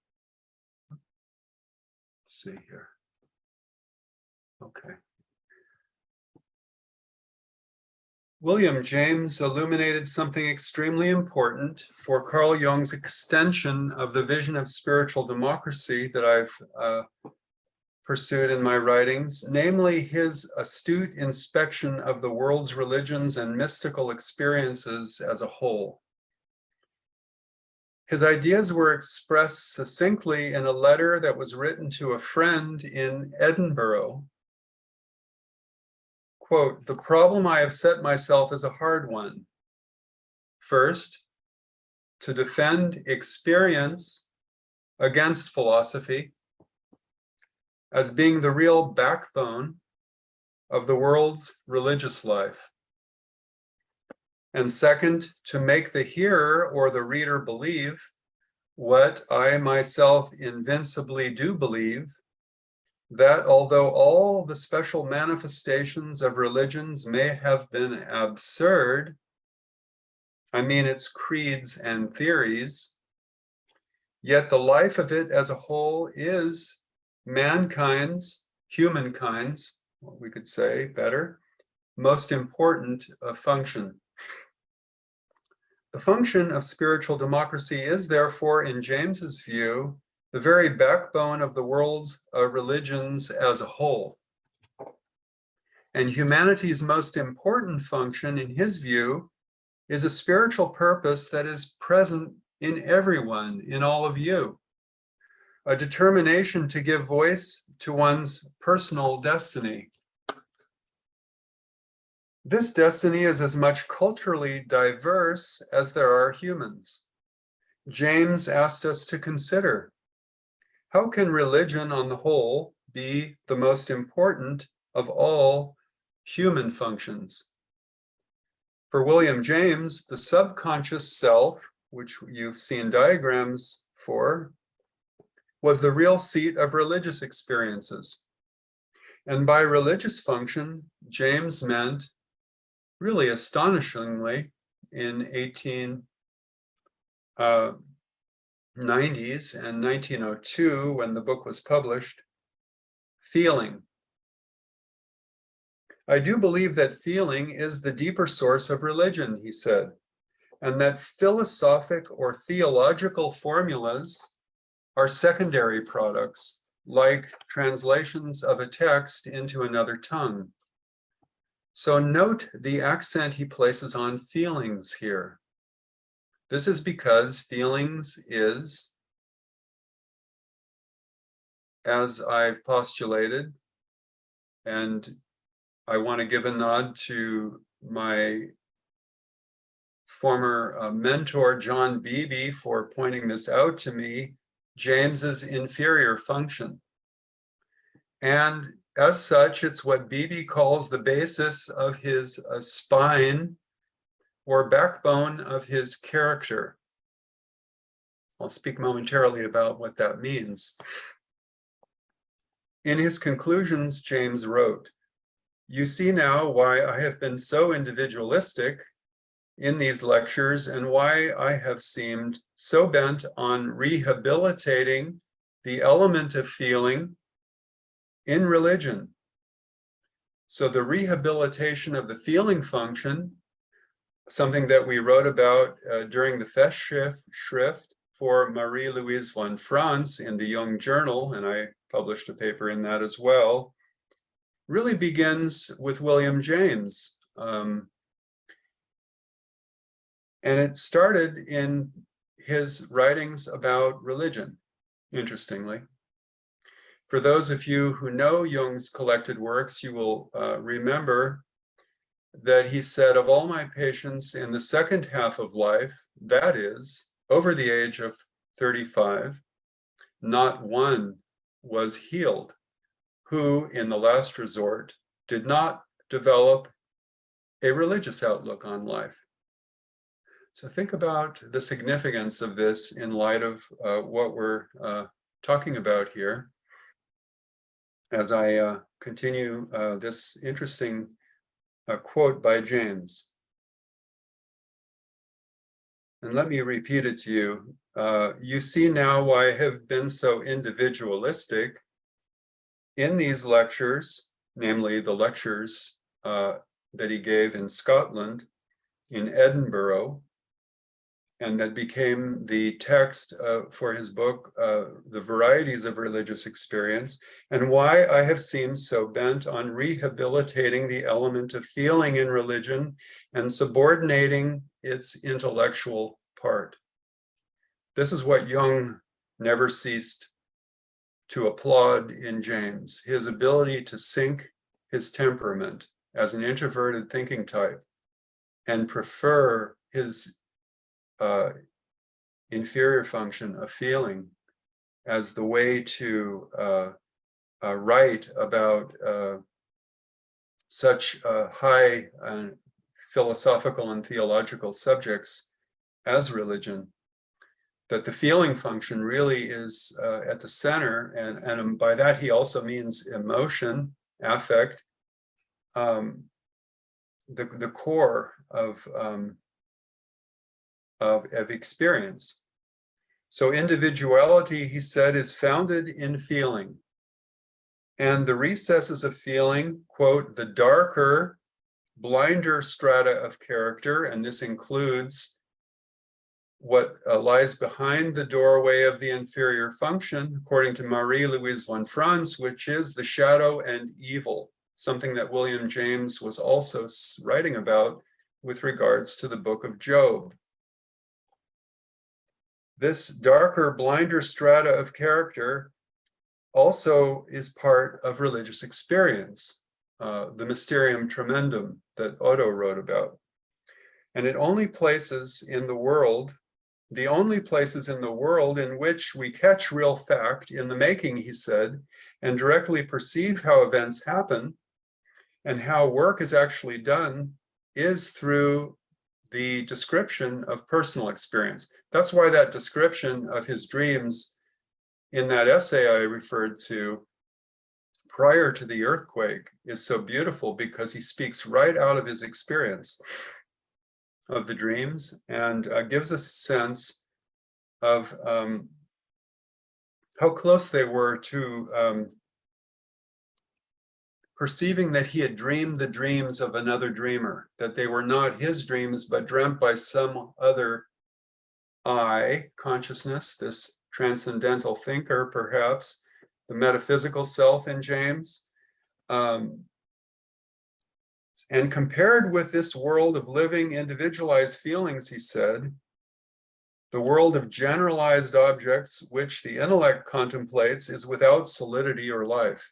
Let's see here. Okay. William James illuminated something extremely important for Carl Jung's extension of the vision of spiritual democracy that I've pursued in my writings, namely his astute inspection of the world's religions and mystical experiences as a whole. His ideas were expressed succinctly in a letter that was written to a friend in Edinburgh. Quote, "The problem I have set myself is a hard one. First, to defend experience against philosophy as being the real backbone of the world's religious life. And second, to make the hearer or the reader believe what I myself invincibly do believe, that although all the special manifestations of religions may have been absurd, I mean its creeds and theories, yet the life of it as a whole is humankind's, what we could say better, most important function. The function of spiritual democracy is therefore, in James's view, the very backbone of the world's religions as a whole. And humanity's most important function, in his view, is a spiritual purpose that is present in everyone, in all of you. A determination to give voice to one's personal destiny. This destiny is as much culturally diverse as there are humans. James asked us to consider, how can religion on the whole be the most important of all human functions? For William James, the subconscious self, which you've seen diagrams for, was the real seat of religious experiences. And by religious function, James meant, really astonishingly, in 1890s and 1902, when the book was published, feeling. I do believe that feeling is the deeper source of religion, he said, and that philosophic or theological formulas are secondary products, like translations of a text into another tongue. So note the accent he places on feelings here. This is because feelings is, as I've postulated, and I want to give a nod to my former mentor, John Beebe, for pointing this out to me, James's inferior function. And as such, it's what Beebe calls the basis of his spine or backbone of his character. I'll speak momentarily about what that means. In his conclusions, James wrote, "You see now why I have been so individualistic in these lectures and why I have seemed so bent on rehabilitating the element of feeling in religion. So the rehabilitation of the feeling function, something that we wrote about during the Festschrift for Marie-Louise von Franz in the Jung Journal, and I published a paper in that as well, really begins with William James. And it started in his writings about religion, interestingly. For those of you who know Jung's collected works, you will remember that he said, of all my patients in the second half of life, that is, over the age of 35, not one was healed who, in the last resort, did not develop a religious outlook on life. So think about the significance of this in light of what we're talking about here. As I continue this interesting quote by James. And let me repeat it to you. You see now why I have been so individualistic in these lectures, namely the lectures that he gave in Scotland, in Edinburgh, and that became the text for his book, The Varieties of Religious Experience, and why I have seemed so bent on rehabilitating the element of feeling in religion and subordinating its intellectual part. This is what Jung never ceased to applaud in James, his ability to sink his temperament as an introverted thinking type and prefer his inferior function of feeling as the way to write about such high philosophical and theological subjects as religion, that the feeling function really is at the center, and by that he also means emotion, affect, the core of experience. So individuality, he said, is founded in feeling. And the recesses of feeling, quote, the darker, blinder strata of character, and this includes what lies behind the doorway of the inferior function, according to Marie-Louise von Franz, which is the shadow and evil, something that William James was also writing about with regards to the book of Job. This darker, blinder strata of character also is part of religious experience, the mysterium tremendum that Otto wrote about. And it only places in the world, the only places in the world in which we catch real fact in the making, he said, and directly perceive how events happen and how work is actually done, is through the description of personal experience. That's why that description of his dreams in that essay I referred to prior to the earthquake is so beautiful, because he speaks right out of his experience of the dreams and gives us a sense of how close they were to perceiving that he had dreamed the dreams of another dreamer, that they were not his dreams, but dreamt by some other I, consciousness, this transcendental thinker, perhaps, the metaphysical self in James. And compared with this world of living, individualized feelings, he said, the world of generalized objects, which the intellect contemplates, is without solidity or life.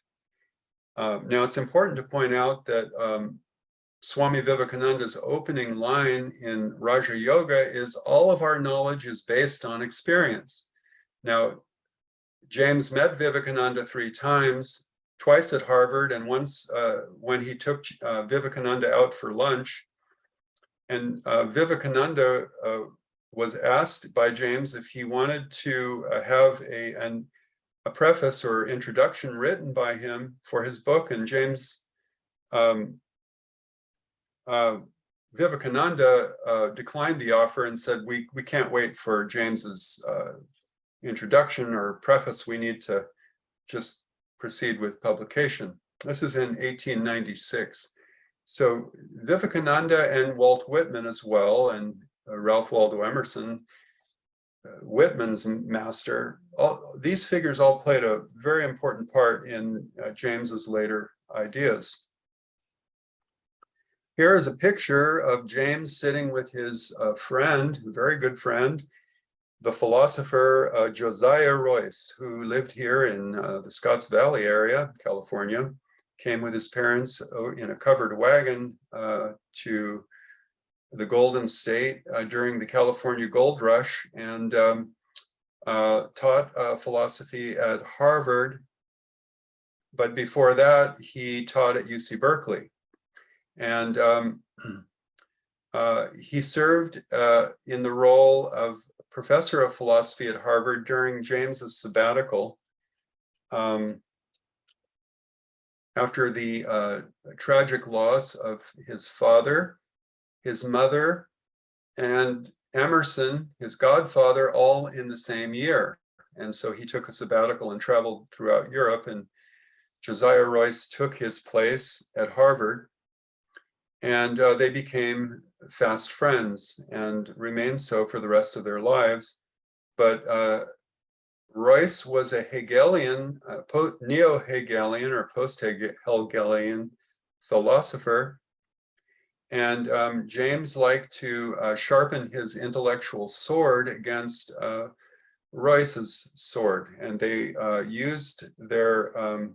Now, it's important to point out that Swami Vivekananda's opening line in Raja Yoga is, all of our knowledge is based on experience. Now, James met Vivekananda 3 times, twice at Harvard, and once when he took Vivekananda out for lunch. And Vivekananda was asked by James if he wanted to have a preface or introduction written by him for his book, and James Vivekananda declined the offer and said, we can't wait for James's introduction or preface. We need to just proceed with publication. This is in 1896. So Vivekananda and Walt Whitman as well, and Ralph Waldo Emerson, Whitman's master, these figures all played a very important part in James's later ideas. Here is a picture of James sitting with his friend, a very good friend, the philosopher Josiah Royce, who lived here in the Scotts Valley area, California, came with his parents in a covered wagon to the Golden State during the California Gold Rush, and taught philosophy at Harvard. But before that, he taught at UC Berkeley. And he served in the role of professor of philosophy at Harvard during James's sabbatical. After the tragic loss of his father, his mother, and Emerson, his godfather, all in the same year. And so he took a sabbatical and traveled throughout Europe, and Josiah Royce took his place at Harvard, and they became fast friends and remained so for the rest of their lives. But Royce was a Hegelian, neo-Hegelian or post-Hegelian philosopher. And James liked to sharpen his intellectual sword against Royce's sword. And they used their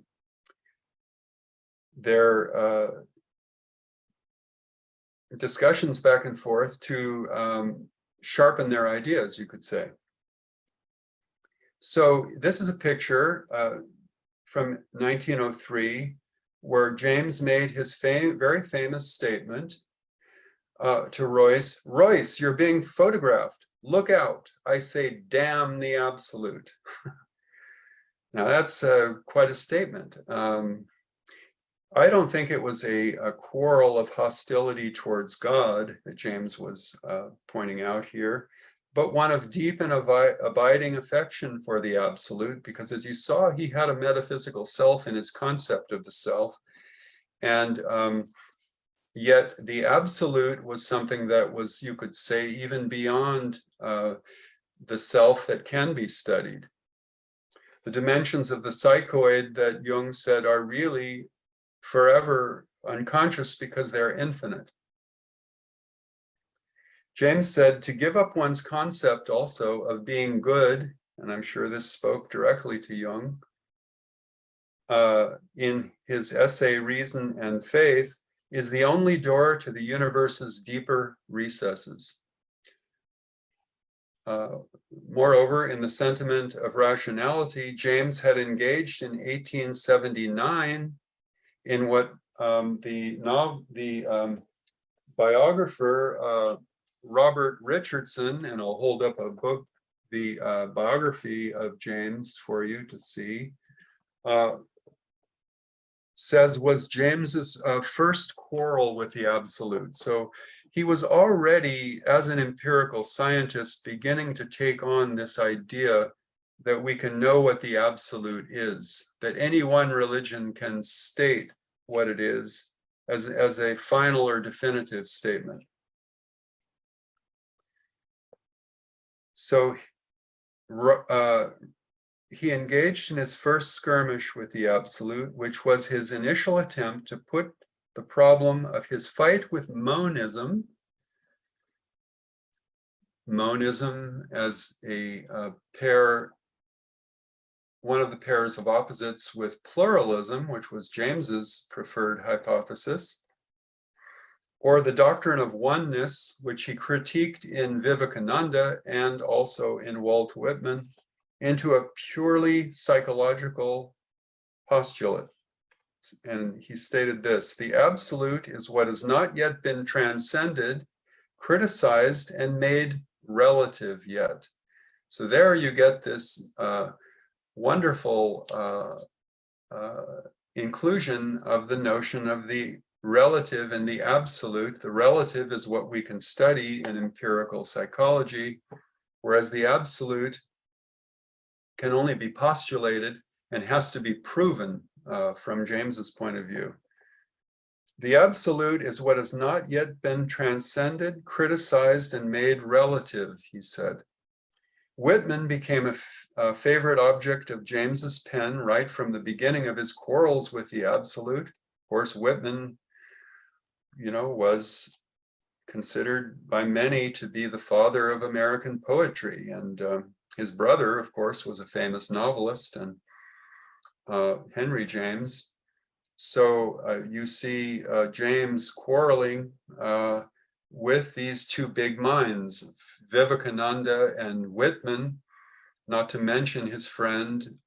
discussions back and forth to sharpen their ideas, you could say. So this is a picture from 1903 where James made his very famous statement to Royce, "Royce, you're being photographed. Look out. I say, damn the absolute." Now that's quite a statement. I don't think it was a quarrel of hostility towards God that James was pointing out here, but one of deep and abiding affection for the absolute, because as you saw, he had a metaphysical self in his concept of the self. And yet the absolute was something that was, you could say, even beyond the self that can be studied. The dimensions of the psychoid that Jung said are really forever unconscious because they're infinite. James said to give up one's concept also of being good, and I'm sure this spoke directly to Jung, in his essay Reason and Faith, is the only door to the universe's deeper recesses. Moreover, in the sentiment of rationality, James had engaged in 1879 in what the biographer Robert Richardson, and I'll hold up a book, the biography of James for you to see, says was James's first quarrel with the absolute. So he was already, as an empirical scientist, beginning to take on this idea that we can know what the absolute is, that any one religion can state what it is as a final or definitive statement. So he engaged in his first skirmish with the absolute, which was his initial attempt to put the problem of his fight with monism as a pair, one of the pairs of opposites with pluralism, which was James's preferred hypothesis, or the doctrine of oneness, which he critiqued in Vivekananda and also in Walt Whitman, into a purely psychological postulate. And he stated this: the absolute is what has not yet been transcended, criticized, and made relative yet. So there you get this wonderful inclusion of the notion of the relative and the absolute. The relative is what we can study in empirical psychology, whereas the absolute can only be postulated and has to be proven from James's point of view. The absolute is what has not yet been transcended, criticized, and made relative, he said. Whitman became a favorite object of James's pen right from the beginning of his quarrels with the absolute. Of course, Whitman, was considered by many to be the father of American poetry, and his brother, of course, was a famous novelist, and Henry James. So you see James quarreling with these two big minds, Vivekananda and Whitman, not to mention his friend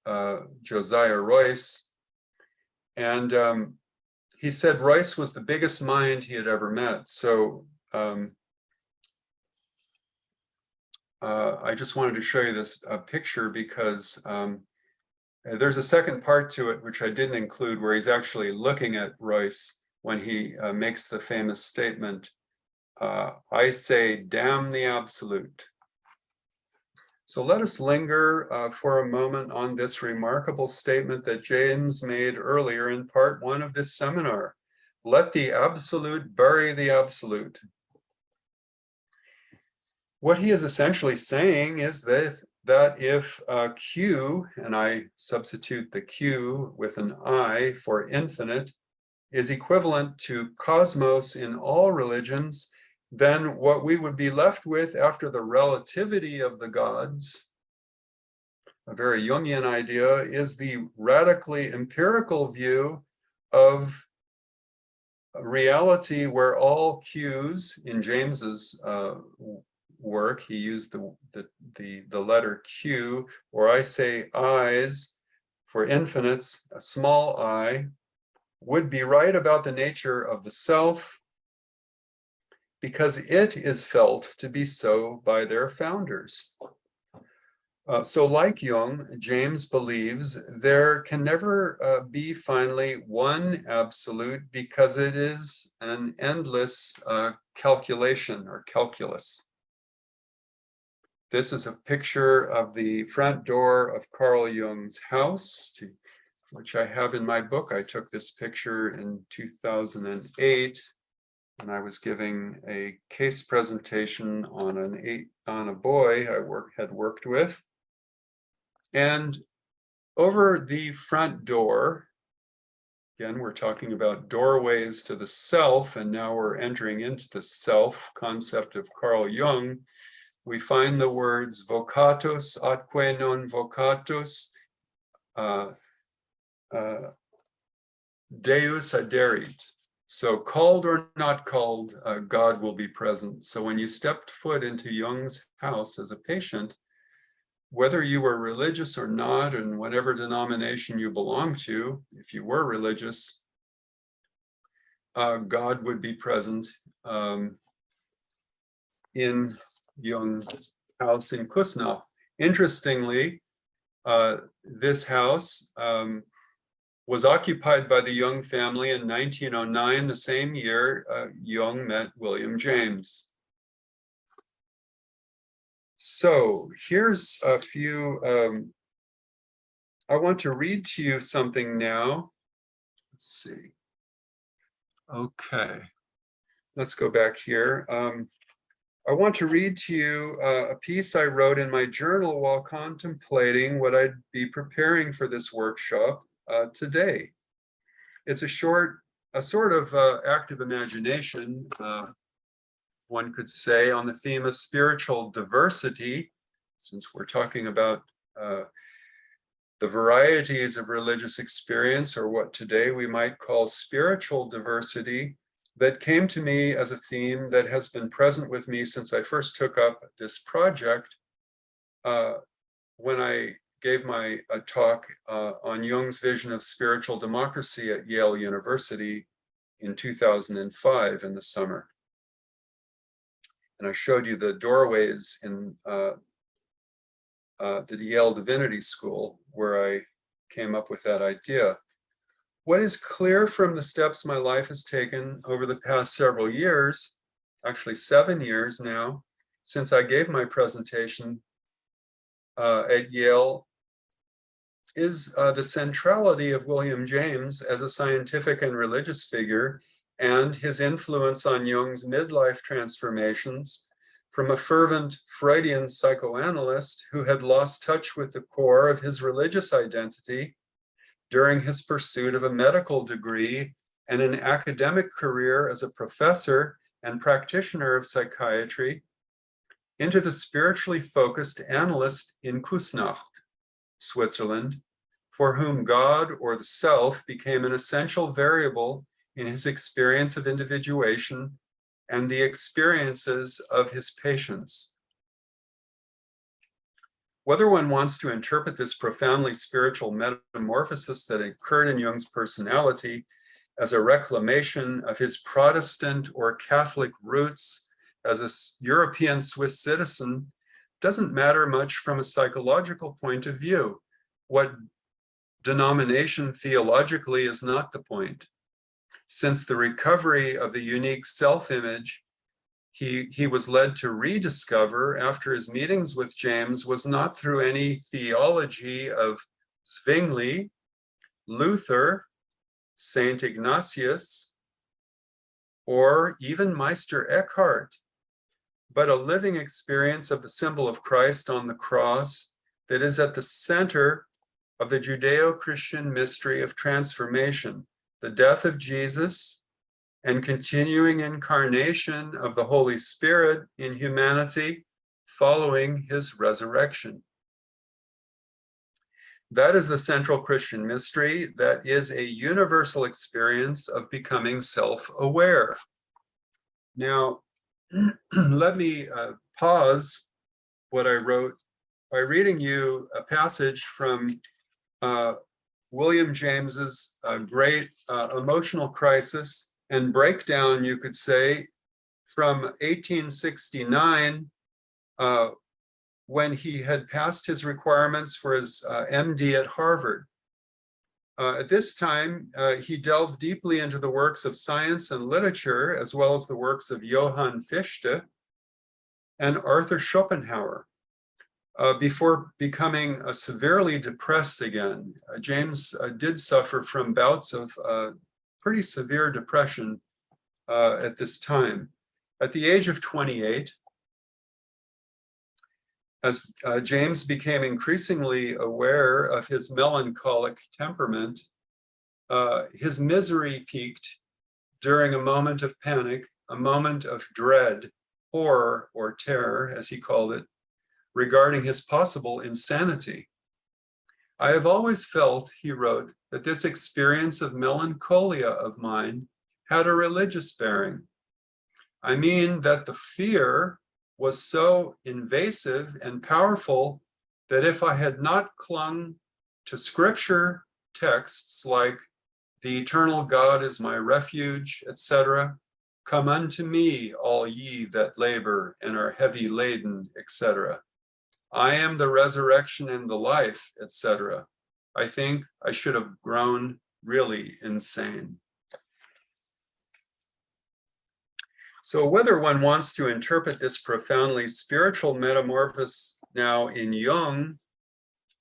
Josiah Royce. And he said Royce was the biggest mind he had ever met. So I just wanted to show you this picture because there's a second part to it, which I didn't include, where he's actually looking at Royce when he makes the famous statement, I say, damn the absolute. So let us linger for a moment on this remarkable statement that James made earlier in part 1 of this seminar. Let the absolute bury the absolute. What he is essentially saying is that if Q, and I substitute the Q with an I for infinite, is equivalent to cosmos in all religions, then what we would be left with after the relativity of the gods, a very Jungian idea, is the radically empirical view of reality where all Qs, in James's work, he used the letter Q, or I say I's for infinites, a small I, would be right about the nature of the self because it is felt to be so by their founders. So like Jung, James believes there can never be finally one absolute because it is an endless calculation or calculus. This is a picture of the front door of Carl Jung's house, which I have in my book. I took this picture in 2008 when I was giving a case presentation on a boy I had worked with. And over the front door, again, we're talking about doorways to the self, and now we're entering into the self concept of Carl Jung. We find the words vocatus atque non vocatus, Deus aderit. So called or not called, God will be present. So when you stepped foot into Jung's house as a patient, whether you were religious or not, and whatever denomination you belong to, if you were religious, God would be present in Jung's house in Kussnacht. Interestingly, this house was occupied by the Jung family in 1909, the same year Jung met William James. So here's a few, I want to read to you something now. Let's see. Okay, let's go back here. I want to read to you a piece I wrote in my journal while contemplating what I'd be preparing for this workshop today. It's a sort of active imagination, one could say, on the theme of spiritual diversity, since we're talking about the varieties of religious experience, or what today we might call spiritual diversity, that came to me as a theme that has been present with me since I first took up this project when I gave my talk on Jung's vision of spiritual democracy at Yale University in 2005 in the summer. And I showed you the doorways in the Yale Divinity School where I came up with that idea. What is clear from the steps my life has taken over the past several years, actually 7 years now, since I gave my presentation at Yale, is the centrality of William James as a scientific and religious figure, and his influence on Jung's midlife transformations from a fervent Freudian psychoanalyst who had lost touch with the core of his religious identity during his pursuit of a medical degree and an academic career as a professor and practitioner of psychiatry, into the spiritually focused analyst in Kussnacht, Switzerland, for whom God or the self became an essential variable in his experience of individuation and the experiences of his patients. Whether one wants to interpret this profoundly spiritual metamorphosis that occurred in Jung's personality as a reclamation of his Protestant or Catholic roots as a European Swiss citizen doesn't matter much from a psychological point of view. What denomination theologically is not the point, since the recovery of the unique self-image he was led to rediscover after his meetings with James was not through any theology of Zwingli, Luther, Saint Ignatius, or even Meister Eckhart, but a living experience of the symbol of Christ on the cross that is at the center of the Judeo-Christian mystery of transformation, the death of Jesus and continuing incarnation of the Holy Spirit in humanity following his resurrection. That is the central Christian mystery that is a universal experience of becoming self-aware. Now, let me pause what I wrote by reading you a passage from William James's great emotional crisis and breakdown, you could say, from 1869, when he had passed his requirements for his MD at Harvard. At this time, he delved deeply into the works of science and literature, as well as the works of Johann Fichte and Arthur Schopenhauer, before becoming severely depressed again. James did suffer from bouts of pretty severe depression at this time. At the age of 28, as James became increasingly aware of his melancholic temperament, his misery peaked during a moment of panic, a moment of dread, horror, or terror, as he called it, regarding his possible insanity. I have always felt, he wrote, that this experience of melancholia of mine had a religious bearing. I mean that the fear was so invasive and powerful that if I had not clung to scripture texts like "the eternal God is my refuge," etc., "come unto me, all ye that labor and are heavy laden," etc., "I am the resurrection and the life," etc., I think I should have grown really insane. So whether one wants to interpret this profoundly spiritual metamorphosis now in Jung,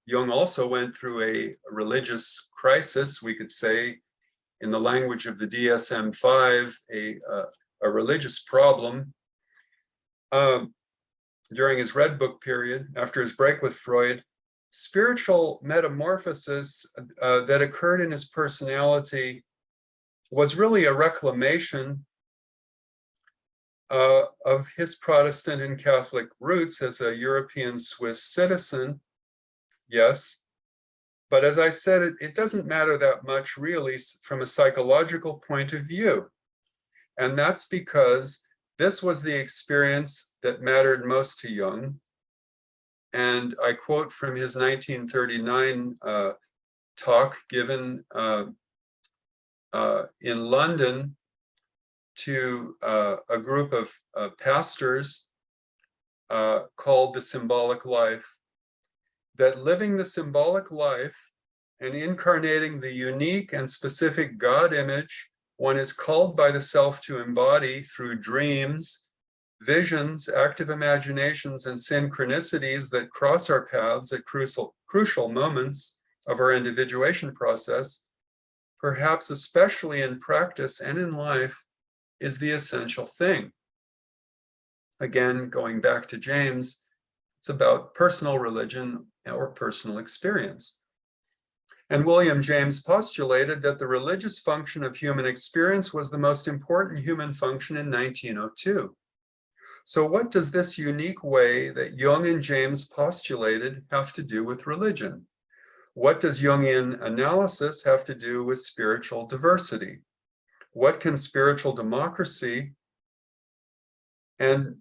Jung also went through a religious crisis, we could say, in the language of the DSM-5, a religious problem. During his Red Book period, after his break with Freud, spiritual metamorphosis that occurred in his personality was really a reclamation of his Protestant and Catholic roots as a European Swiss citizen, yes. But as I said, it doesn't matter that much really from a psychological point of view. And that's because this was the experience that mattered most to Jung. And I quote from his 1939 talk given in London to a group of pastors called The Symbolic Life, that living the symbolic life and incarnating the unique and specific God image one is called by the self to embody through dreams, visions, active imaginations, and synchronicities that cross our paths at crucial moments of our individuation process, perhaps especially in practice and in life, is the essential thing. Again, going back to James, it's about personal religion or personal experience. And William James postulated that the religious function of human experience was the most important human function in 1902. So what does this unique way that Jung and James postulated have to do with religion? What does Jungian analysis have to do with spiritual diversity? What can spiritual democracy and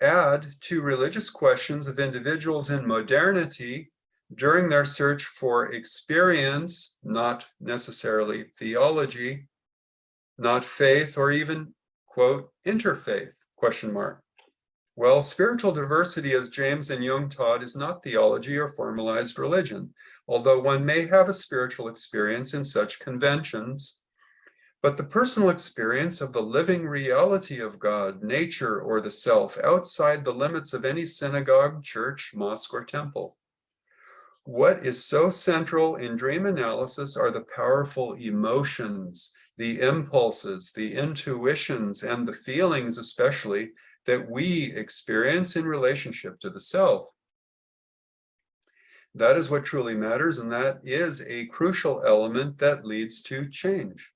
add to religious questions of individuals in modernity during their search for experience, not necessarily theology, not faith, or even, quote, interfaith, question mark? Well, spiritual diversity, as James and Jung taught, is not theology or formalized religion, although one may have a spiritual experience in such conventions. But the personal experience of the living reality of God, nature, or the self outside the limits of any synagogue, church, mosque, or temple. What is so central in dream analysis are the powerful emotions, the impulses, the intuitions, and the feelings especially that we experience in relationship to the self. That is what truly matters, and that is a crucial element that leads to change.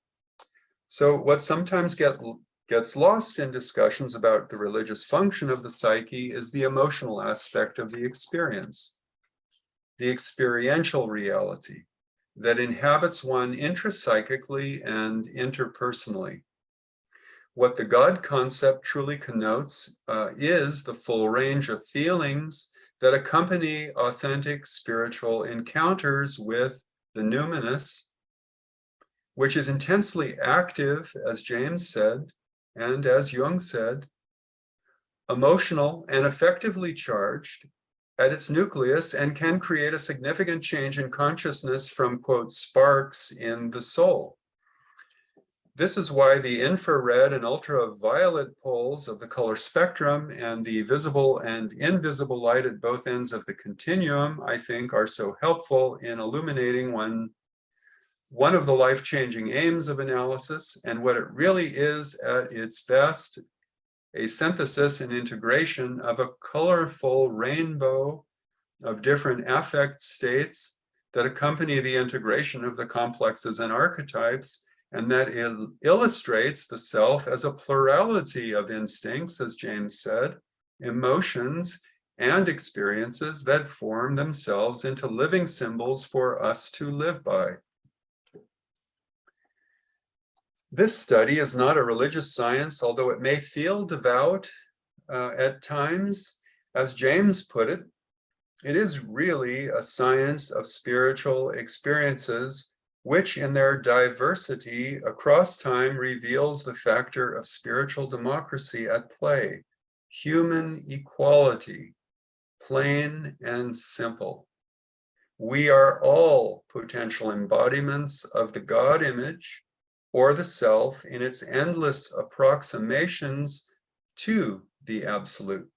So what sometimes gets lost in discussions about the religious function of the psyche is the emotional aspect of the experience, the experiential reality that inhabits one intrapsychically and interpersonally. What the God concept truly connotes is the full range of feelings that accompany authentic spiritual encounters with the numinous, which is intensely active, as James said, and as Jung said, emotional and effectively charged at its nucleus, and can create a significant change in consciousness from, quote, sparks in the soul. This is why the infrared and ultraviolet poles of the color spectrum and the visible and invisible light at both ends of the continuum, I think, are so helpful in illuminating one of the life-changing aims of analysis, and what it really is at its best, a synthesis and integration of a colorful rainbow of different affect states that accompany the integration of the complexes and archetypes, and that illustrates the self as a plurality of instincts, as James said, emotions, and experiences that form themselves into living symbols for us to live by. This study is not a religious science, although it may feel devout at times. As James put it, it is really a science of spiritual experiences, which in their diversity across time reveals the factor of spiritual democracy at play, human equality, plain and simple. We are all potential embodiments of the God image, or the self in its endless approximations to the absolute.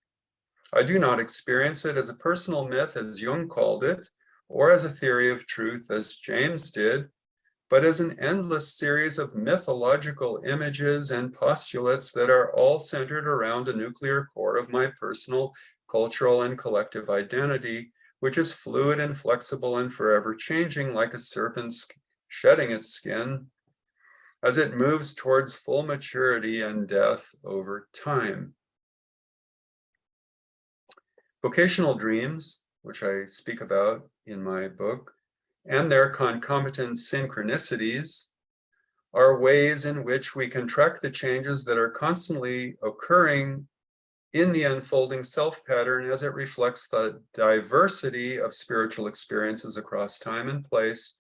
I do not experience it as a personal myth, as Jung called it, or as a theory of truth, as James did, but as an endless series of mythological images and postulates that are all centered around a nuclear core of my personal, cultural, and collective identity, which is fluid and flexible and forever changing, like a serpent shedding its skin, as it moves towards full maturity and death over time. Vocational dreams, which I speak about in my book, and their concomitant synchronicities, are ways in which we can track the changes that are constantly occurring in the unfolding self pattern as it reflects the diversity of spiritual experiences across time and place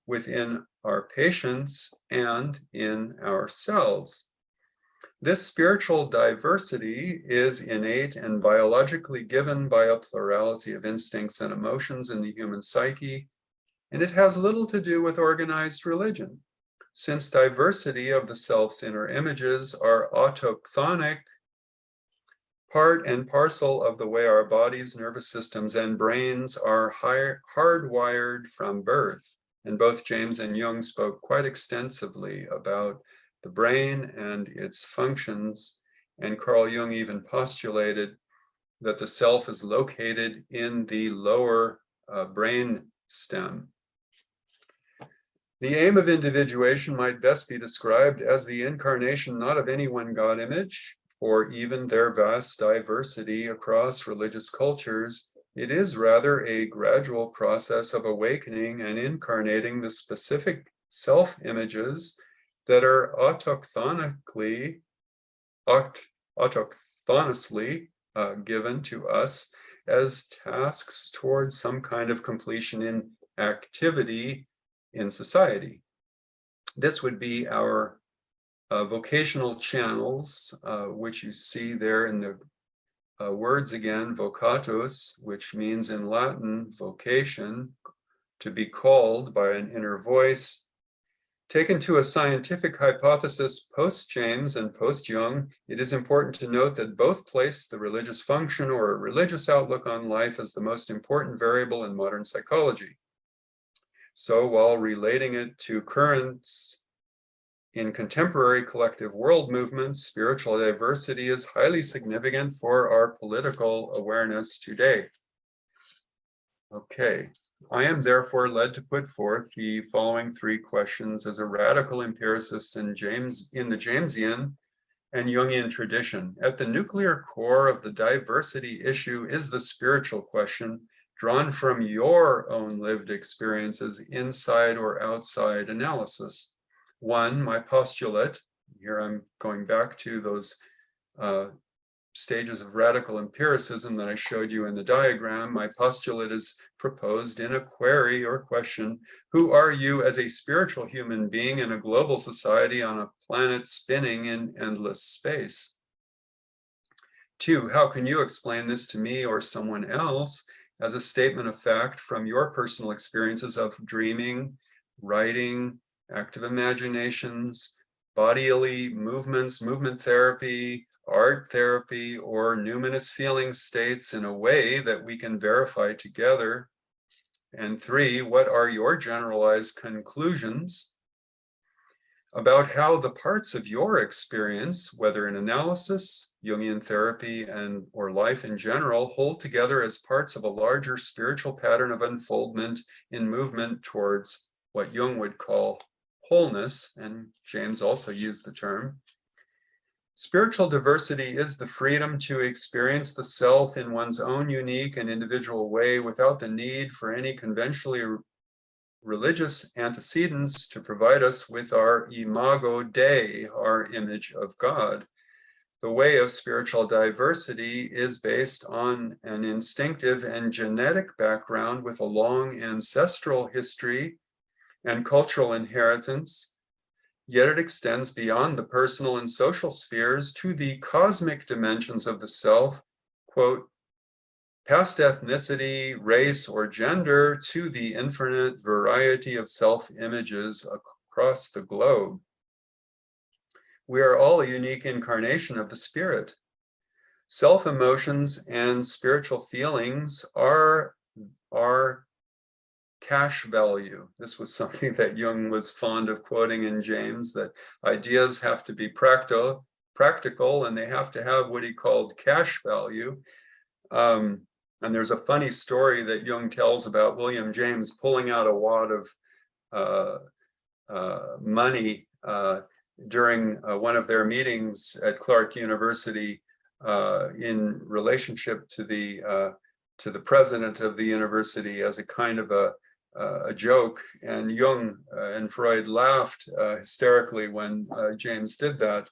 within our patients and in ourselves. This spiritual diversity is innate and biologically given by a plurality of instincts and emotions in the human psyche, and it has little to do with organized religion, since diversity of the self's inner images are autochthonic, part and parcel of the way our bodies, nervous systems, and brains are hardwired from birth. And both James and Jung spoke quite extensively about the brain and its functions, and Carl Jung even postulated that the self is located in the lower brain stem. The aim of individuation might best be described as the incarnation not of any one God image, or even their vast diversity across religious cultures. It is rather a gradual process of awakening and incarnating the specific self-images that are autochthonously given to us as tasks towards some kind of completion in activity in society. This would be our vocational channels, which you see there in the words again, vocatus, which means in Latin, vocation, to be called by an inner voice. Taken to a scientific hypothesis post-James and post-Jung, it is important to note that both place the religious function or a religious outlook on life as the most important variable in modern psychology. So while relating it to currents in contemporary collective world movements, spiritual diversity is highly significant for our political awareness today. Okay, I am therefore led to put forth the following three questions as a radical empiricist in the Jamesian and Jungian tradition. At the nuclear core of the diversity issue is the spiritual question, drawn from your own lived experiences inside or outside analysis. One, my postulate, here I'm going back to those stages of radical empiricism that I showed you in the diagram, my postulate is proposed in a query or question: who are you as a spiritual human being in a global society on a planet spinning in endless space? 2, how can you explain this to me or someone else as a statement of fact from your personal experiences of dreaming, writing, active imaginations, bodily movements, movement therapy, art therapy, or numinous feeling states in a way that we can verify together? And 3, what are your generalized conclusions about how the parts of your experience, whether in analysis, Jungian therapy, and or life in general, hold together as parts of a larger spiritual pattern of unfoldment in movement towards what Jung would call wholeness, and James also used the term. Spiritual diversity is the freedom to experience the self in one's own unique and individual way without the need for any conventionally religious antecedents to provide us with our imago Dei, our image of God. The way of spiritual diversity is based on an instinctive and genetic background with a long ancestral history and cultural inheritance, yet it extends beyond the personal and social spheres to the cosmic dimensions of the self, quote, past ethnicity, race, or gender, to the infinite variety of self-images across the globe. We are all a unique incarnation of the spirit. Self-emotions and spiritual feelings are cash value. This was something that Jung was fond of quoting in James, that ideas have to be practical, and they have to have what he called cash value. And there's a funny story that Jung tells about William James pulling out a wad of money during one of their meetings at Clark University in relationship to the president of the university as a kind of a joke. And Jung and Freud laughed hysterically when James did that.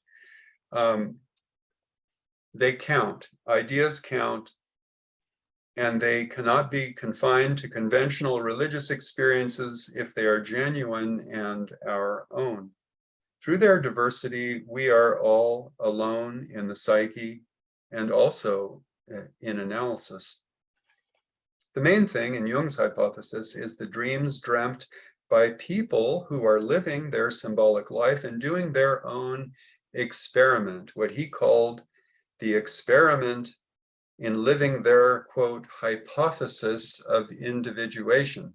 They count, ideas count, and they cannot be confined to conventional religious experiences if they are genuine and our own. Through their diversity, we are all alone in the psyche and also in analysis. The main thing in Jung's hypothesis is the dreams dreamt by people who are living their symbolic life and doing their own experiment, what he called the experiment in living their, quote, hypothesis of individuation.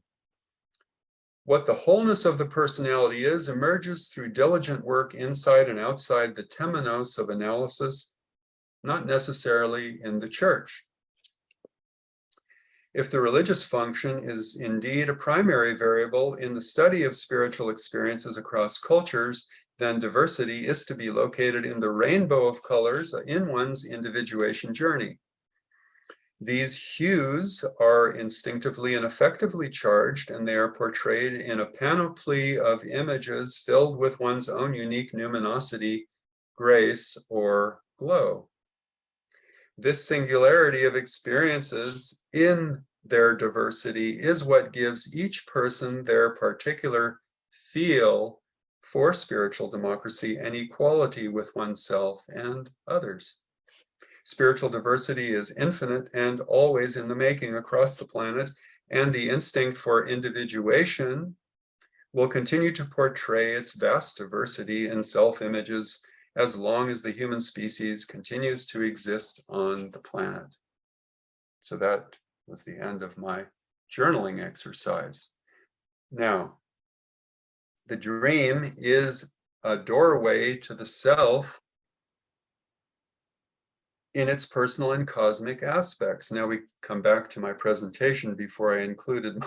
What the wholeness of the personality is emerges through diligent work inside and outside the temenos of analysis, not necessarily in the church. If the religious function is indeed a primary variable in the study of spiritual experiences across cultures, then diversity is to be located in the rainbow of colors in one's individuation journey. These hues are instinctively and effectively charged, and they are portrayed in a panoply of images filled with one's own unique numinosity, grace, or glow. This singularity of experiences in their diversity is what gives each person their particular feel for spiritual democracy and equality with oneself and others. Spiritual diversity is infinite and always in the making across the planet, and the instinct for individuation will continue to portray its vast diversity in self-images as long as the human species continues to exist on the planet. So that was the end of my journaling exercise. Now, the dream is a doorway to the self in its personal and cosmic aspects. Now we come back to my presentation before I included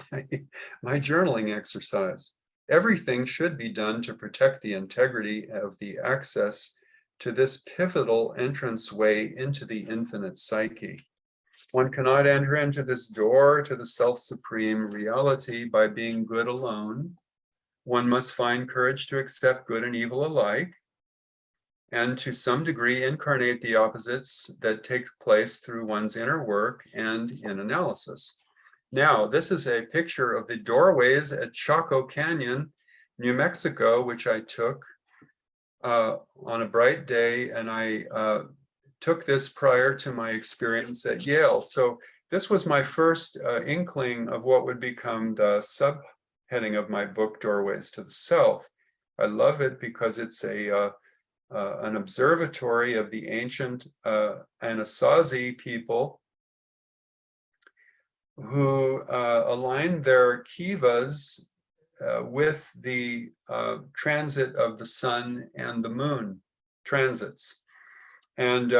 my journaling exercise. Everything should be done to protect the integrity of the access to this pivotal entranceway into the infinite psyche. One cannot enter into this door to the self-supreme reality by being good alone. One must find courage to accept good and evil alike, and to some degree incarnate the opposites that take place through one's inner work and in analysis. Now, this is a picture of the doorways at Chaco Canyon, New Mexico, which I took on a bright day, and I took this prior to my experience at Yale. So this was my first inkling of what would become the subheading of my book, Doorways to the Self. I love it because it's an observatory of the ancient Anasazi people who aligned their kivas with the transit of the sun and the moon transits. And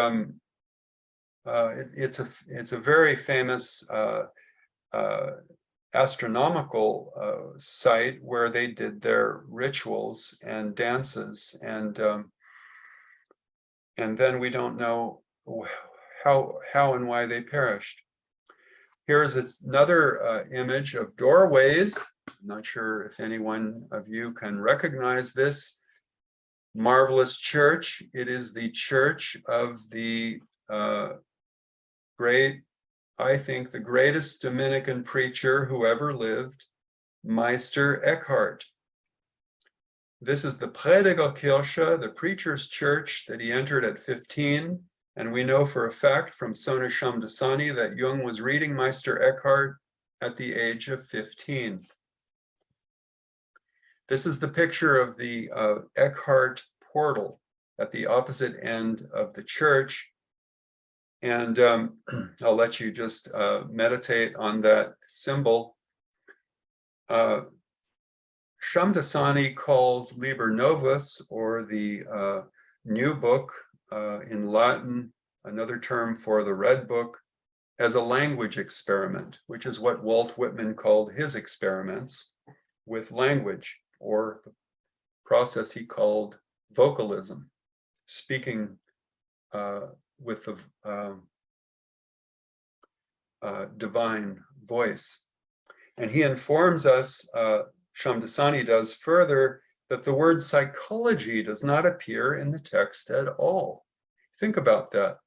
it's a very famous astronomical site where they did their rituals and dances, and then we don't know how and why they perished. Here's another image of doorways. I'm not sure if anyone of you can recognize this marvelous church. It is the church of the great, I think, the greatest Dominican preacher who ever lived, Meister Eckhart. This is the Predigerkirche, the preacher's church that he entered at 15. And we know for a fact from Sona Shamdasani that Jung was reading Meister Eckhart at the age of 15. This is the picture of the Eckhart portal at the opposite end of the church. And I'll let you just meditate on that symbol. Shamdasani calls Liber Novus, or the new book in Latin, another term for the red book, as a language experiment, which is what Walt Whitman called his experiments with language, or the process he called vocalism, speaking with the divine voice. And he informs us, Shamdasani does further, that the word psychology does not appear in the text at all. Think about that.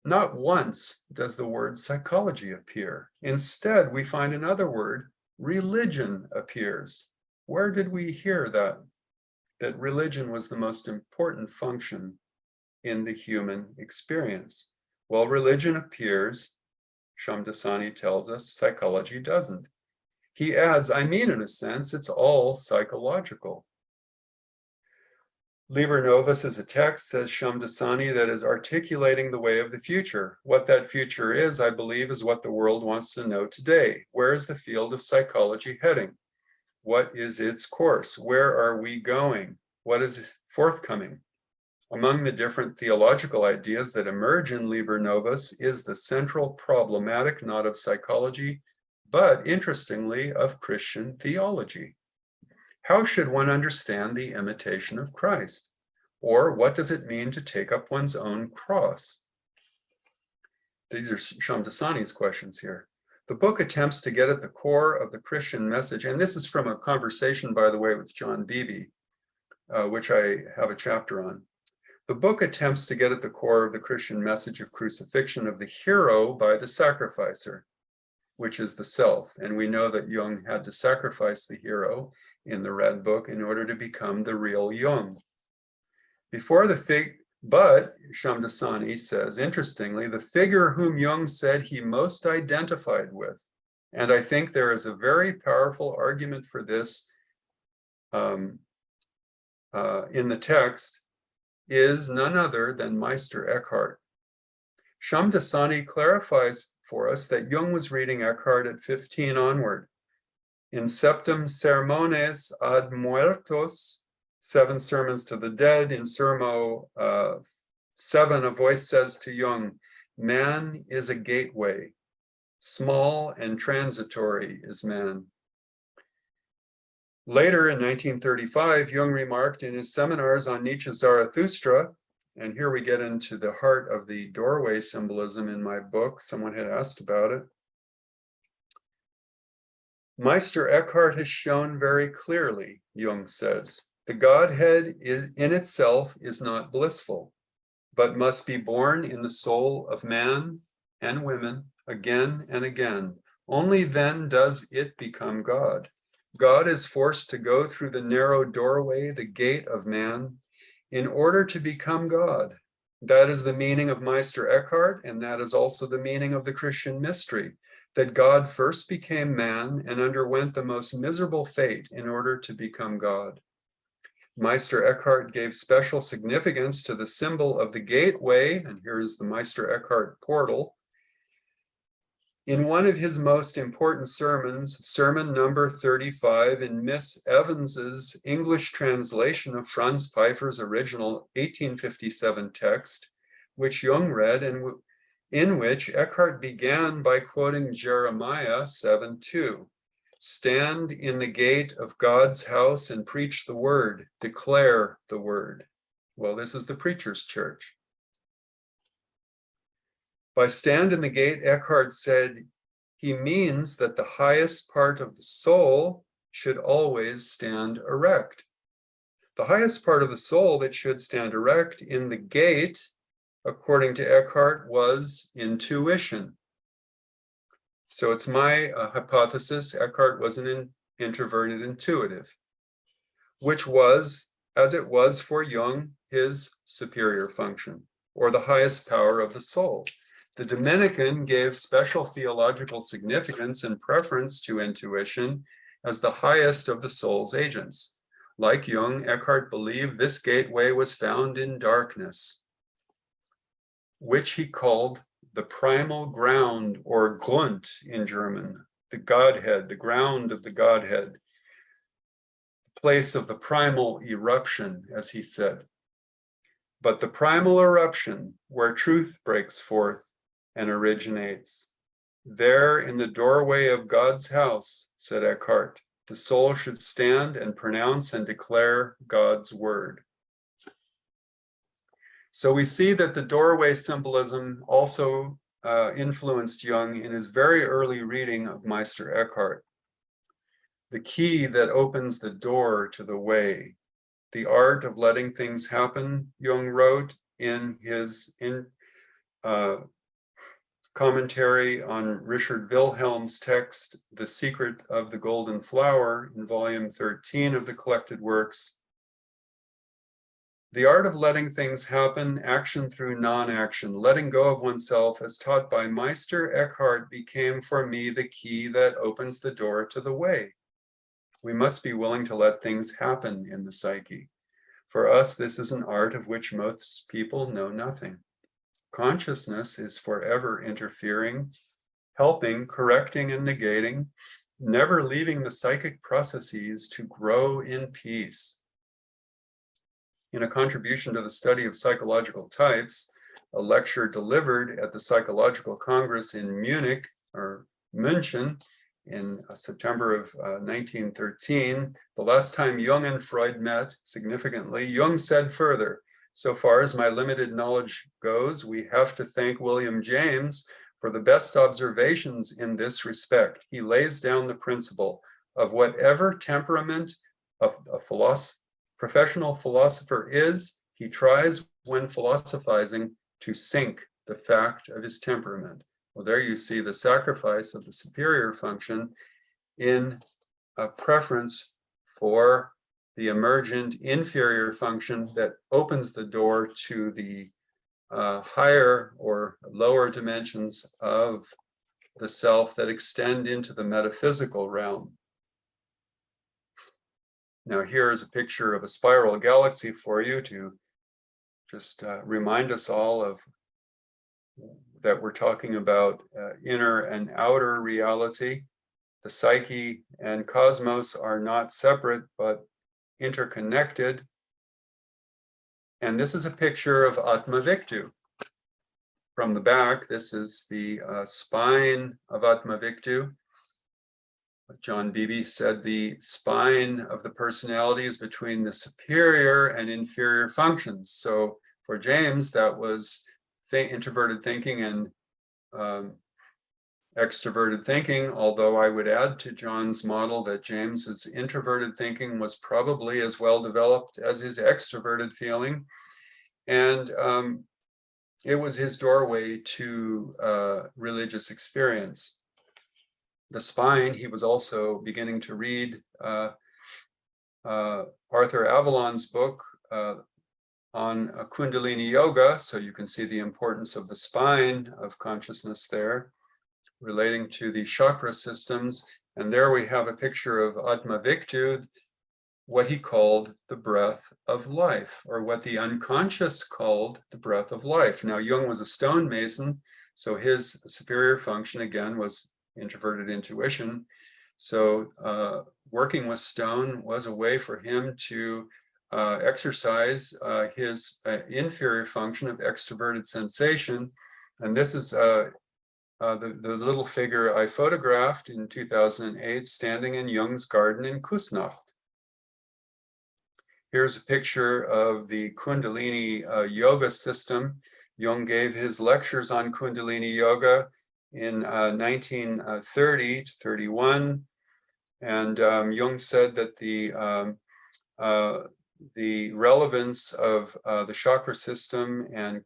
Not once does the word psychology appear. Instead, we find another word, religion, appears. Where did we hear that religion was the most important function in the human experience? Well, religion appears, Shamdasani tells us, psychology doesn't. He adds, I mean, in a sense, it's all psychological. Liber Novus is a text, says Shamdasani, that is articulating the way of the future. What that future is, I believe, is what the world wants to know today. Where is the field of psychology heading? What is its course? Where are we going? What is forthcoming? Among the different theological ideas that emerge in Liber Novus is the central problematic not of psychology, but interestingly of Christian theology. How should one understand the imitation of Christ? Or what does it mean to take up one's own cross? These are Shamdasani's questions here. The book attempts to get at the core of the Christian message, and this is from a conversation, by the way, with John Beebe, which I have a chapter on. The book attempts to get at the core of the Christian message of crucifixion of the hero by the sacrificer, which is the self. And we know that Jung had to sacrifice the hero in the Red Book in order to become the real Jung. But Shamdasani says, interestingly, the figure whom Jung said he most identified with, and I think there is a very powerful argument for this in the text, is none other than Meister Eckhart. Shamdasani clarifies for us that Jung was reading Eckhart at 15 onward. In Septem Sermones ad Muertos, 7 Sermons to the Dead, in Sermo 7, a voice says to Jung, man is a gateway. Small and transitory is man. Later in 1935, Jung remarked in his seminars on Nietzsche's Zarathustra, and here we get into the heart of the doorway symbolism in my book. Someone had asked about it. Meister Eckhart has shown very clearly, Jung says, The Godhead in itself is not blissful, but must be born in the soul of man and women again and again. Only then does it become God. God is forced to go through the narrow doorway, the gate of man, in order to become God. That is the meaning of Meister Eckhart, and that is also the meaning of the Christian mystery, that God first became man and underwent the most miserable fate in order to become God. Meister Eckhart gave special significance to the symbol of the gateway, and here is the Meister Eckhart portal. In one of his most important sermons, sermon number 35, in Miss Evans's English translation of Franz Pfeiffer's original 1857 text, which Jung read, and in which Eckhart began by quoting Jeremiah 7:2. Stand in the gate of God's house and preach the word, declare the word. Well, this is the preacher's church. By stand in the gate, Eckhart said, he means that the highest part of the soul should always stand erect. The highest part of the soul that should stand erect in the gate, according to Eckhart, was intuition. So it's my hypothesis, Eckhart was an introverted intuitive, which was, as it was for Jung, his superior function, or the highest power of the soul. The Dominican gave special theological significance and preference to intuition as the highest of the soul's agents. Like Jung, Eckhart believed this gateway was found in darkness, which he called the primal ground, or Grund in German, the Godhead, the ground of the Godhead, the place of the primal eruption, as he said. But the primal eruption, where truth breaks forth and originates, there in the doorway of God's house, said Eckhart, the soul should stand and pronounce and declare God's word. So we see that the doorway symbolism also influenced Jung in his very early reading of Meister Eckhart. The key that opens the door to the way, the art of letting things happen, Jung wrote in his commentary on Richard Wilhelm's text, The Secret of the Golden Flower, in volume 13 of the collected works. The art of letting things happen, action through non-action, letting go of oneself as taught by Meister Eckhart became for me the key that opens the door to the way. We must be willing to let things happen in the psyche. For us, this is an art of which most people know nothing. Consciousness is forever interfering, helping, correcting, and negating, never leaving the psychic processes to grow in peace. In a contribution to the study of psychological types, a lecture delivered at the Psychological Congress in Munich, or München, in September of 1913, the last time Jung and Freud met significantly, Jung said further, so far as my limited knowledge goes, we have to thank William James for the best observations in this respect. He lays down the principle of whatever temperament a professional philosopher is, he tries when philosophizing to sink the fact of his temperament. Well, there you see the sacrifice of the superior function in a preference for the emergent inferior function that opens the door to the higher or lower dimensions of the self that extend into the metaphysical realm. Now, here is a picture of a spiral galaxy for you to just remind us all of that we're talking about inner and outer reality. The psyche and cosmos are not separate, but interconnected. And this is a picture of Atmaviktu. From the back, this is the spine of Atmaviktu. John Beebe said the spine of the personality is between the superior and inferior functions. So for James, that was introverted thinking and extroverted thinking, although I would add to John's model that James's introverted thinking was probably as well developed as his extroverted feeling. And it was his doorway to religious experience. The Spine, he was also beginning to read Arthur Avalon's book on Kundalini Yoga, so you can see the importance of the spine of consciousness there, relating to the chakra systems. And there we have a picture of Atma Viktu, what he called the breath of life, or what the unconscious called the breath of life. Now, Jung was a stonemason, so his superior function, again, was introverted intuition. So working with stone was a way for him to exercise his inferior function of extroverted sensation. And this is the little figure I photographed in 2008 standing in Jung's garden in Kusnacht. Here's a picture of the Kundalini yoga system. Jung gave his lectures on Kundalini yoga in 1930 to 31. And Jung said that the relevance of the chakra system and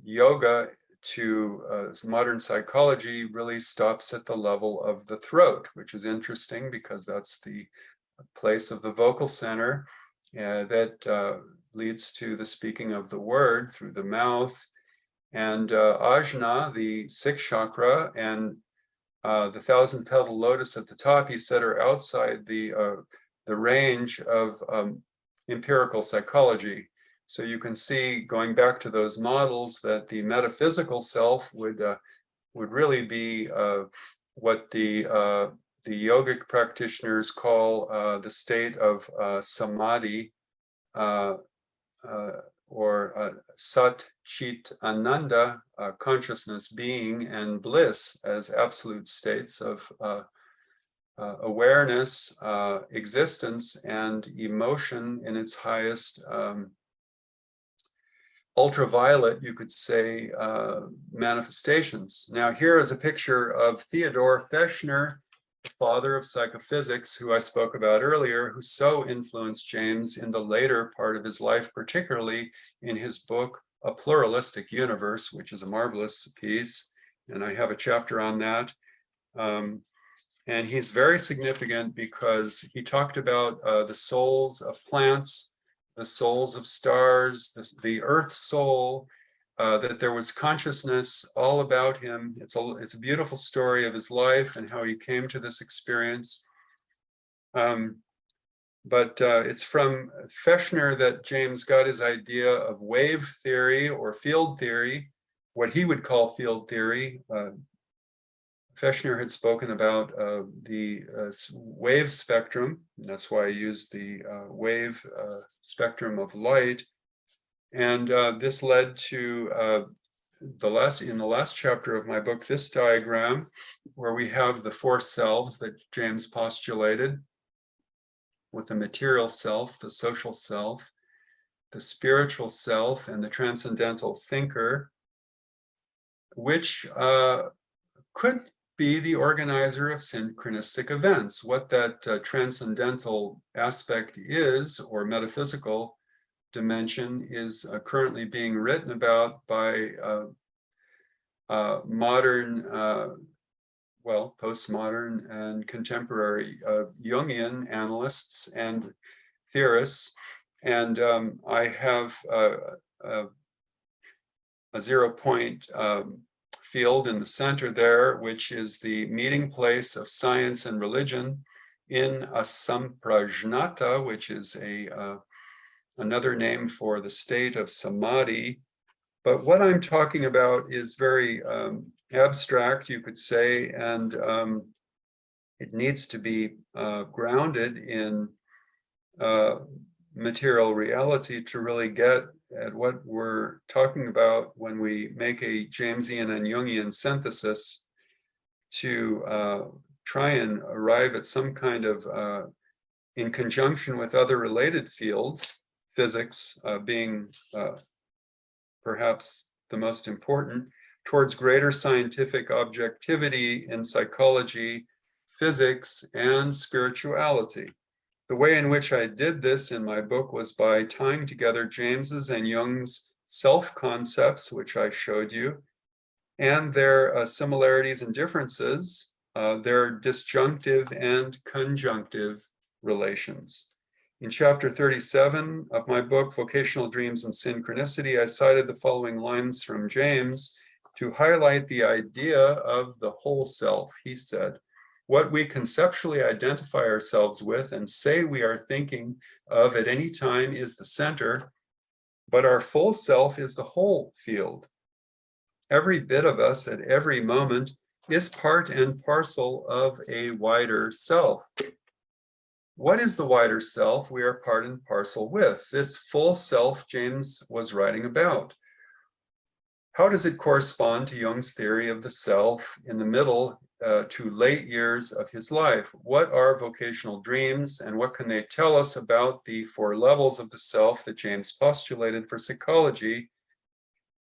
yoga to modern psychology really stops at the level of the throat, which is interesting because that's the place of the vocal center that leads to the speaking of the word through the mouth. And ajna, the sixth chakra, and the thousand-petal lotus at the top, he said, are outside the range of empirical psychology. So you can see, going back to those models, that the metaphysical self would really be what the yogic practitioners call the state of samadhi, or Sat Chit Ananda, consciousness, being, and bliss as absolute states of awareness, existence, and emotion in its highest ultraviolet, you could say, manifestations. Now, here is a picture of Theodor Fechner, the father of psychophysics, who I spoke about earlier, who so influenced James in the later part of his life, particularly in his book, A Pluralistic Universe, which is a marvelous piece. And I have a chapter on that. And he's very significant because he talked about the souls of plants, the souls of stars, the earth soul, that there was consciousness all about him. It's a beautiful story of his life and how he came to this experience. But it's from Fechner that James got his idea of wave theory or field theory, what he would call field theory. Fechner had spoken about the wave spectrum, and that's why I used the wave spectrum of light. And this led to in the last chapter of my book, this diagram, where we have the four selves that James postulated, with the material self, the social self, the spiritual self, and the transcendental thinker, which could be the organizer of synchronistic events. What that transcendental aspect is, or metaphysical dimension, is currently being written about by modern, postmodern and contemporary Jungian analysts and theorists. And I have a 0-point field in the center there, which is the meeting place of science and religion in asamprajnata, which is another name for the state of samadhi. But what I'm talking about is very abstract, you could say, and it needs to be grounded in material reality to really get at what we're talking about when we make a Jamesian and Jungian synthesis to try and arrive at some kind of, in conjunction with other related fields, physics being perhaps the most important, towards greater scientific objectivity in psychology, physics, and spirituality. The way in which I did this in my book was by tying together James's and Jung's self-concepts, which I showed you, and their similarities and differences, their disjunctive and conjunctive relations. In chapter 37 of my book, Vocational Dreams and Synchronicity, I cited the following lines from James to highlight the idea of the whole self. He said, "What we conceptually identify ourselves with and say we are thinking of at any time is the center, but our full self is the whole field. Every bit of us at every moment is part and parcel of a wider self. What is the wider self we are part and parcel with? This full self James was writing about. How does it correspond to Jung's theory of the self in the middle to late years of his life? What are vocational dreams, and what can they tell us about the 4 levels of the self that James postulated for psychology?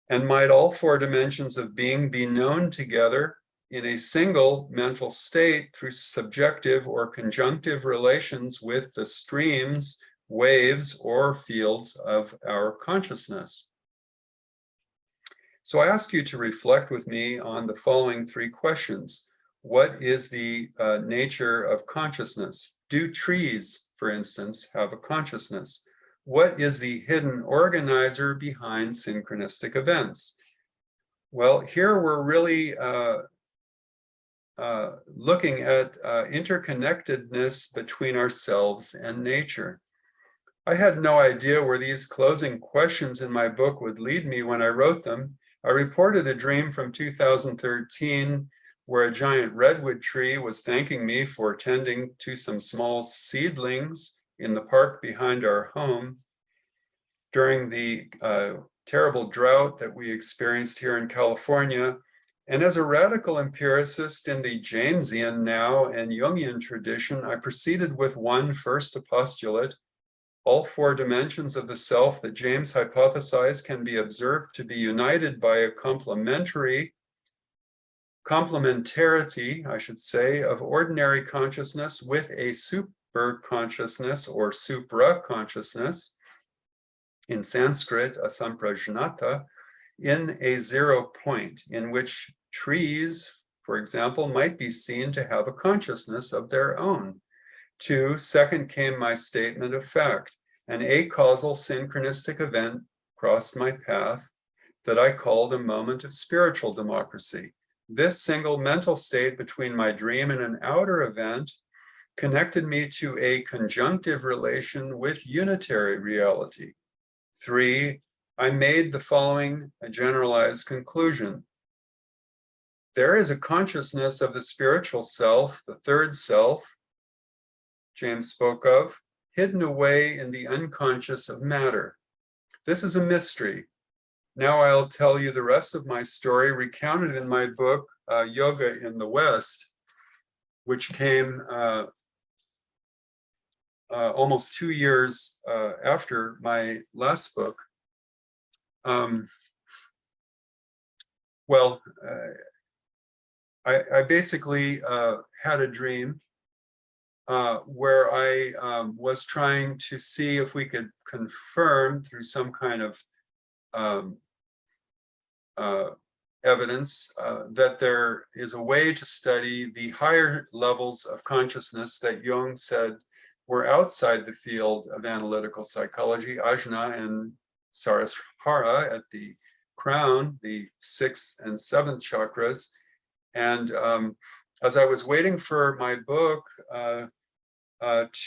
And might all 4 dimensions of being be known together in a single mental state through subjective or conjunctive relations with the streams, waves, or fields of our consciousness? So I ask you to reflect with me on the following 3 questions. What is the nature of consciousness? Do trees, for instance, have a consciousness? What is the hidden organizer behind synchronistic events? Well, here we're really looking at interconnectedness between ourselves and nature. I had no idea where these closing questions in my book would lead me when I wrote them. I reported a dream from 2013 where a giant redwood tree was thanking me for tending to some small seedlings in the park behind our home during the terrible drought that we experienced here in California. And as a radical empiricist in the Jamesian now and Jungian tradition, I proceeded with one first postulate. All 4 dimensions of the self that James hypothesized can be observed to be united by a complementarity, I should say, of ordinary consciousness with a super consciousness or supra consciousness, in Sanskrit, asamprajnata, in a 0 point in which trees, for example, might be seen to have a consciousness of their own. 2, second came my statement of fact. An acausal synchronistic event crossed my path that I called a moment of spiritual democracy. This single mental state between my dream and an outer event connected me to a conjunctive relation with unitary reality. 3, I made the following generalized conclusion. There is a consciousness of the spiritual self, the 3rd self, James spoke of, hidden away in the unconscious of matter. This is a mystery. Now I'll tell you the rest of my story recounted in my book, Yoga in the West, which came almost 2 years after my last book. I basically had a dream where I was trying to see if we could confirm through some kind of evidence that there is a way to study the higher levels of consciousness that Jung said were outside the field of analytical psychology, ajna and sarasvara at the crown, the 6th and 7th chakras. And as I was waiting for my book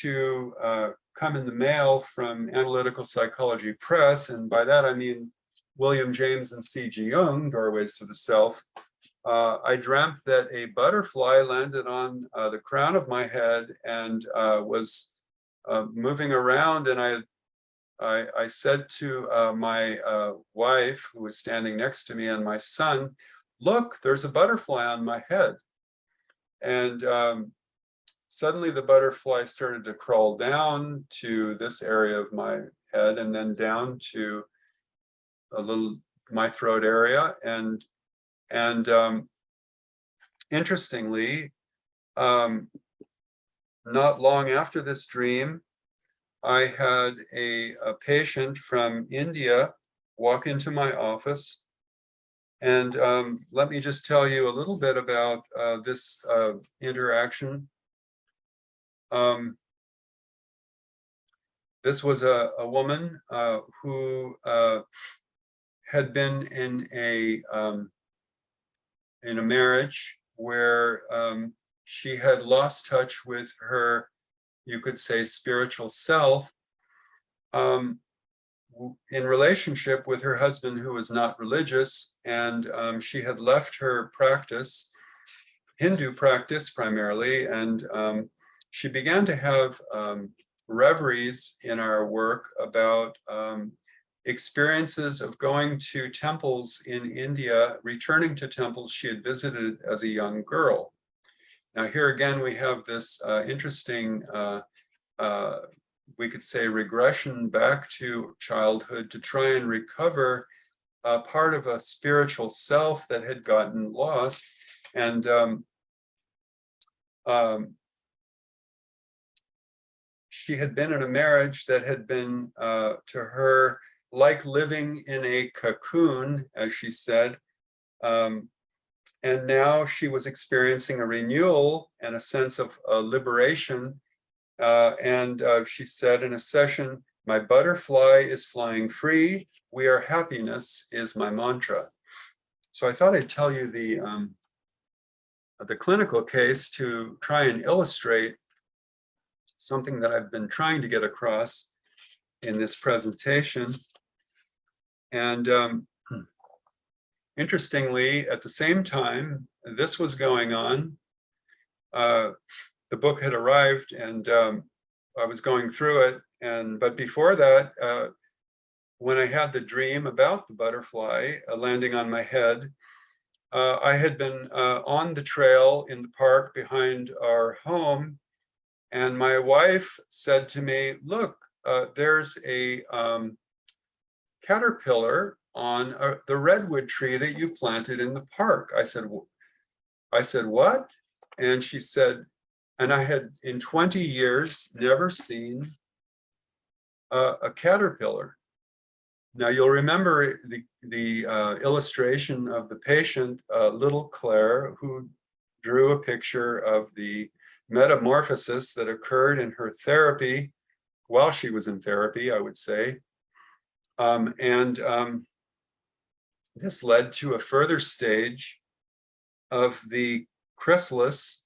to come in the mail from Analytical Psychology Press, and by that I mean William James and C.G. Jung, Doorways to the Self, I dreamt that a butterfly landed on the crown of my head and was moving around, and I said to my wife, who was standing next to me, and my son, "Look, there's a butterfly on my head." And suddenly the butterfly started to crawl down to this area of my head and then down to my throat area. And And interestingly, not long after this dream, I had a patient from India walk into my office. And let me just tell you a little bit about this interaction. This was a woman who had been in a marriage where she had lost touch with her, you could say, spiritual self, in relationship with her husband, who was not religious, and she had left her practice, Hindu practice primarily, and she began to have reveries in our work about experiences of going to temples in India, returning to temples she had visited as a young girl. Now here again, we have this interesting, we could say, regression back to childhood to try and recover part of a spiritual self that had gotten lost. And she had been in a marriage that had been, to her, like living in a cocoon, as she said. And now she was experiencing a renewal and a sense of liberation. And she said in a session, "My butterfly is flying free. We are happiness" is my mantra. So I thought I'd tell you the clinical case to try and illustrate something that I've been trying to get across in this presentation. And interestingly, at the same time this was going on, the book had arrived, and I was going through it. But before that, when I had the dream about the butterfly landing on my head, I had been on the trail in the park behind our home, and my wife said to me, "Look, there's a caterpillar on the redwood tree that you planted in the park." I said, "What?" And she said, and I had in 20 years never seen a caterpillar. Now you'll remember the illustration of the patient, little Claire, who drew a picture of the metamorphosis that occurred in her therapy while she was in therapy, I would say. This led to a further stage of the chrysalis.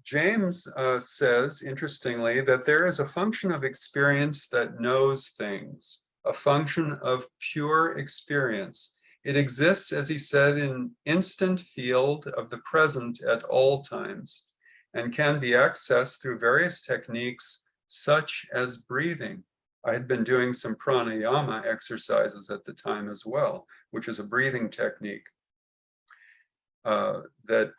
James says, interestingly, that there is a function of experience that knows things, a function of pure experience. It exists, as he said, in instant field of the present at all times, and can be accessed through various techniques, such as breathing. I had been doing some pranayama exercises at the time as well, which is a breathing technique that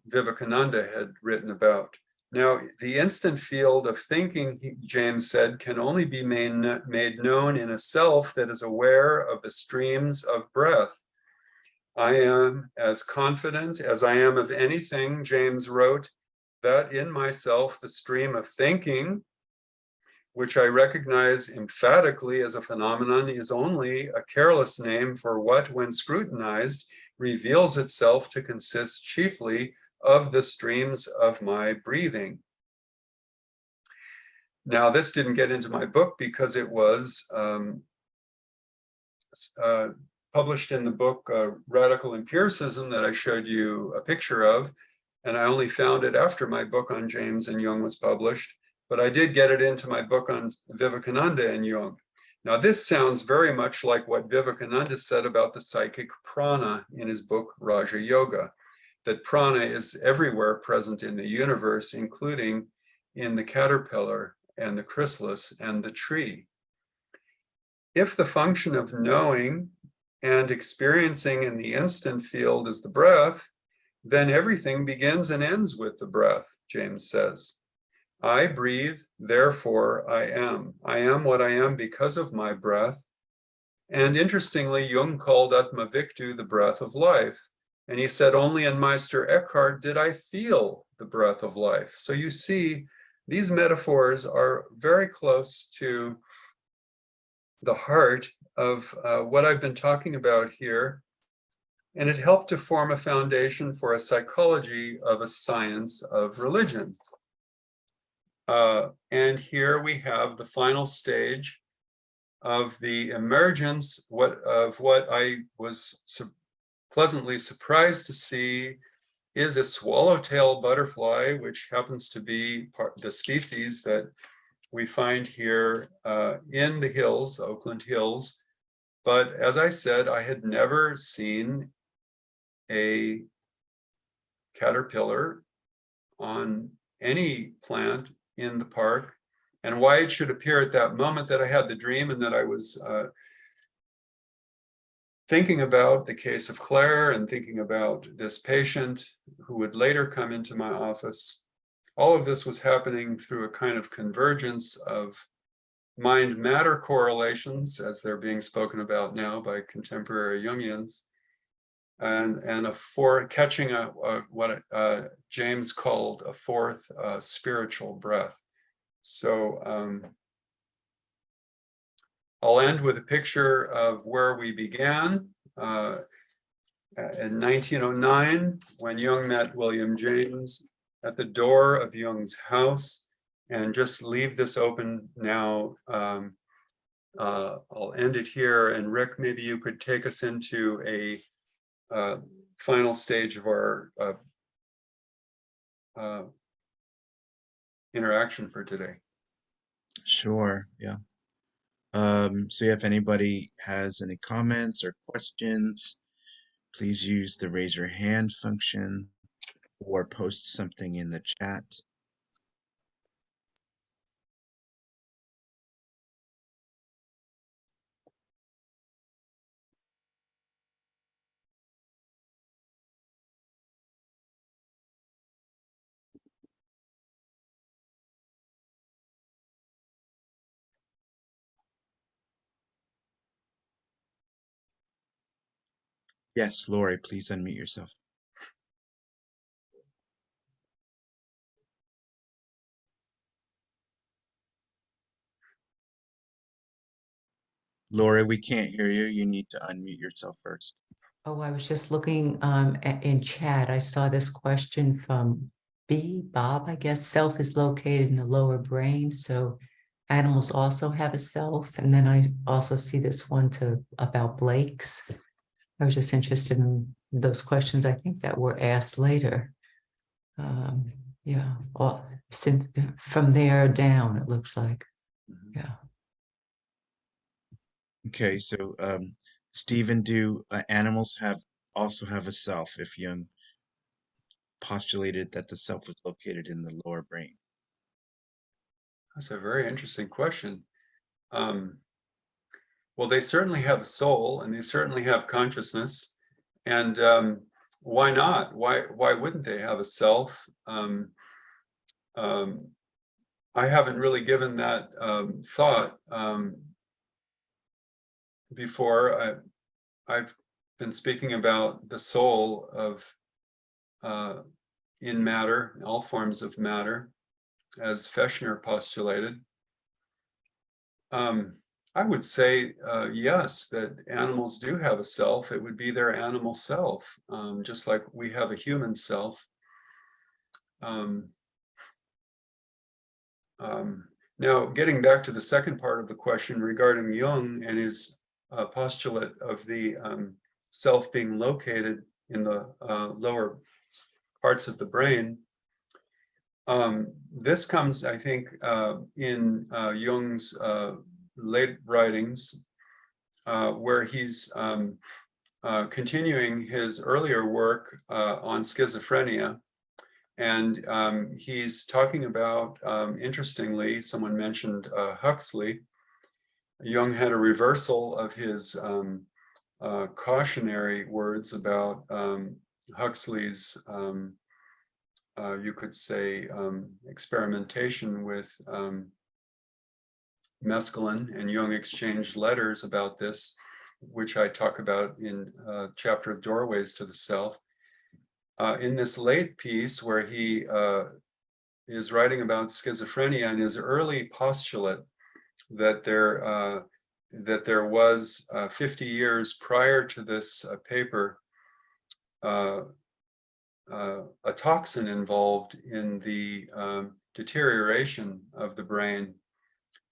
Vivekananda had written about. Now, the instant field of thinking, James said, can only be made known in a self that is aware of the streams of breath. I am as confident as I am of anything, James wrote, that in myself the stream of thinking, which I recognize emphatically as a phenomenon, is only a careless name for what, when scrutinized, reveals itself to consist chiefly of the streams of my breathing. Now, this didn't get into my book because it was published in the book Radical Empiricism that I showed you a picture of, and I only found it after my book on James and Jung was published, but I did get it into my book on Vivekananda and Jung. Now, this sounds very much like what Vivekananda said about the psychic prana in his book, Raja Yoga, that prana is everywhere present in the universe, including in the caterpillar and the chrysalis and the tree. If the function of knowing and experiencing in the instant field is the breath, then everything begins and ends with the breath, James says. I breathe, therefore I am. I am what I am because of my breath. And interestingly, Jung called Atmaviktu the breath of life. And he said, only in Meister Eckhart did I feel the breath of life. So you see, these metaphors are very close to the heart of what I've been talking about here. And it helped to form a foundation for a psychology of a science of religion. And here we have the final stage of the emergence of what I was pleasantly surprised to see is a swallowtail butterfly, which happens to be the species that we find here in the hills, Oakland Hills. But as I said, I had never seen a caterpillar on any plant in the park, and why it should appear at that moment that I had the dream and that I was thinking about the case of Claire and thinking about this patient who would later come into my office. All of this was happening through a kind of convergence of mind-matter correlations, as they're being spoken about now by contemporary Jungians, and catching what James called a fourth spiritual breath. So I'll end with a picture of where we began in 1909, when Jung met William James at the door of Jung's house. And just leave this open now. I'll end it here. And Rick, maybe you could take us into a final stage of our interaction for today. Sure, yeah. So if anybody has any comments or questions, please use the raise your hand function or post something in the chat. Yes, Lori, please unmute yourself. Lori, we can't hear you. You need to unmute yourself first. Oh, I was just looking in chat. I saw this question from Bob, I guess. Self is located in the lower brain, so animals also have a self. And then I also see this one about Blake's. I was just interested in those questions, I think, that were asked later. Yeah, since from there down, it looks like. Yeah. Okay, so Stephen, do animals also have a self if Jung postulated that the self was located in the lower brain? That's a very interesting question. Well, they certainly have a soul and they certainly have consciousness. And why not? Why wouldn't they have a self? I haven't really given that thought before. I've been speaking about the soul of in matter, all forms of matter, as Fechner postulated. I would say yes, that animals do have a self. It would be their animal self, just like we have a human self. Now, getting back to the second part of the question regarding Jung and his postulate of the self being located in the lower parts of the brain, this comes, I think, in Jung's late writings, where he's continuing his earlier work on schizophrenia. And he's talking about, interestingly, someone mentioned Huxley. Jung had a reversal of his cautionary words about Huxley's, you could say, experimentation with mescaline, and Jung exchanged letters about this. which I talk about in chapter of Doorways to the Self. In this late piece where he is writing about schizophrenia and his early postulate that there was 50 years prior to this paper, a toxin involved in the deterioration of the brain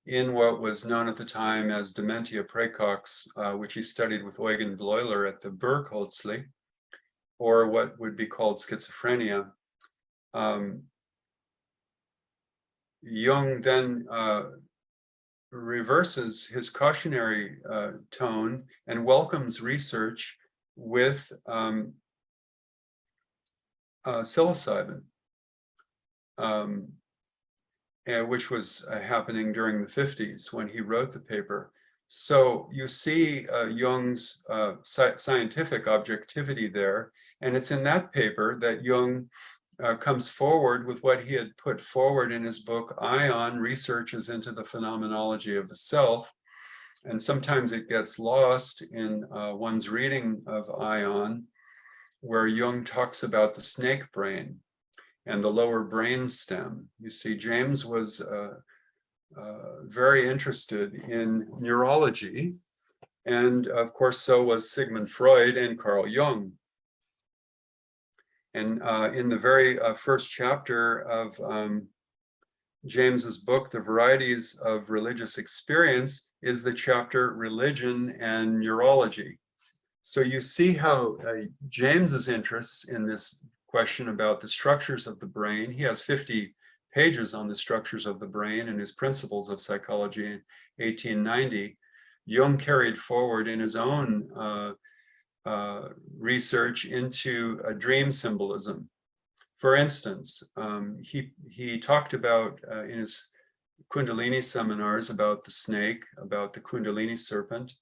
in what was known at the time as dementia praecox, which he studied with Eugen Bleuler at the Burgholzli, or what would be called schizophrenia. Jung then reverses his cautionary tone and welcomes research with psilocybin, which was happening during the 50s when he wrote the paper. So you see Jung's scientific objectivity there, and it's in that paper that Jung comes forward with what he had put forward in his book, Ion, Researches into the Phenomenology of the Self. And sometimes it gets lost in one's reading of Ion, where Jung talks about the snake brain and the lower brain stem. You see, James was very interested in neurology, and of course, so was Sigmund Freud and Carl Jung. And in the very first chapter of James's book, The Varieties of Religious Experience, is the chapter Religion and Neurology. So you see how James's interests in this question about the structures of the brain, he has 50 pages on the structures of the brain in his Principles of Psychology in 1890. Jung carried forward in his own research into dream symbolism. For instance, he talked about in his Kundalini seminars about the snake, about the Kundalini serpent,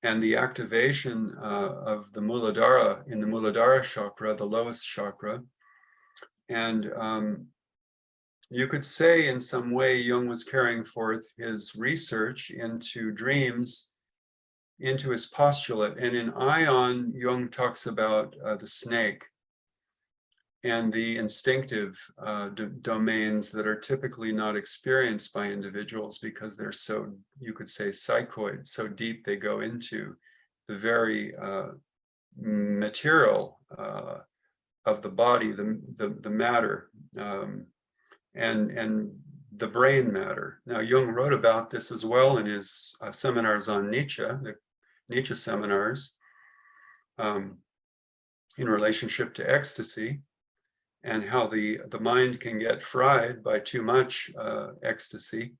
and the activation of the Muladhara in the Muladhara chakra, the lowest chakra. And you could say in some way Jung was carrying forth his research into dreams, into his postulate. And in Ion, Jung talks about the snake and the instinctive domains that are typically not experienced by individuals because they're so, you could say, psychoid, so deep they go into the very material of the body, the matter, and the brain matter. Now, Jung wrote about this as well in his seminars on Nietzsche, the Nietzsche seminars, in relationship to ecstasy, and how the mind can get fried by too much ecstasy.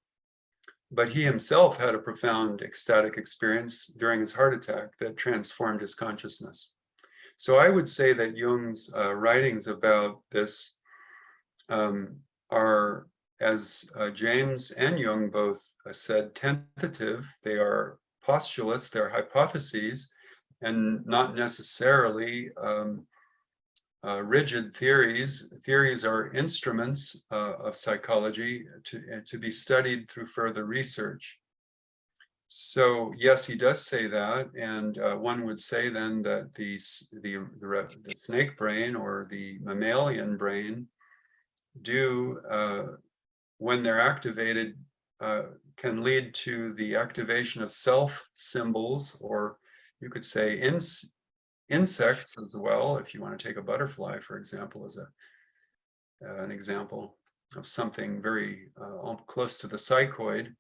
But he himself had a profound ecstatic experience during his heart attack that transformed his consciousness. So I would say that Jung's writings about this are, as James and Jung both said, tentative. They are postulates, they're hypotheses, and not necessarily rigid theories. Theories are instruments of psychology to be studied through further research. So yes, he does say that, and one would say then that the snake brain or the mammalian brain do, when they're activated, can lead to the activation of self symbols, or you could say insects as well, if you want to take a butterfly, for example, as an example of something very close to the psychoid,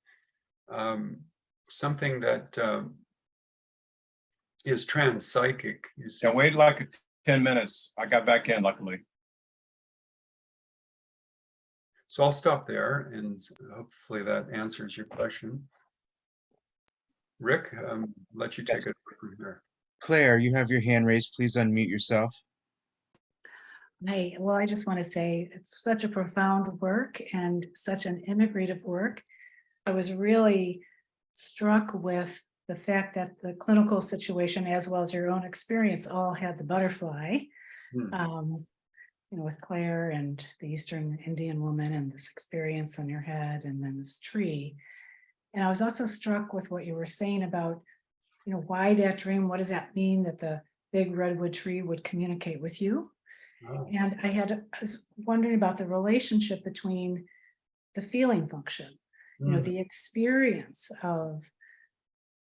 something that is trans-psychic. You see. Yeah, wait like 10 minutes. I got back in, luckily. So I'll stop there, and hopefully that answers your question. Rick, let you take it from here. Claire, you have your hand raised. Please unmute yourself. Well, I just want to say it's such a profound work and such an integrative work. I was really struck with the fact that the clinical situation, as well as your own experience, all had the butterfly, with Claire and the Eastern Indian woman and this experience on your head and then this tree. And I was also struck with what you were saying about, you know, why that dream, what does that mean that the big redwood tree would communicate with you? Oh, And I was wondering about the relationship between the feeling function, you know, mm, the experience of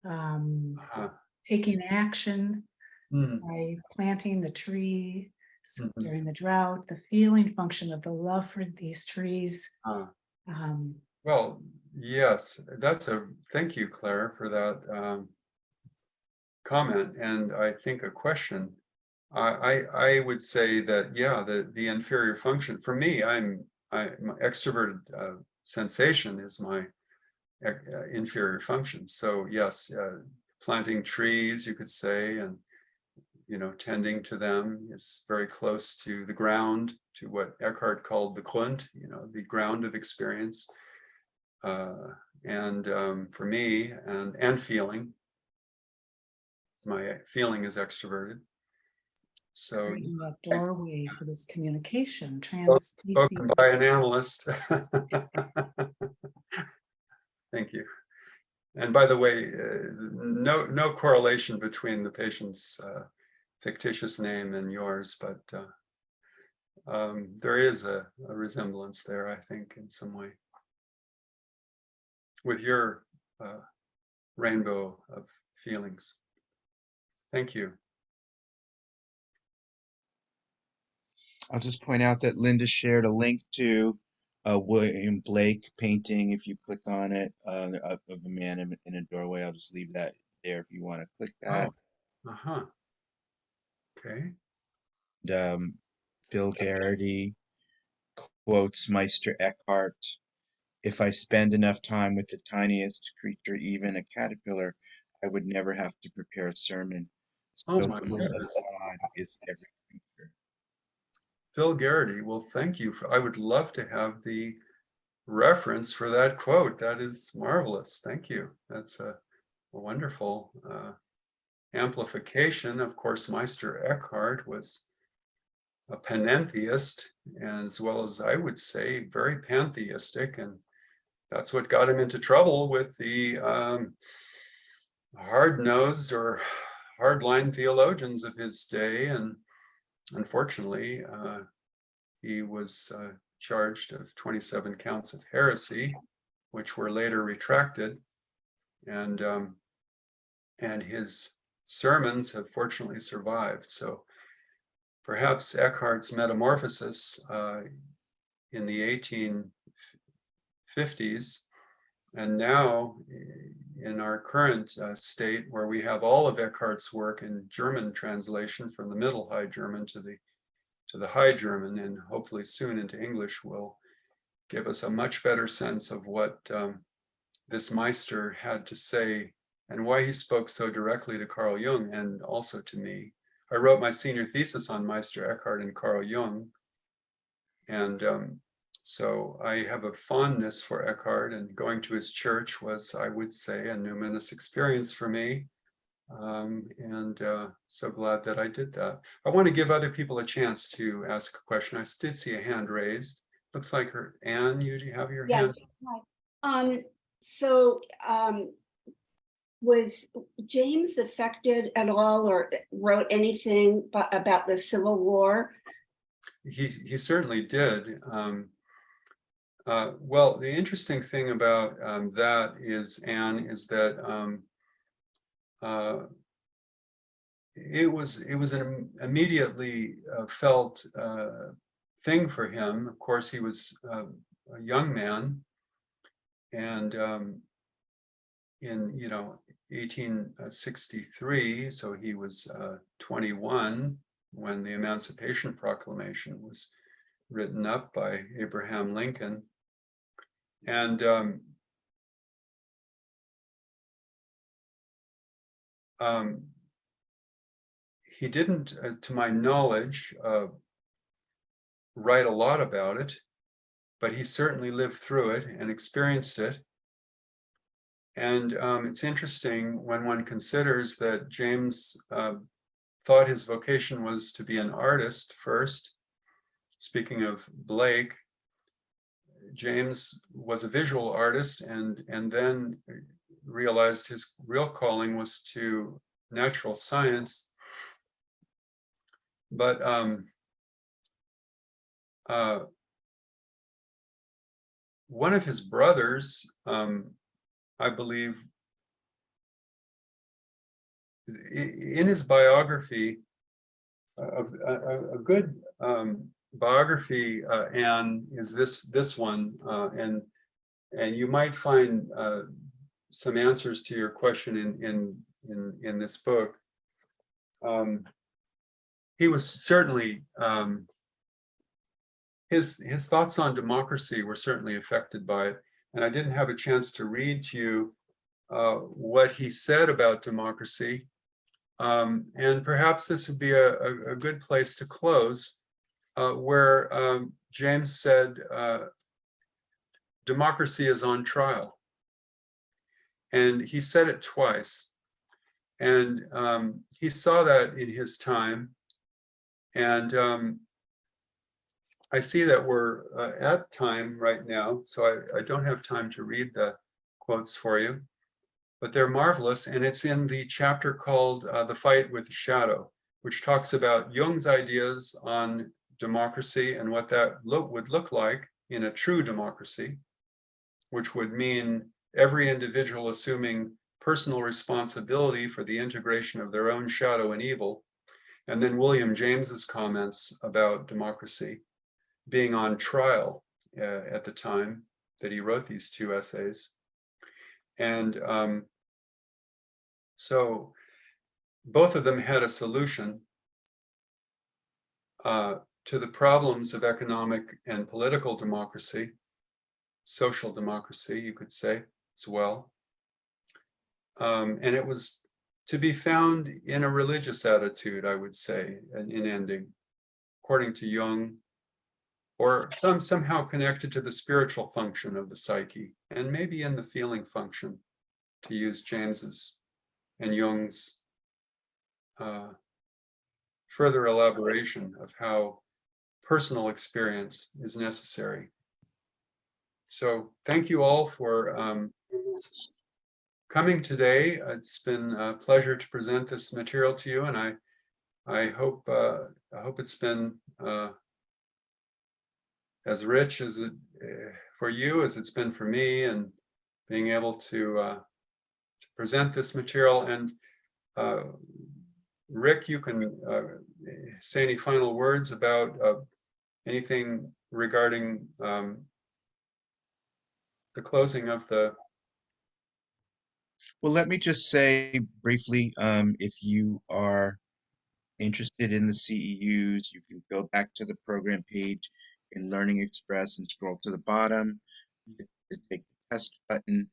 uh-huh, taking action mm, by planting the tree mhm, during the drought, the feeling function of the love for these trees. uh. Um, Well, yes, thank you, Claire, for that comment, and I think a question. I would say that, yeah, the inferior function, for me, my extroverted sensation is my inferior function. So yes, planting trees, you could say, and tending to them is very close to the ground, to what Eckhart called the Grund, the ground of experience. And for me, and feeling, my feeling is extroverted. So in that doorway for this communication, spoken by an analyst. Thank you. And by the way, no correlation between the patient's fictitious name and yours, but there is a resemblance there, I think, in some way, with your rainbow of feelings. Thank you. I'll just point out that Linda shared a link to a William Blake painting. If you click on it, of a man in a doorway, I'll just leave that there if you want to click that. Oh, okay. Bill Garrity quotes Meister Eckhart: "If I spend enough time with the tiniest creature, even a caterpillar, I would never have to prepare a sermon. Oh So my full of goodness. God is every creature." Phil Garrity, well, thank you. I would love to have the reference for that quote. That is marvelous. Thank you. That's a wonderful amplification. Of course, Meister Eckhart was a panentheist, as well as, I would say, very pantheistic, and that's what got him into trouble with the hard-nosed or hardline theologians of his day. And unfortunately, he was charged of 27 counts of heresy, which were later retracted, and his sermons have fortunately survived. So perhaps Eckhart's metamorphosis in the 1850s, and now in our current state, where we have all of Eckhart's work in German translation from the Middle High German to the High German, and hopefully soon into English, will give us a much better sense of what this Meister had to say and why he spoke so directly to Carl Jung and also to me. I wrote my senior thesis on Meister Eckhart and Carl Jung, and so I have a fondness for Eckhart, and going to his church was, I would say, a numinous experience for me. So glad that I did that. I want to give other people a chance to ask a question. I did see a hand raised. Looks like Anne, you have your hand. Yes. Hi. Was James affected at all or wrote anything about the Civil War? He certainly did. Well, the interesting thing about that is, Anne, is that it was an immediately felt thing for him. Of course, he was a young man, and in 1863, so he was 21 when the Emancipation Proclamation was written up by Abraham Lincoln, and he didn't, to my knowledge, write a lot about it, but he certainly lived through it and experienced it. And it's interesting when one considers that James thought his vocation was to be an artist first. Speaking of Blake, James was a visual artist and then realized his real calling was to natural science. But one of his brothers, I believe, in his biography, a good biography, Anne, is this one, and you might find some answers to your question in this book. He was certainly his thoughts on democracy were certainly affected by it, and I didn't have a chance to read to you what he said about democracy. And perhaps this would be a good place to close, where James said, democracy is on trial. And he said it twice. And he saw that in his time. And I see that we're at time right now, so I don't have time to read the quotes for you, but they're marvelous. And it's in the chapter called The Fight with the Shadow, which talks about Jung's ideas on democracy and what that would look like in a true democracy, which would mean every individual assuming personal responsibility for the integration of their own shadow and evil. And then William James's comments about democracy being on trial at the time that he wrote these two essays. And so both of them had a solution to the problems of economic and political democracy, social democracy, you could say as well. And it was to be found in a religious attitude, I would say, in ending, according to Jung, or somehow connected to the spiritual function of the psyche, and maybe in the feeling function, to use James's and Jung's further elaboration of how personal experience is necessary. So thank you all for coming today. It's been a pleasure to present this material to you, and I hope it's been as rich as it for you as it's been for me, and being able to present this material. And Rick, you can say any final words about anything regarding the closing of the. Well, let me just say briefly, if you are interested in the CEUs, you can go back to the program page in Learning Express and scroll to the bottom to take the test button.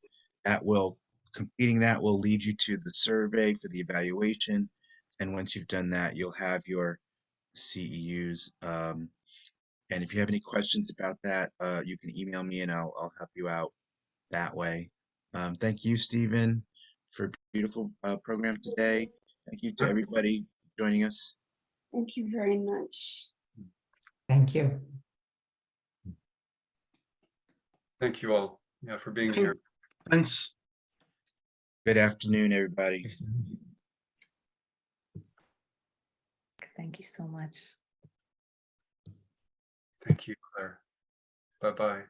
Completing that will lead you to the survey for the evaluation. And once you've done that, you'll have your CEUs. And if you have any questions about that, you can email me and I'll help you out that way. Thank you, Stephen, for a beautiful program today. Thank you to everybody joining us. Thank you very much. Thank you. Thank you all, for being here. Thanks. Good afternoon, everybody. Thank you so much. Thank you, Claire. Bye-bye.